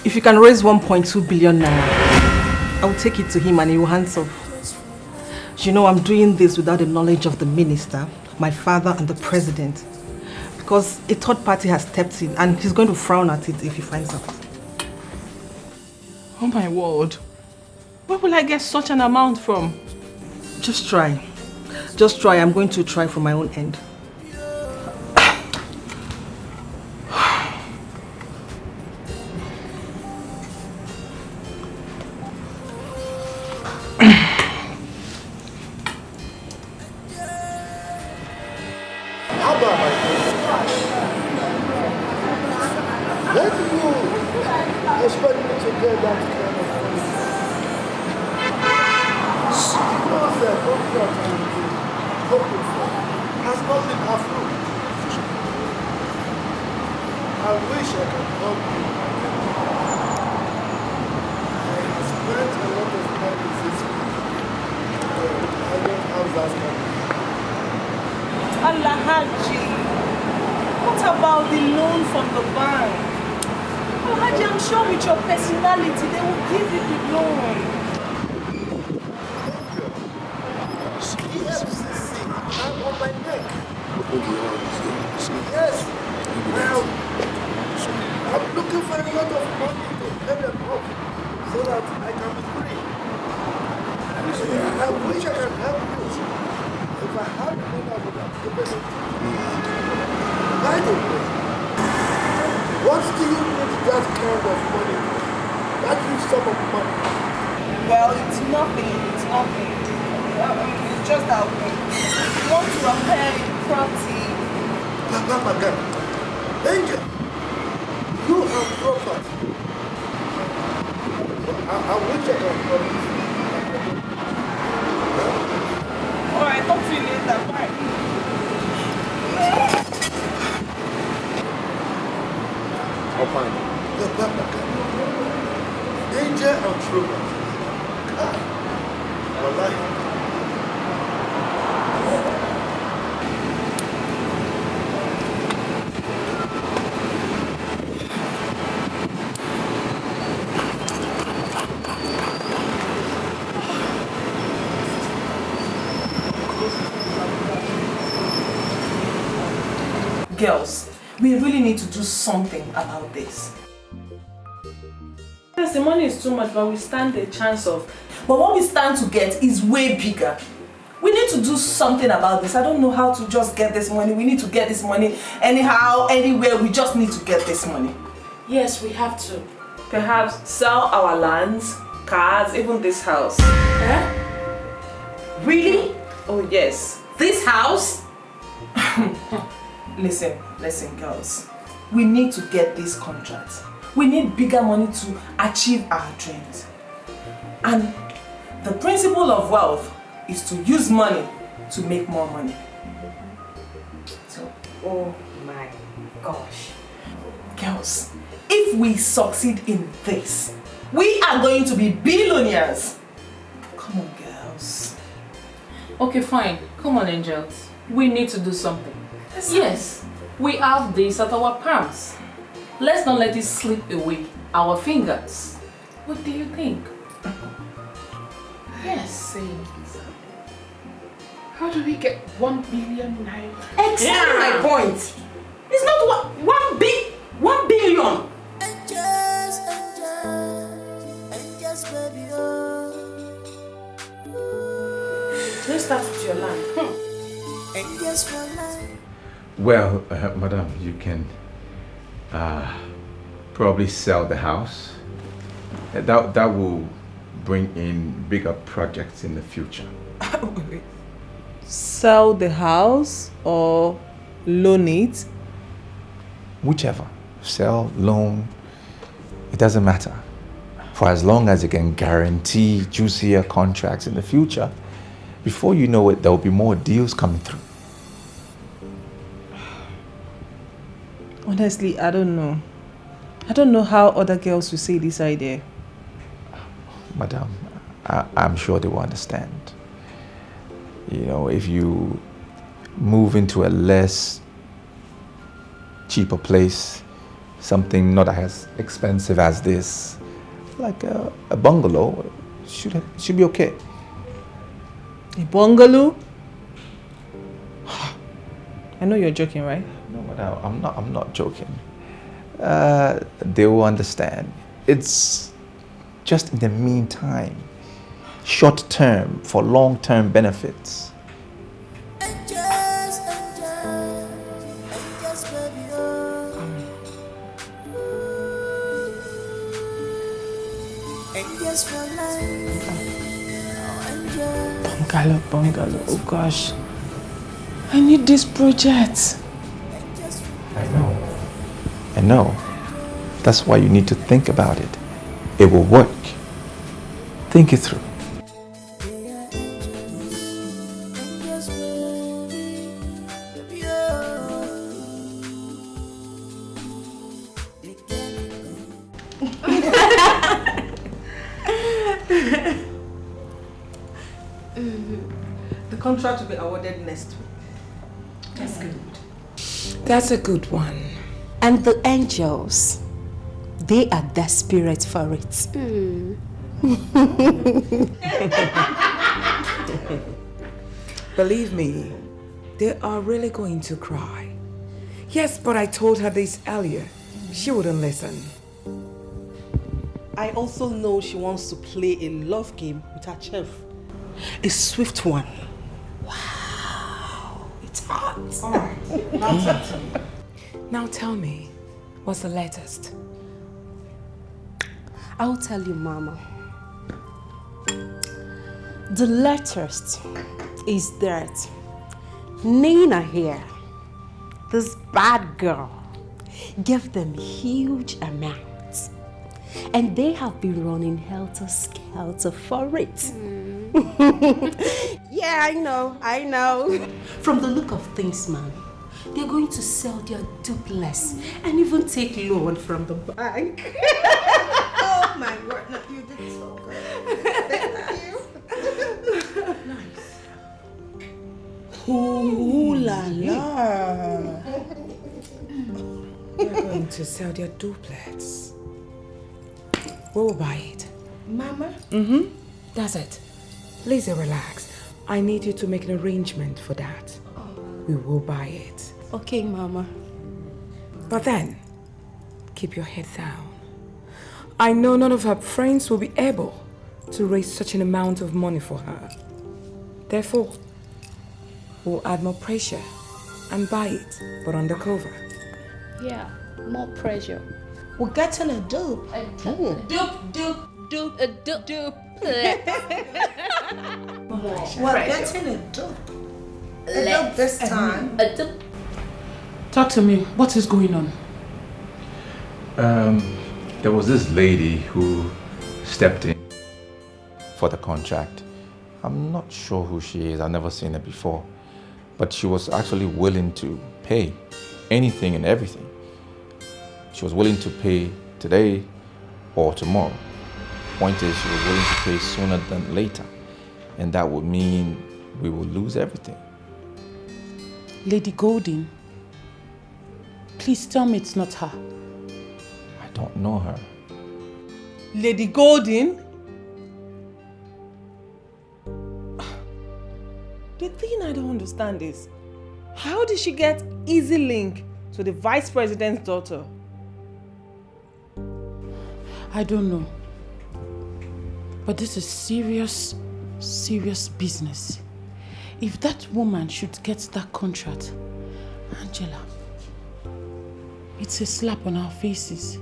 If you can raise 1.2 billion naira, I will take it to him and he will hands off. You know, I'm doing this without the knowledge of the minister, my father and the president. Because a third party has stepped in and he's going to frown at it if he finds out. Oh my word. Where will I get such an amount from? Just try. Just try. I'm going to try from my own end. Where do you expect me to get that kind of money? Because the contract I'm hoping for has not been affluent. I wish I could help you. I spent a lot of time with this people. I don't have that money. Allah Haji, what about the loan from the bank? Allah Haji, I'm sure with your personality, they will give you the loan. EFCC, I'm on my neck. Yes. Well, I'm looking for a lot of money to pay them off so that I can be free. I wish I could help you. If I had money, I would have given it to you. By the way, what do you need that kind of money for? That is sum of money. Well, it's nothing. It's nothing. It's just that we want to repair property. Papa, God. Angel, you have property. I wish I could promise. Alright, talk to you later. Bye. I'll find it. The Papa, God. Angel and Truman. God. Wallahi. Girls, we really need to do something about this. Yes, the money is too much, but we stand a chance of. But what we stand to get is way bigger. We need to do something about this. I don't know how to just get this money. We need to get this money anyhow, anywhere. We just need to get this money. Yes, we have to. Perhaps sell our lands, cars, even this house. Really? Oh yes. This house? Listen, girls. We need to get this contract. We need bigger money to achieve our dreams. And the principle of wealth is to use money to make more money. So, oh my gosh. Girls, if we succeed in this, we are going to be billionaires. Come on, girls. Okay, fine. Come on, angels. We need to do something. Yes, we have this at our palms. Let's not let it slip away our fingers. What do you think? Yes. How do we get 1 billion naira? Exactly my point. It's not 1 billion. Let's start with your land. Well, madam, you can probably sell the house. That will bring in bigger projects in the future. Sell the house or loan it? Whichever. Sell, loan, it doesn't matter. For as long as you can guarantee juicier contracts in the future, before you know it, there will be more deals coming through. Honestly, I don't know. I don't know how other girls will see this idea. Madam, I'm sure they will understand. You know, if you move into a less cheaper place, something not as expensive as this, like a bungalow, should be okay. A bungalow? I know you're joking, right? No, madam, I'm not joking. They will understand. It's just in the meantime, short term for long term benefits. Bungalow, oh gosh. I need this project. I know. That's why you need to think about it. It will work. Think it through. contract will be awarded next week. That's good. That's a good one. And the angels, they are desperate for it. Believe me, they are really going to cry. Yes, but I told her this earlier. She wouldn't listen. I also know she wants to play a love game with her chef. A swift one. Wow, it's hot. All right. Now tell me, what's the latest? I'll tell you, Mama. The latest is that Nina here, this bad girl, gave them huge amounts. And they have been running helter-skelter for it. Yeah, I know. From the look of things, man, they're going to sell their duplex and even take loan from the bank. Oh my word, no, you did so good. Thank you. Nice. Ooh la la. They're going to sell their duplex. We'll buy it. Mama? Mm-hmm. That's it. Please relax. I need you to make an arrangement for that. We will buy it. Okay, Mama. But then, keep your head down. I know none of her friends will be able to raise such an amount of money for her. Therefore, we'll add more pressure and buy it, but undercover. Yeah, more pressure. We're getting a dupe. Dupe. We're getting a dupe. A dupe this time. A dupe. Talk to me. What is going on? There was this lady who stepped in for the contract. I'm not sure who she is. I've never seen her before. But she was actually willing to pay anything and everything. She was willing to pay today or tomorrow. Point is, she was willing to pay sooner than later. And that would mean we will lose everything. Lady Golden, please tell me it's not her. I don't know her. Lady Golden? The thing I don't understand is, how did she get easy link to the vice president's daughter? I don't know. But this is serious business. If that woman should get that contract, Angela, it's a slap on our faces.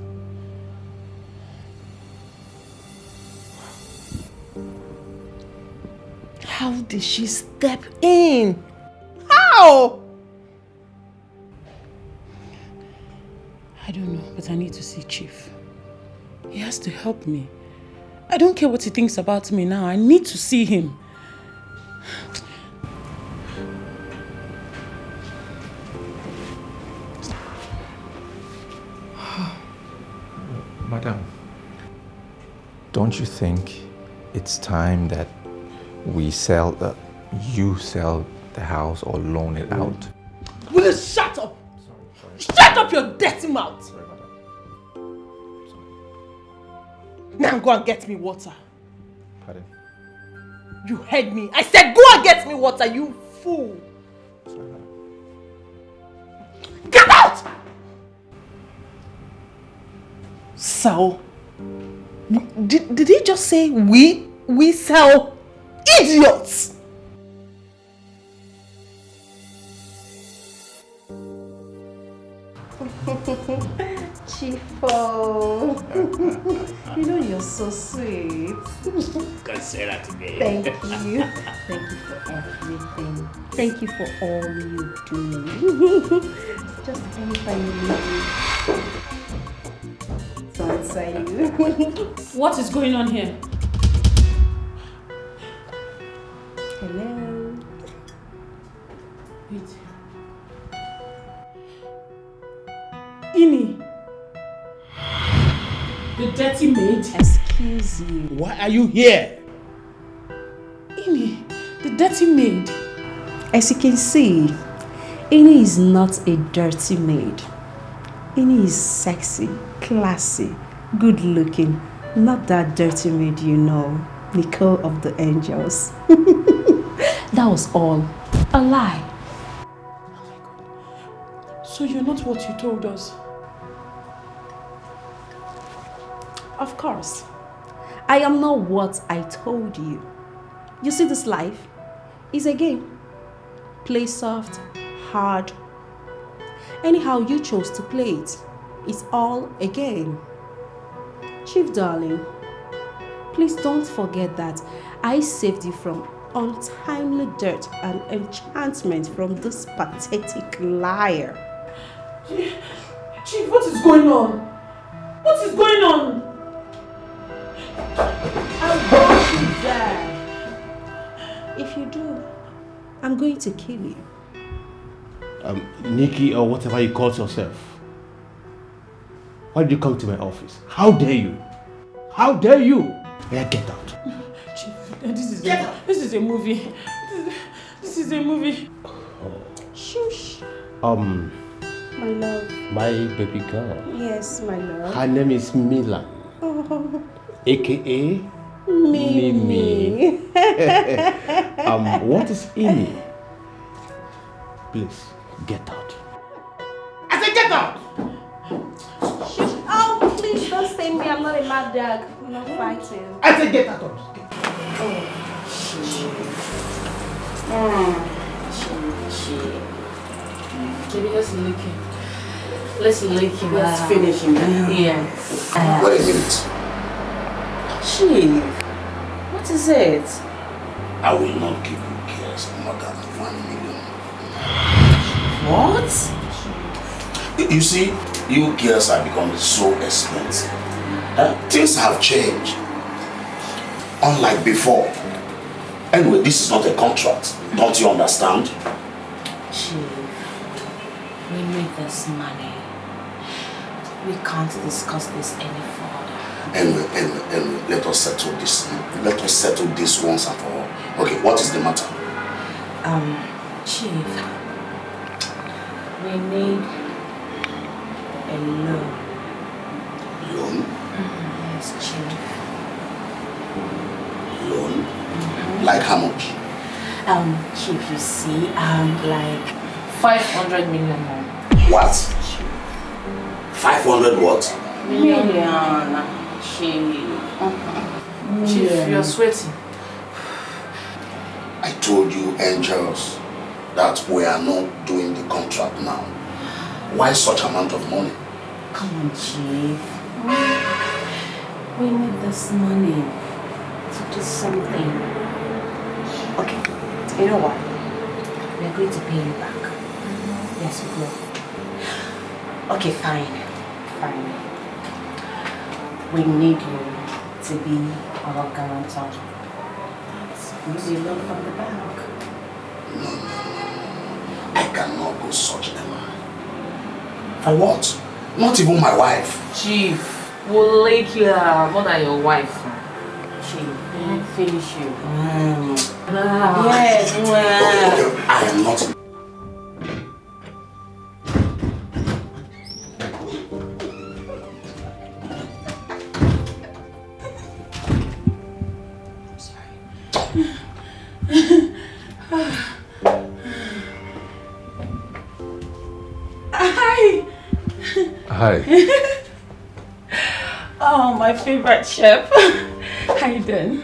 How did she step in? How? I don't know, but I need to see Chief. He has to help me. I don't care what he thinks about me now. I need to see him. Madam, don't you think it's time that you sell the house or loan it out? Will you shut up? Shut up your dirty mouth! Sorry, madam. Now go and get me water. Pardon? You heard me. I said go and get me water, you fool. Sorry, madam. Get out! Sell? Did he just say we sell idiots? Chifo, you know you're so sweet. Can't say that to me. Thank you. Thank you for everything. Thank you for all you do. Just anytime you need to answer you. What is going on here? Hello. Wait. Ini, the dirty maid. Excuse you. Why are you here? Ini, the dirty maid. As you can see, Ini is not a dirty maid. Ini is sexy, classy, good looking. Not that dirty maid you know, Nicole of the Angels. That was all a lie. So you're not what you told us? Of course, I am not what I told you. You see, this life is a game. Play soft, hard. Anyhow you chose to play it, it's all a game. Chief darling, please don't forget that I saved you from untimely dirt and enchantment from this pathetic liar. Chief, what is going on? What is going on? I'll wash you there. If you do, I'm going to kill you. Nikki, or whatever you call yourself. Why did you come to my office? How dare you? How dare you? Yeah, get out. Chief, this is a movie. This is a movie. Shush. My love. My baby girl. Yes, my love. Her name is Mila. Oh. AKA Mimi. What is Ini? Please, get out. I said get out! Shush. Oh, please don't say me. I'm not a mad dog. I'm not fighting. I said get out. Maybe let's lick him. Let's lick him. Let's finish him now. Yeah. Wait a minute. Chief, what is it? I will not give you girls more than 1 million. What? You see, you girls are becoming so expensive. Things have changed. Unlike before. Anyway, this is not a contract. Don't you understand? Chief, we need this money. We can't discuss this any further. Anyway, let us settle this. Let us settle this once and for all. Okay, what is the matter? Chief, we need a loan. Loan? Yes, Chief. Loan? Like how much? Chief, you see, like 500 million. What? 500 what? Million. Chief, you're sweating. I told you, angels, that we are not doing the contract now. Why such amount of money? Come on, Chief. We need this money to do something. Okay, you know what? We're going to pay you back. Yes, we will. Okay, fine. We need you to be our guarantor. Use your loan from the bank. No. I cannot go such a line. For what? Not even my wife. Chief, we'll like you more than your wife. Chief, we'll finish you. Yes, Okay, I am not. Hi. Oh, my favorite chef. How you doing?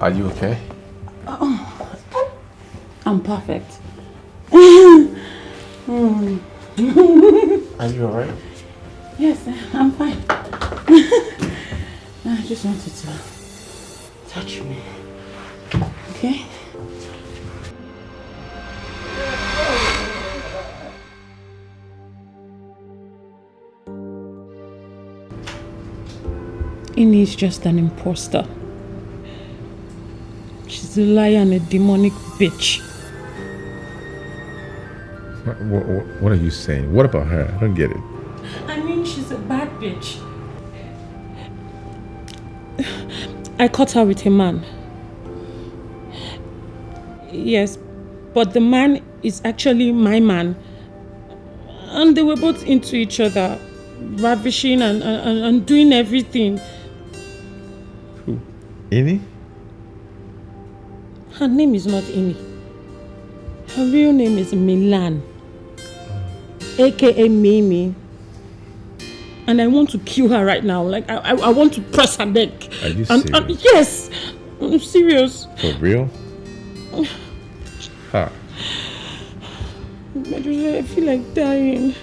Are you okay? Oh, I'm perfect. Are you alright? Yes, I'm fine. I just wanted to touch me. Okay? Ini is just an imposter. She's a liar and a demonic bitch. What are you saying? What about her? I don't get it. I mean, she's a bad bitch. I caught her with a man. Yes, but the man is actually my man. And they were both into each other, ravishing and doing everything. Who? Ini? Her name is not Ini. Her real name is Milan, aka Mimi. And I want to kill her right now. Like, I want to press her neck. Are you serious? Yes, I'm serious. For real? Huh. I feel like dying.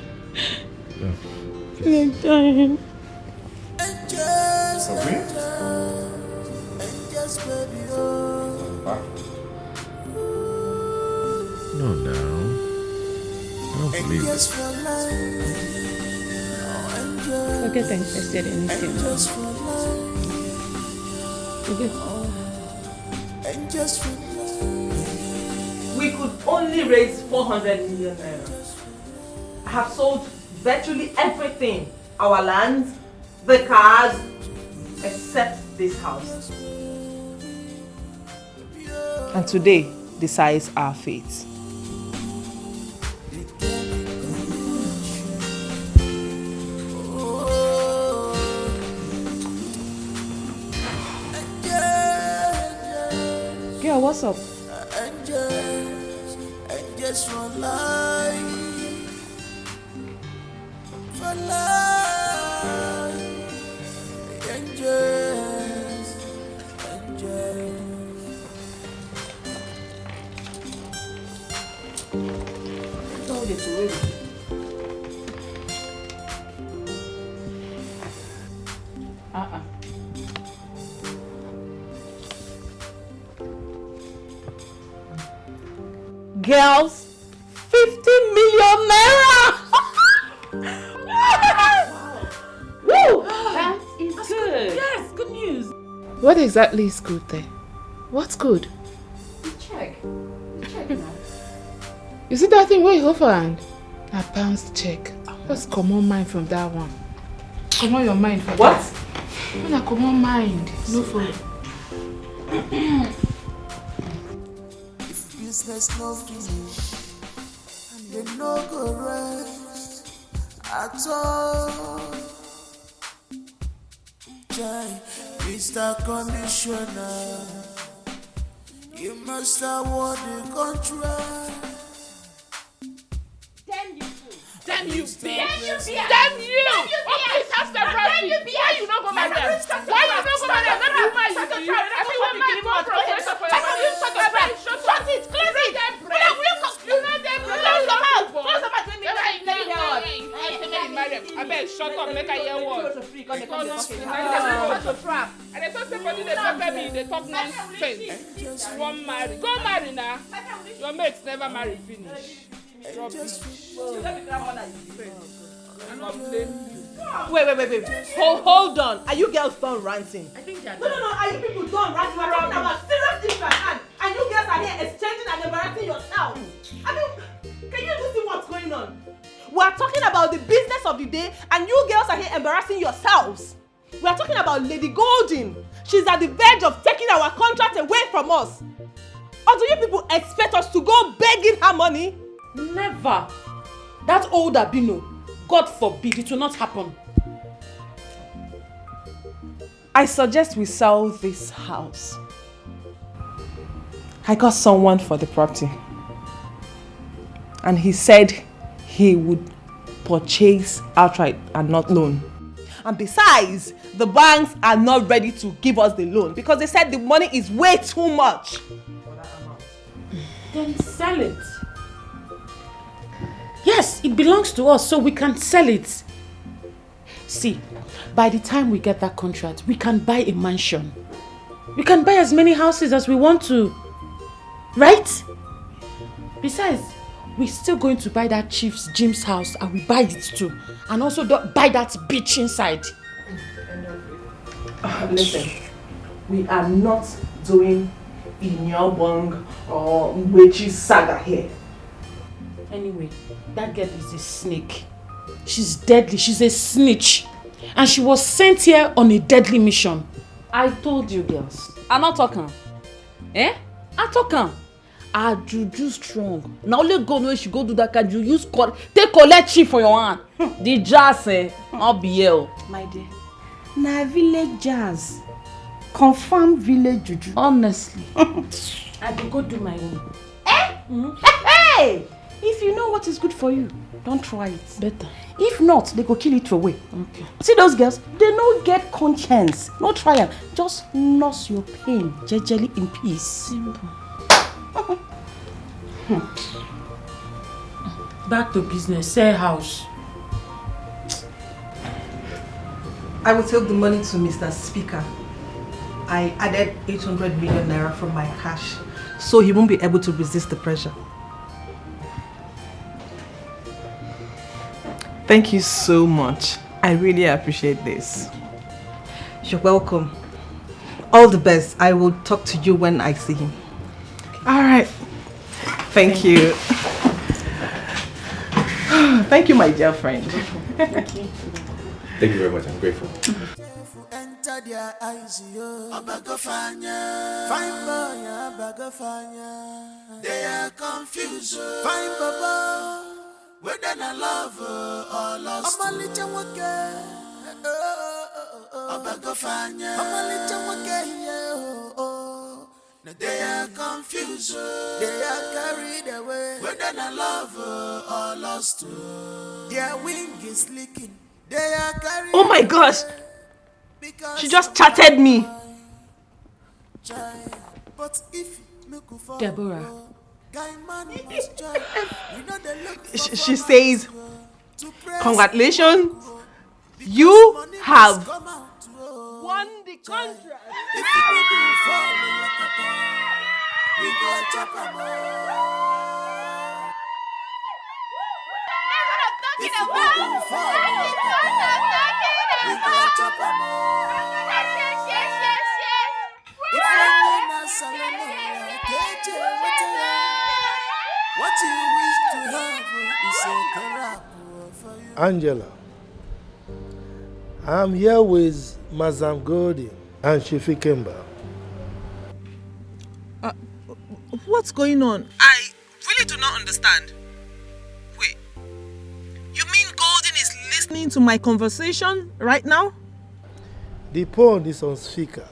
No. I feel like dying. For real? No, no. I don't believe it. Forget I said anything. Forget. We could only raise 400 million naira. I have sold virtually everything. Our land, the cars, except this house. And today decides our fate. Girl, what's up? Just for life, for life, angels. Told you to wait. Girls, 50 million naira! Woo! That is good. Yes, good news. What exactly is good there? What's good? Check now. You see that thing where you hold for hand? A bounce check. Just come on mind from that one. Come on your mind from what? That. When I come on mind, no for Business no finish, and they no go rest at all. Jai, Mr. Conditioner, you must award the contract. Damn you, bitch! Damn you! Okay, have several things. Why you not go marry them? Why you not go marry them? Not the woman you be. I mean, what man more professor for your family? Shut it! Close it! You know them. Close your mouth. Close your mouth. Let me hear what. I bet shut up. Make I hear what. Because to trap. And they talk somebody they pepper me. They talk nonsense. You want marry? Go marry now. Your mates never marry finish. Wait. Hold on. Are you girls done ranting? I think they're No. Are you people done ranting? We're talking about serious things at hand. And you girls are here exchanging and embarrassing yourselves. I mean, can you just see what's going on? We're talking about the business of the day and you girls are here embarrassing yourselves. We're talking about Lady Golden. She's at the verge of taking our contract away from us. Or do you people expect us to go begging her money? Never. That old Abino, God forbid, it will not happen. I suggest we sell this house. I got someone for the property. And he said he would purchase outright and not loan. And besides, the banks are not ready to give us the loan because they said the money is way too much. Then sell it. Yes, it belongs to us, so we can sell it. See, by the time we get that contract, we can buy a mansion. We can buy as many houses as we want to. Right? Besides, we're still going to buy that Chief's Jim's house and we buy it too. And also buy that bitch inside. Listen, we are not doing Inyobong or Mwechi's saga here. Anyway, that girl is a snake. She's deadly. She's a snitch. And she was sent here on a deadly mission. I told you girls. I'm not talking. I'm talking. Her juju strong. Now only God know she go do that kind. You use take collect chief for your hand. The jazz I'll be here. My dear. Na village jazz. Confirm village juju. Honestly. I will go do my own. Hey! If you know what is good for you, don't try it. Better. If not, they go kill it away. Okay. See those girls? They no get conscience. No trial. Just nurse your pain jejely in peace. Simple. Back to business. Sell house. I will take the money to Mr. Speaker. I added 800 million naira from my cash, so he won't be able to resist the pressure. Thank you so much. I really appreciate this. You're welcome. All the best. I will talk to you when I see him. All right. Thank you. Thank you, my dear friend. Thank you very much. I'm grateful. Enter their eyes, yo. Abagofanya. Fine boy, Abagofanya. They are confused. Fine baba. Whether I love or lost. Amalicha wake. Abagofanya. Amalicha wake, yo. They are confused. They are carried away. Whether I love or lost. Their wing is leaking. They are carried. Oh my gosh! She just chatted me. Deborah. She says, congratulations, you have won the contract. What you wish to have is a therapy for you. Angela, I'm here with Mazam Golden and Shifi Kemba. What's going on? I really do not understand. Wait, you mean Golden is listening to my conversation right now? The phone is on speaker.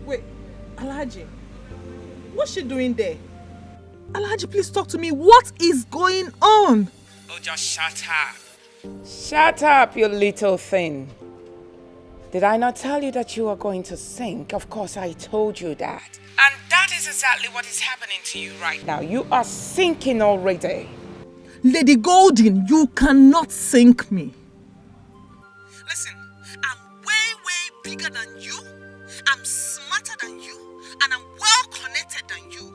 Wait, Alhaji, what's she doing there? Alhaji, please talk to me. What is going on? Oh, just shut up. Shut up, you little thing. Did I not tell you that you are going to sink? Of course, I told you that. And that is exactly what is happening to you right now. You are sinking already. Lady Golden, you cannot sink me. Listen, I'm way bigger than you. I'm smarter than you. And I'm well connected than you.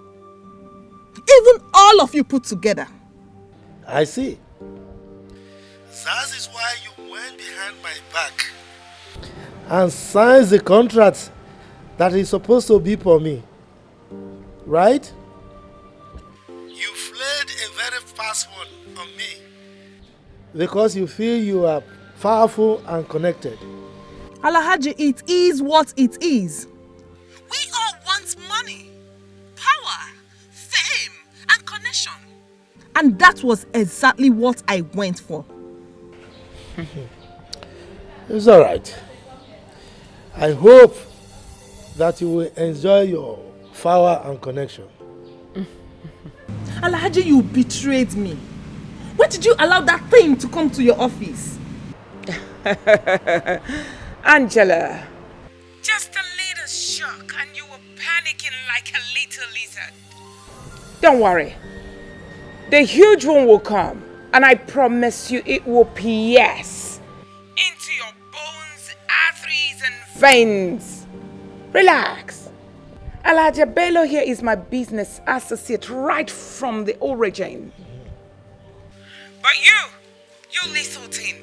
Even all of you put together. I see. That is why you went behind my back and signed the contract that is supposed to be for me. Right? You played a very fast one on me because you feel you are powerful and connected. Alhaji, it is what it is. We all want money, power, fame, and connection. And that was exactly what I went for. It's all right. I hope that you will enjoy your power and connection. Alhaji, you betrayed me. Why did you allow that thing to come to your office? Angela. Just a little shock and you were panicking like a little lizard. Don't worry. The huge one will come. And I promise you it will pierce into your bones, arteries and veins. Relax. Alhaji Bello here is my business associate right from the origin. But you little thing,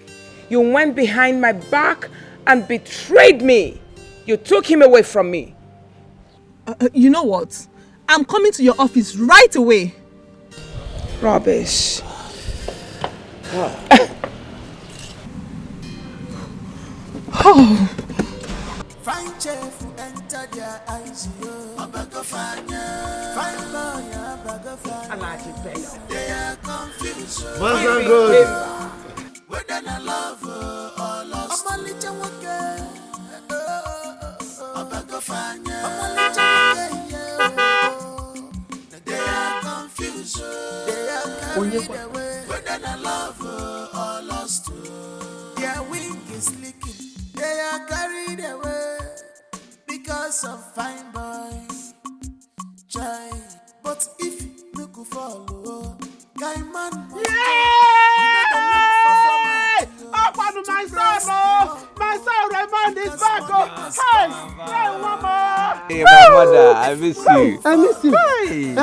you went behind my back and betrayed me. You took him away from me. You know what? I'm coming to your office right away. Rubbish. Oh. Fine chef enter their eyes, yo. Abagofanya. Fine boy, They are confused. What's that good? Whether na love or lost. I'm a little worker. I'm a go find you. I'm a little worker. They are confused. They are carried away. Whether na love or lost. Their wing is leaking. They are carried away because of fine boy. Try, but if you could follow, guy man. Up on my son, oh! My son Raymond is back, oh! Hey! Hey, mama! Hey, my mother, I miss you. I miss you. Hey!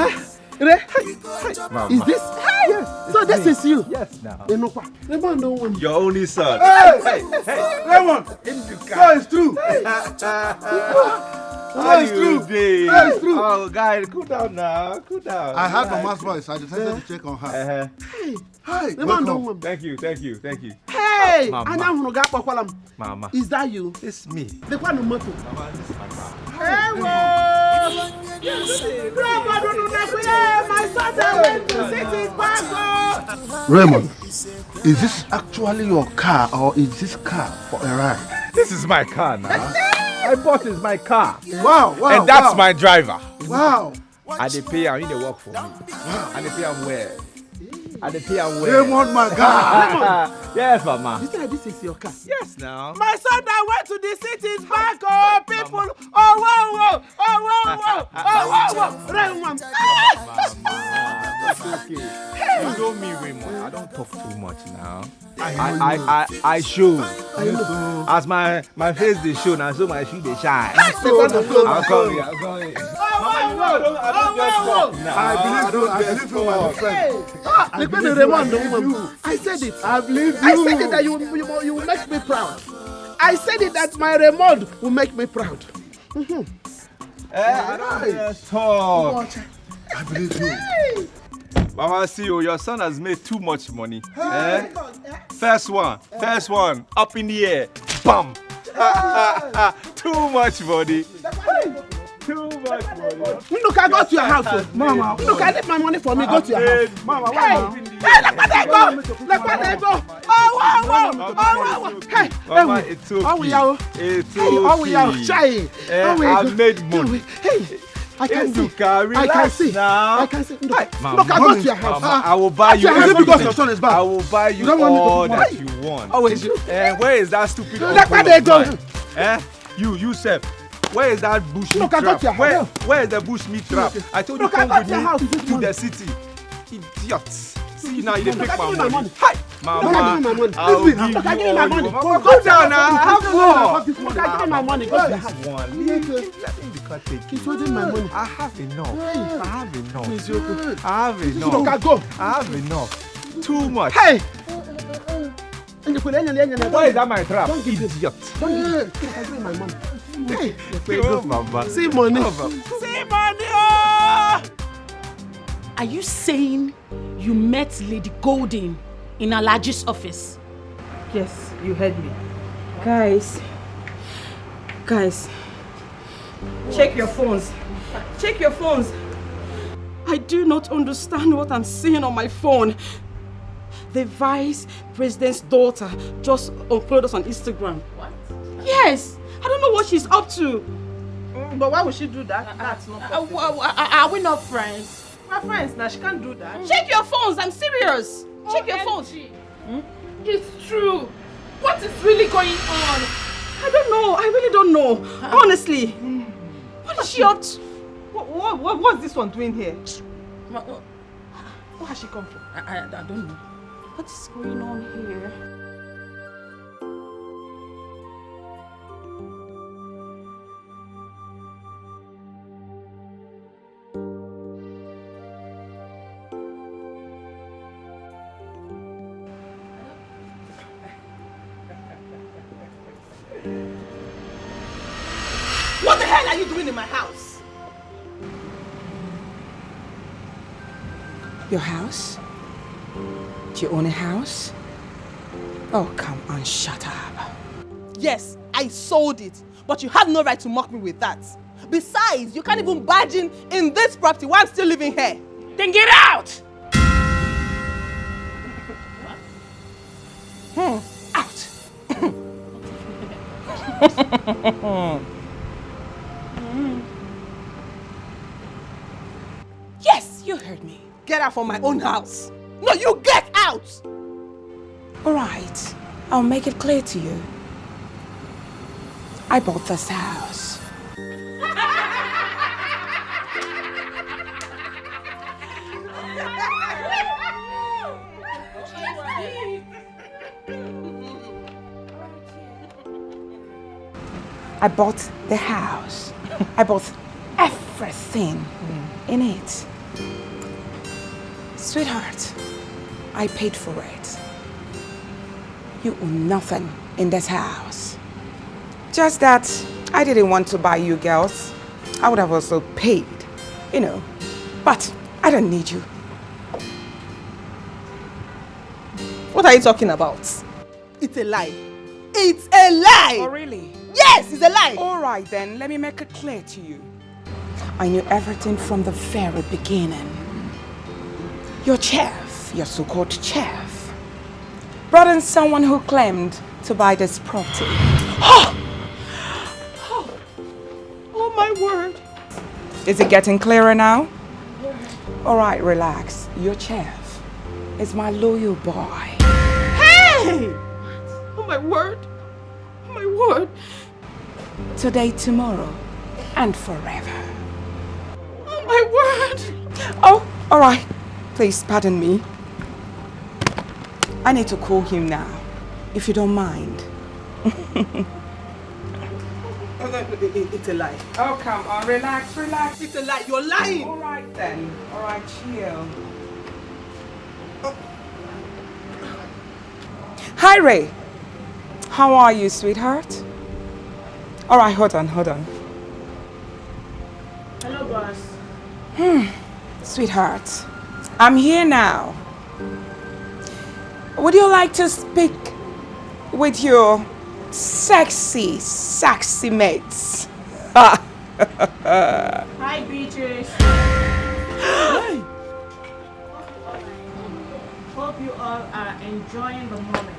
Is this? Yes. So this is you? Yes, now. Raymond don't want Your only son. Hey! Raymond! In the car. So it's true. It's true. It's true. Oh, guys, cool down now. Cool down. I heard Mama's voice. I decided to check on her. Hey! Welcome. Thank you. Hey! Mama. Mama. Is that you? It's me. The one who motor. Mama, this is my car. Hey, my son went to sit his back. Raymond, is this actually your car or is this car for a ride? This is my car now. I bought this my car. Wow, and that's my driver. Wow. And they pay him, he dey work for me. And they pay him well. Raymond, my God. Yes, Mama. You said this is your car? Yes, now. My son that went to the city's back, oh, people. Oh, whoa. Raymond. It's okay. You know me, Raymond. I don't talk too much now. I show. As my face they show, now so my shoe they shine. I'm coming. I believe you, my friend. I said it. I believe you. I said it that you will make me proud. I said it that my Raymond will make me proud. I don't talk. I believe you. Mama, see you. Your son has made too much money. First one, up in the air, bam. Too much money. Look, I go to your house, Mama. Look, I need my money for me. Go to your house, Mama. Hey, let me go. Oh, wow. Hey, Mama, it's okay. I've made money. Hey. I can see. Now. I can see. Look, Mama, I go to your house. Mama, I will buy you everything. Because your son is back. I will buy you all that you want. Always you. Where is that stupid Look where they go. You, Seth. Where is that bush meat trap? Where is the bush meat trap? I told you come with me to the city. Idiots. See now you didn't take my money. Hi, Mama. I'll give you all. Go down now. I have more. Give me my money. Go to your house. Let me take. He's holding my money. I have enough. Look, I go. I have enough. Too much. Hey. Why is that my trap? Don't give it. Idiot. Don't give it. Give me my money. Hey. Oh, Mama. See money. See money. Oh! Are you saying you met Lady Golden in Alaji's office? Yes, you heard me. Guys, check your phones. I do not understand what I'm seeing on my phone. The vice president's daughter just uploaded us on Instagram. What? Yes, I don't know what she's up to. But why would she do that? That's not possible. Are we not friends? We're friends now, she can't do that. Check your phones, I'm serious. Check your phones. It's true. What is really going on? I don't know. I really don't know. Honestly. What is she up to? What's this one doing here? Where has she come from? I don't know. What is going on here? What the hell are you doing in my house? Your house? Do you own a house? Oh, come on, shut up. Yes, I sold it, but you have no right to mock me with that. Besides, you can't even bargain in this property while I'm still living here. Then get out! Out. Yes, you heard me. Get out from my own house. No, you get out! All right, I'll make it clear to you. I bought this house. I bought the house. I bought everything in it. Sweetheart, I paid for it. You own nothing in this house. Just that I didn't want to buy you girls. I would have also paid, you know. But I don't need you. What are you talking about? It's a lie. It's a lie! Oh, really? Yes, it's a lie! All right then, let me make it clear to you. I knew everything from the very beginning. Your chef, your so-called chef, brought in someone who claimed to buy this property. Oh my word. Is it getting clearer now? All right, relax. Your chef is my loyal boy. Hey! Oh my word. Oh my word. Today, tomorrow, and forever. Oh my word. Oh, all right. Please pardon me. I need to call him now, if you don't mind. It's a lie. Oh, come on, relax, relax. It's a lie. You're lying. All right then. All right, chill. Hi, Ray. How are you, sweetheart? All right, hold on. Hello, boss. Sweetheart, I'm here now. Would you like to speak with your sexy mates? Hi, Beatrice. Hope you all are enjoying the moment.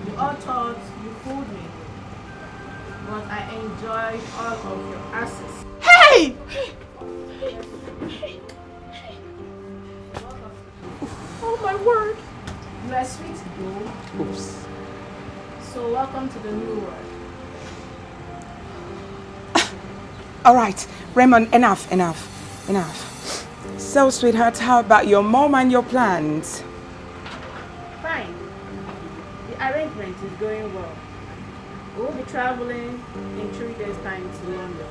You all thought you fooled me, but I enjoyed all of your asses. Hey! Oh my word. You are sweet to go. Oops. So welcome to the new world. All right, Raymond, enough. So, sweetheart, how about your mom and your plans? Fine. The arrangement is going well. We'll be traveling in 3 days' time to London.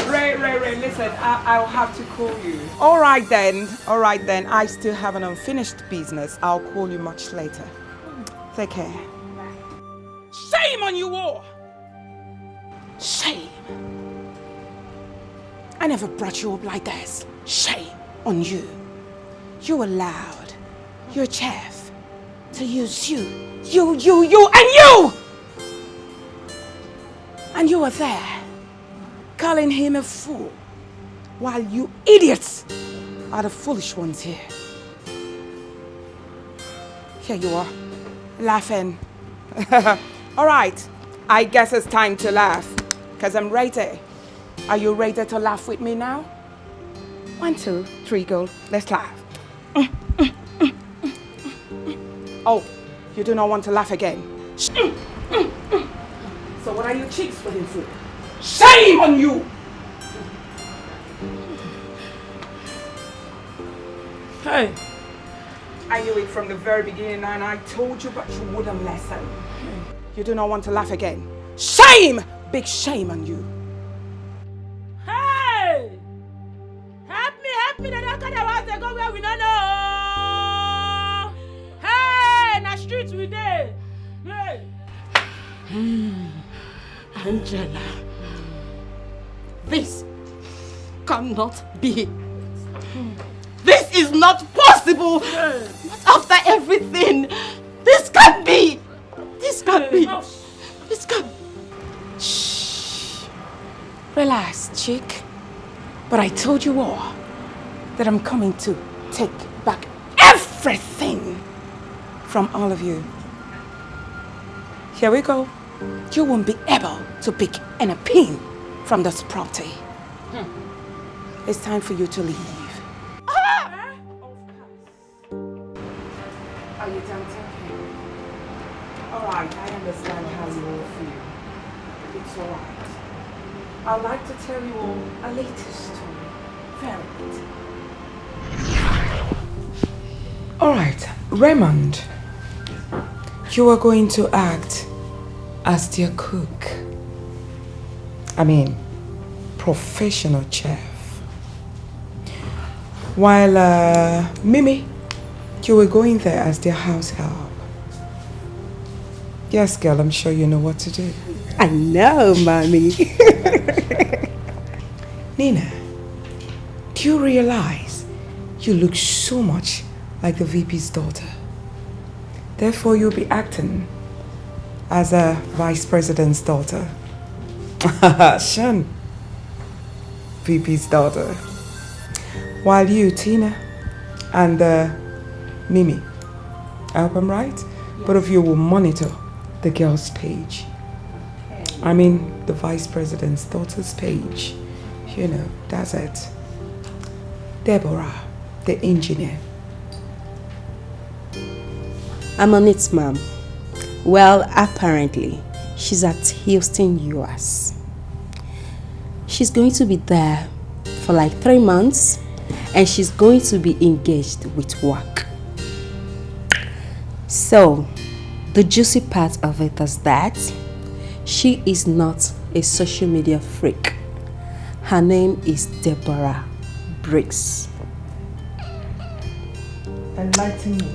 Ray, listen, I'll have to call you. All right then, I still have an unfinished business. I'll call you much later. Take care. Shame on you all! Shame. I never brought you up like this. Shame on you. You allowed your chef to use you. And you were there, calling him a fool, while you idiots are the foolish ones here. Here you are, laughing. All right, I guess it's time to laugh, because I'm ready. Are you ready to laugh with me now? 1, 2, 3, go. Let's laugh. Oh, you do not want to laugh again. So what are your cheeks waiting for? Shame on you! Hey. I knew it from the very beginning and I told you, but you wouldn't listen. You do not want to laugh again. Shame! Big shame on you. Hey! Help me, that I can't have to go where we don't know. Hey, na streets we there. Hey. Angela, this cannot be. This is not possible. Not after everything. This can't be. This can't be. No, Relax, chick. But I told you all that I'm coming to take back everything from all of you. Here we go. You won't be able to pick any pin from this property. It's time for you to leave. Are you done thinking? Alright, I understand how you all feel. It's alright. I'd like to tell you all a latest story. Very late. Alright, Raymond. You are going to act as their cook. I mean, professional chef. While Mimi, you were going there as their house help. Yes, girl, I'm sure you know what to do. I know, mommy. Nina, do you realize you look so much like the VP's daughter? Therefore, you'll be acting as a vice president's daughter. Shan, VP's daughter. While you, Tina, and Mimi, I hope I'm right? Yes. Both of you will monitor the girl's page. I mean, the vice president's daughter's page. You know, that's it. Deborah, the engineer. I'm on it, ma'am. Well, apparently, she's at Houston, US. She's going to be there for like 3 months, and she's going to be engaged with work. So, the juicy part of it is that she is not a social media freak. Her name is Deborah Briggs. Enlighten me.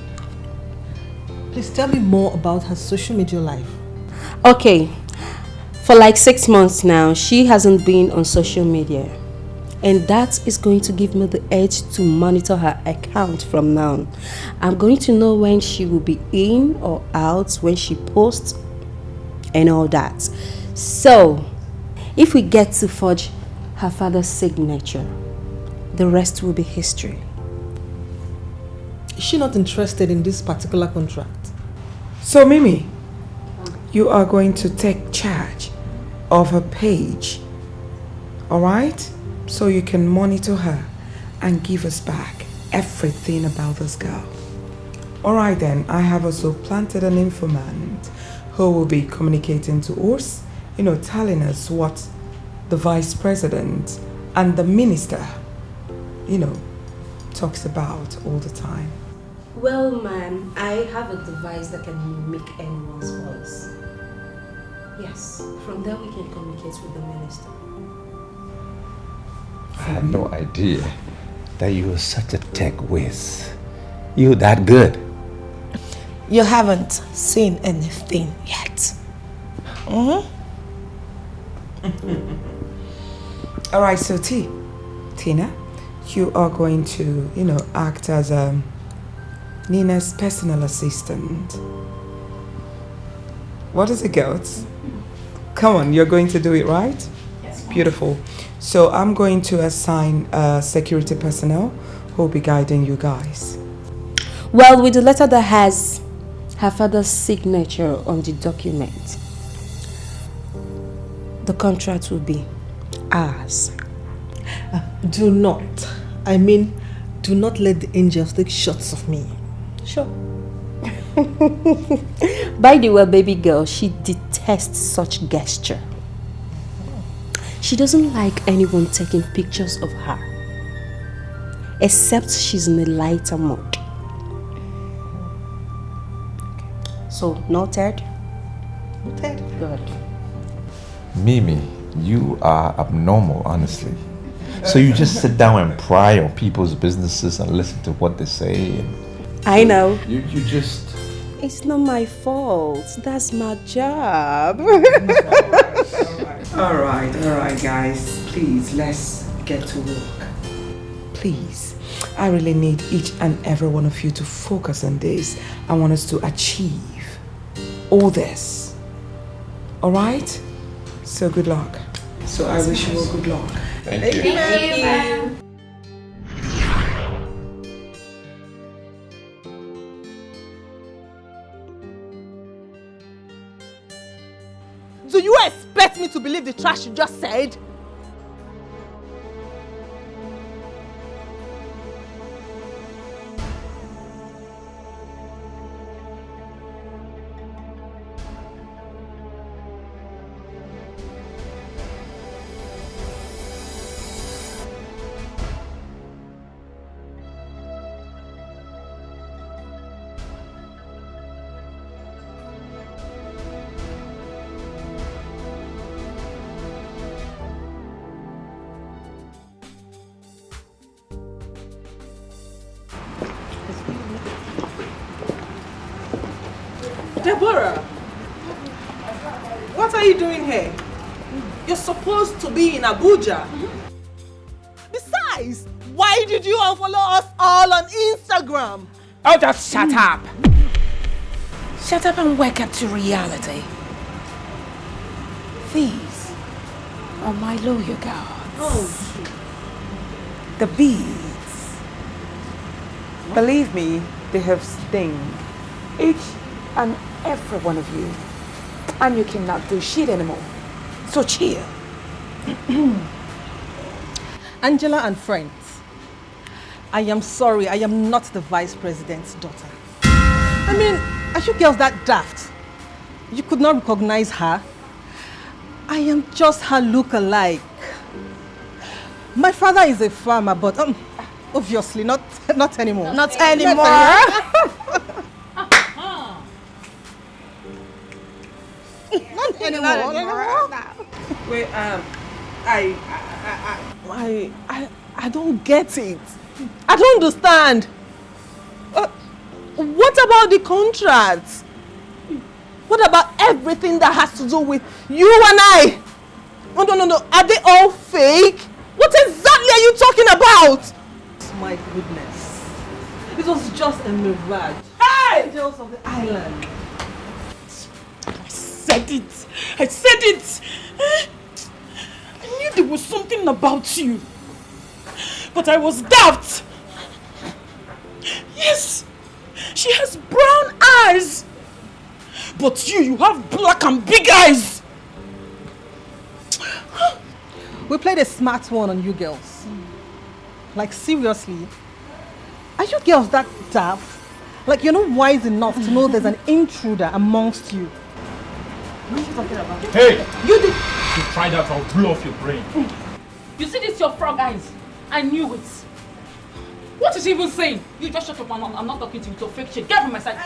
Please tell me more about her social media life. Okay, for like 6 months now, she hasn't been on social media. And that is going to give me the edge to monitor her account from now. I'm going to know when she will be in or out, when she posts, and all that. So, if we get to forge her father's signature, the rest will be history. Is she not interested in this particular contract? So, Mimi, you are going to take charge of her page, alright? So you can monitor her and give us back everything about this girl. Alright then, I have also planted an informant who will be communicating to us, telling us what the vice president and the minister, talks about all the time. Well, ma'am, I have a device that can mimic anyone's voice. Yes, from there we can communicate with the minister. I had no idea that you were such a tech whiz. You that good? You haven't seen anything yet. Alright, so Tina, you are going to, act as Nina's personal assistant. What is it, girls? Come on, you're going to do it, right? Yes. Beautiful. So I'm going to assign security personnel who will be guiding you guys. Well, with the letter that has her father's signature on the document, the contract will be ours. Do not let the angels take shots of me. Sure. By the way, baby girl, she detests such gesture. She doesn't like anyone taking pictures of her, except she's in a lighter mood. So, noted? Noted. Good. Mimi, you are abnormal, honestly. So you just sit down and pry on people's businesses and listen to what they say. And I know. You just... It's not my fault. That's my job. Alright, guys. Please, let's get to work. Please. I really need each and every one of you to focus on this. I want us to achieve all this. Alright? So good luck. So I wish you all good luck. Thank you. Thank you. Do you expect me to believe the trash you just said? Deborah, what are you doing here? You're supposed to be in Abuja. Besides, why did you unfollow us all on Instagram? Oh, just shut up. Shut up and wake up to reality. These are my loyal gods. Oh. The bees. Believe me, they have sting. Each and every one of you. And you cannot do shit anymore. So chill. Angela and friends, I am sorry, I am not the vice president's daughter. I mean, are you girls that daft? You could not recognize her? I am just her look-alike. My father is a farmer, but obviously not anymore. Not anymore. Not anymore. Wait, I don't get it. I don't understand. What about the contracts? What about everything that has to do with you and I? Oh, no. Are they all fake? What exactly are you talking about? My goodness. It was just a mirage. Hey! Angels of the island. I said it. I knew there was something about you. But I was daft. Yes, she has brown eyes. But you have black and big eyes. We played a smart one on you girls. Like seriously. Are you girls that daft? Like you're not wise enough to know there's an intruder amongst you. What are you talking about? Hey! You did. You try that, I'll blow off your brain. You see this, your frog eyes? I knew it. What is he even saying? You just shut up, I'm not talking to you. It's a fake shit. Get from my side.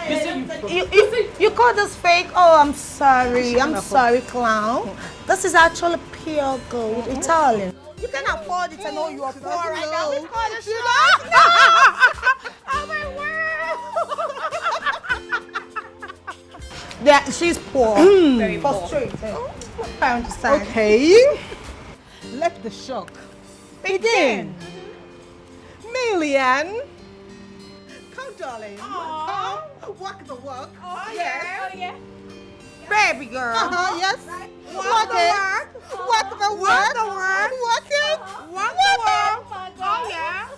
You called us fake? Oh, I'm sorry. I'm sorry, clown. This is actually pure gold, Italian. You can afford it. I know you are poor right now. We call it Oh my word! Yeah, she's poor. Very frustrated. I understand. Okay. Let the shock begin. Million. Come, darling. Come. Walk the walk. Oh, yes. yeah. Oh, yeah. Baby girl. Yes. Walk the work. Walk the work. Walk the work. Walk it. Walk the work. Oh, yeah.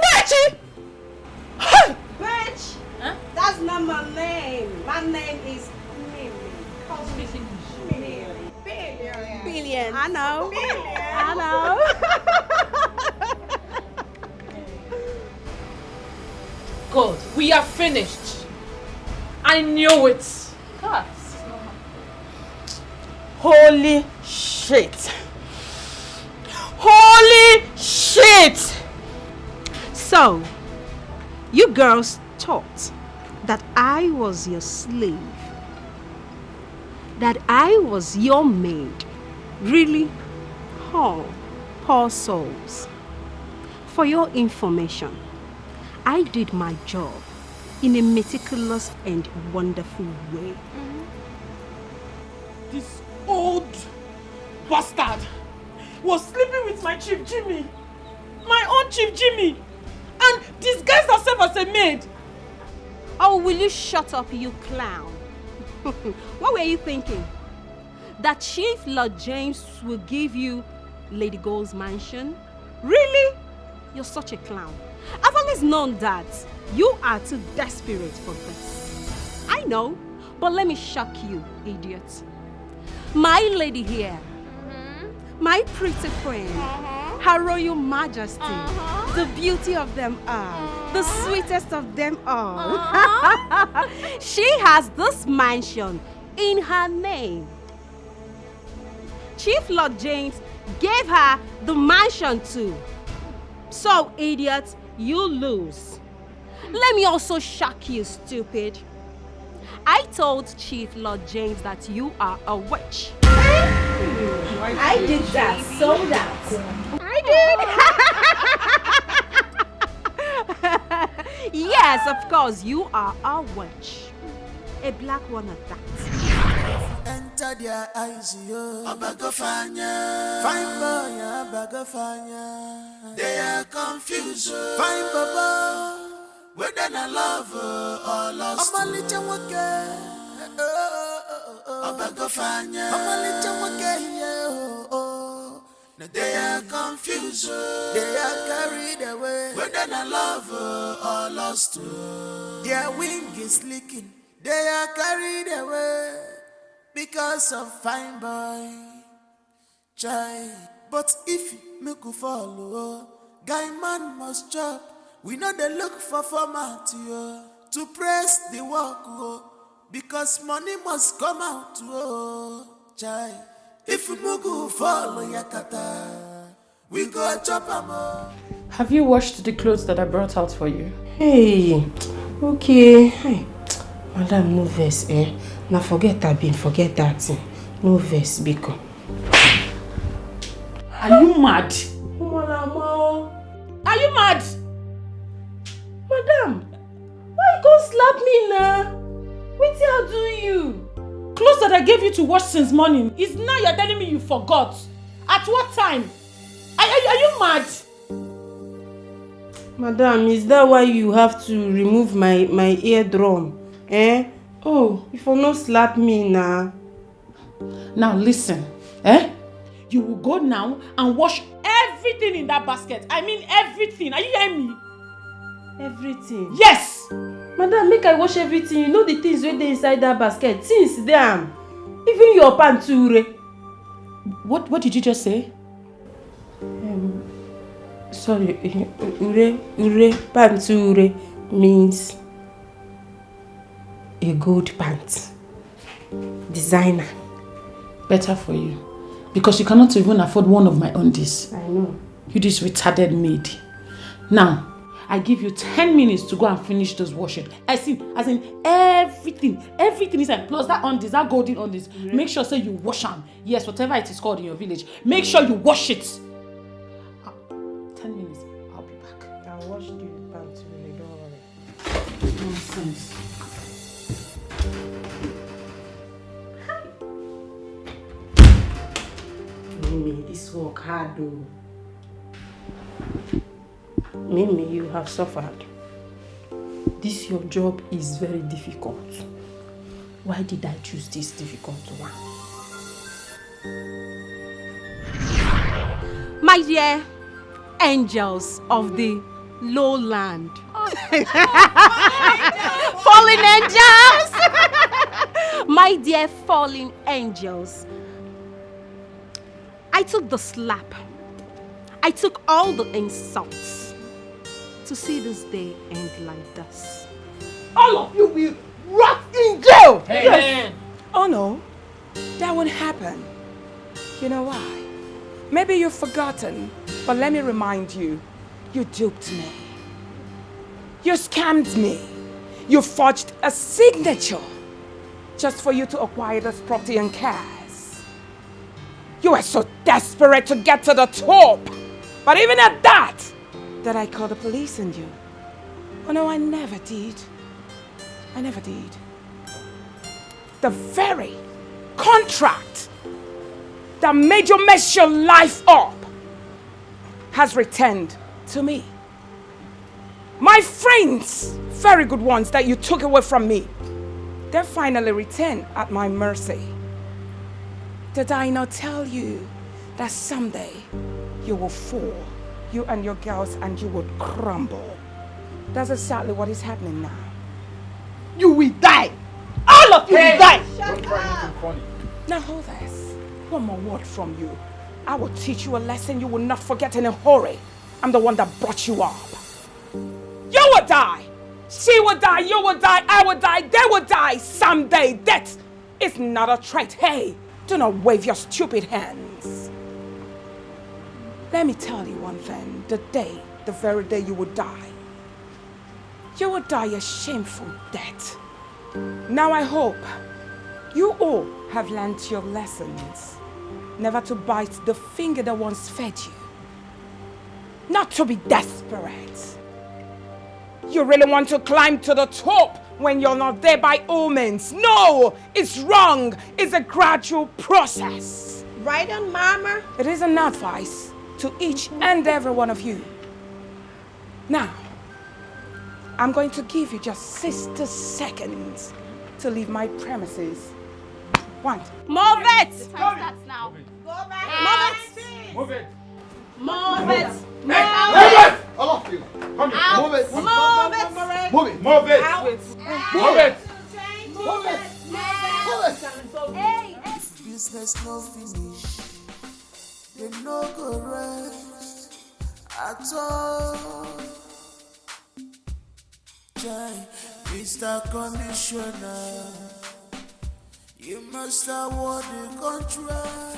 Betchy! Bitch. Huh? That's not my name. My name is Mimi. Call me Mimi. Billion. I know. I know. Good. We are finished. I knew it. God. Holy shit. Holy shit. So, you girls thought that I was your slave. That I was your maid. Really? Oh, poor souls. For your information, I did my job in a meticulous and wonderful way. This old bastard was sleeping with my Chief Jimmy. My own Chief Jimmy. And disguised herself as a maid. Oh, will you shut up, you clown? What were you thinking? that Chief Lord James will give you Lady Gold's mansion? Really? You're such a clown. I've always known that you are too desperate for this. I know, but let me shock you, idiot. My lady here, my pretty queen, Her Royal Majesty, the beauty of them all, the sweetest of them all. She has this mansion in her name. Chief Lord James gave her the mansion too. So, idiot, you lose. Let me also shock you, stupid. I told Chief Lord James that you are a witch. I did that, so that. I did. Yes, of course, you are a witch. A black one at that. Enter their eyes, yo. Abagofanya. Fine boy, Abagofanya. They are confused. Fine baba. Whether na love or lost. Amalicha wake. Abagofanya. Amalicha wake, yo. They are confused. They are carried away. Whether na love or lost. Their wing is leaking. They are carried away. Because of fine boy, child. But if you make a follow, guy man must chop. We know they look for format to press the work, because money must come out, child. If you make a follow yakata, we go chop am. Have you washed the clothes that I brought out for you? Hey, okay. Hey, madam, no verse, eh? Now forget that thing. No verse, Biko. Are you mad? Are you mad? Madam, why you go slap me now? What did I do you? Clothes that I gave you to wash since morning. Is now you're telling me you forgot. At what time? Are you mad? Madam, is that why you have to remove my eardrum? Eh? Oh, if you not slap me now. Now listen, eh? You will go now and wash everything in that basket. I mean everything. Are you hearing me? Everything? Yes! Madam, make I wash everything. You know the things wey dey inside that basket. Things damn. Even your pants too. What did you just say? Sorry, ure, pants ure means a good pants. Designer. Better for you. Because you cannot even afford one of my undies. I know. You this retarded maid. Now, I give you 10 minutes to go and finish this washing. As in everything inside. Plus that undies, that golden undies. Mm-hmm. Make sure say you wash them. Yes, whatever it is called in your village. Make sure you wash it. 10 minutes, I'll be back. I'll wash the pants really, don't worry. Nonsense. Mimi, this work hard though. Mimi, you have suffered. This your job is very difficult. Why did I choose this difficult one? My dear angels of the lowland. Fallen angels! My dear fallen angels. I took the slap. I took all the insults to see this day end like this. All of you will rot in jail! Hey, yes. Oh no, that won't happen. You know why? Maybe you've forgotten, but let me remind you, you duped me. You scammed me. You forged a signature just for you to acquire this property and cash. You were so desperate to get to the top. But even at that I called the police on you. Oh no, I never did. I never did. The very contract that made you mess your life up has returned to me. My friends, very good ones that you took away from me, they finally returned at my mercy. Did I not tell you that someday you will fall, you and your girls, and you would crumble? That's exactly what is happening now. You will die. All of you will die. Don't try anything funny. Now hold this. One more word from you. I will teach you a lesson you will not forget in a hurry. I'm the one that brought you up. You will die. She will die. You will die. I will die. They will die someday. Death is not a trait. Hey, do not wave your stupid hands. Let me tell you one thing. The very day you will die, you will die a shameful death. Now I hope you all have learned your lessons. Never to bite the finger that once fed you. Not to be desperate. You really want to climb to the top when you're not there by all means. No, it's wrong. It's a gradual process. Right on, Mama. It is an advice to each and every one of you. Now, I'm going to give you just 60 seconds to leave my premises. Move it! The time starts now. Go back. Move Move it. it. Move it. Move it! All of you. Come here. Out. Move it. Move it. Move it. Move it. Out. Move it. Move it. Hey. Business no finish. They no go rest at all. Jai, Mr. Commissioner, you must award the contract.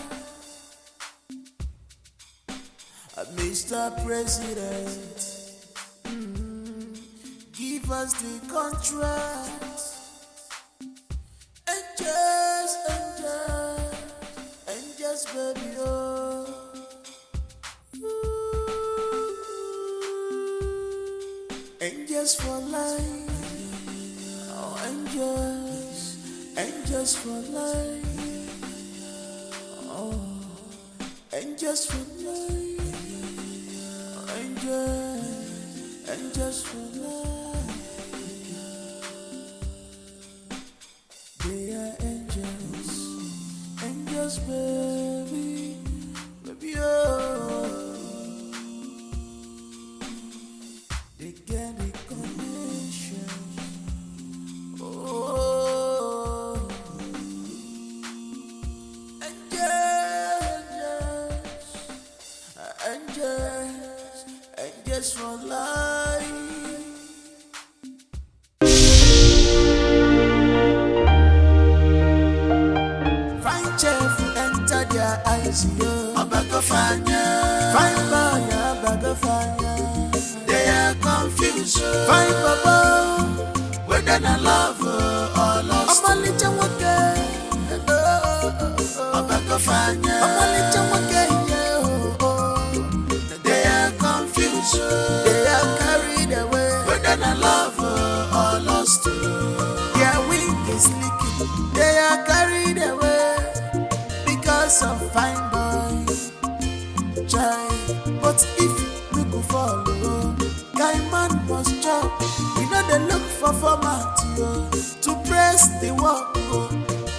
Mr. President, give us the contract. And just, baby, oh. Angels for life, oh, angels for life, oh, angels for life, oh, angels for life. They are angels, baby, oh. They get the connection. Oh, angels for life. Fine chef enter their eyes, yo. Abagofanya. Fine boy, Abagofanya. They are confused. Fine papa, whether they love or lost. I'm a little wake. Abagofanya. I'm a little wake. They are confused. They are carried away. Whether they love or lost. Their wing is leaking. They are carried away because of fine boy. Try, but if we could follow, guy man must chop. We know they look for format to press the work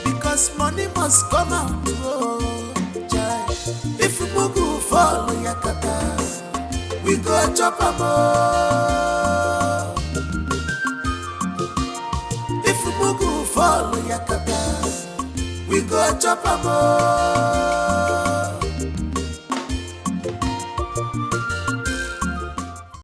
because money must come out. Try, if we could follow Yakata, we go chop a more. If we could follow Yakata, we go chop a more.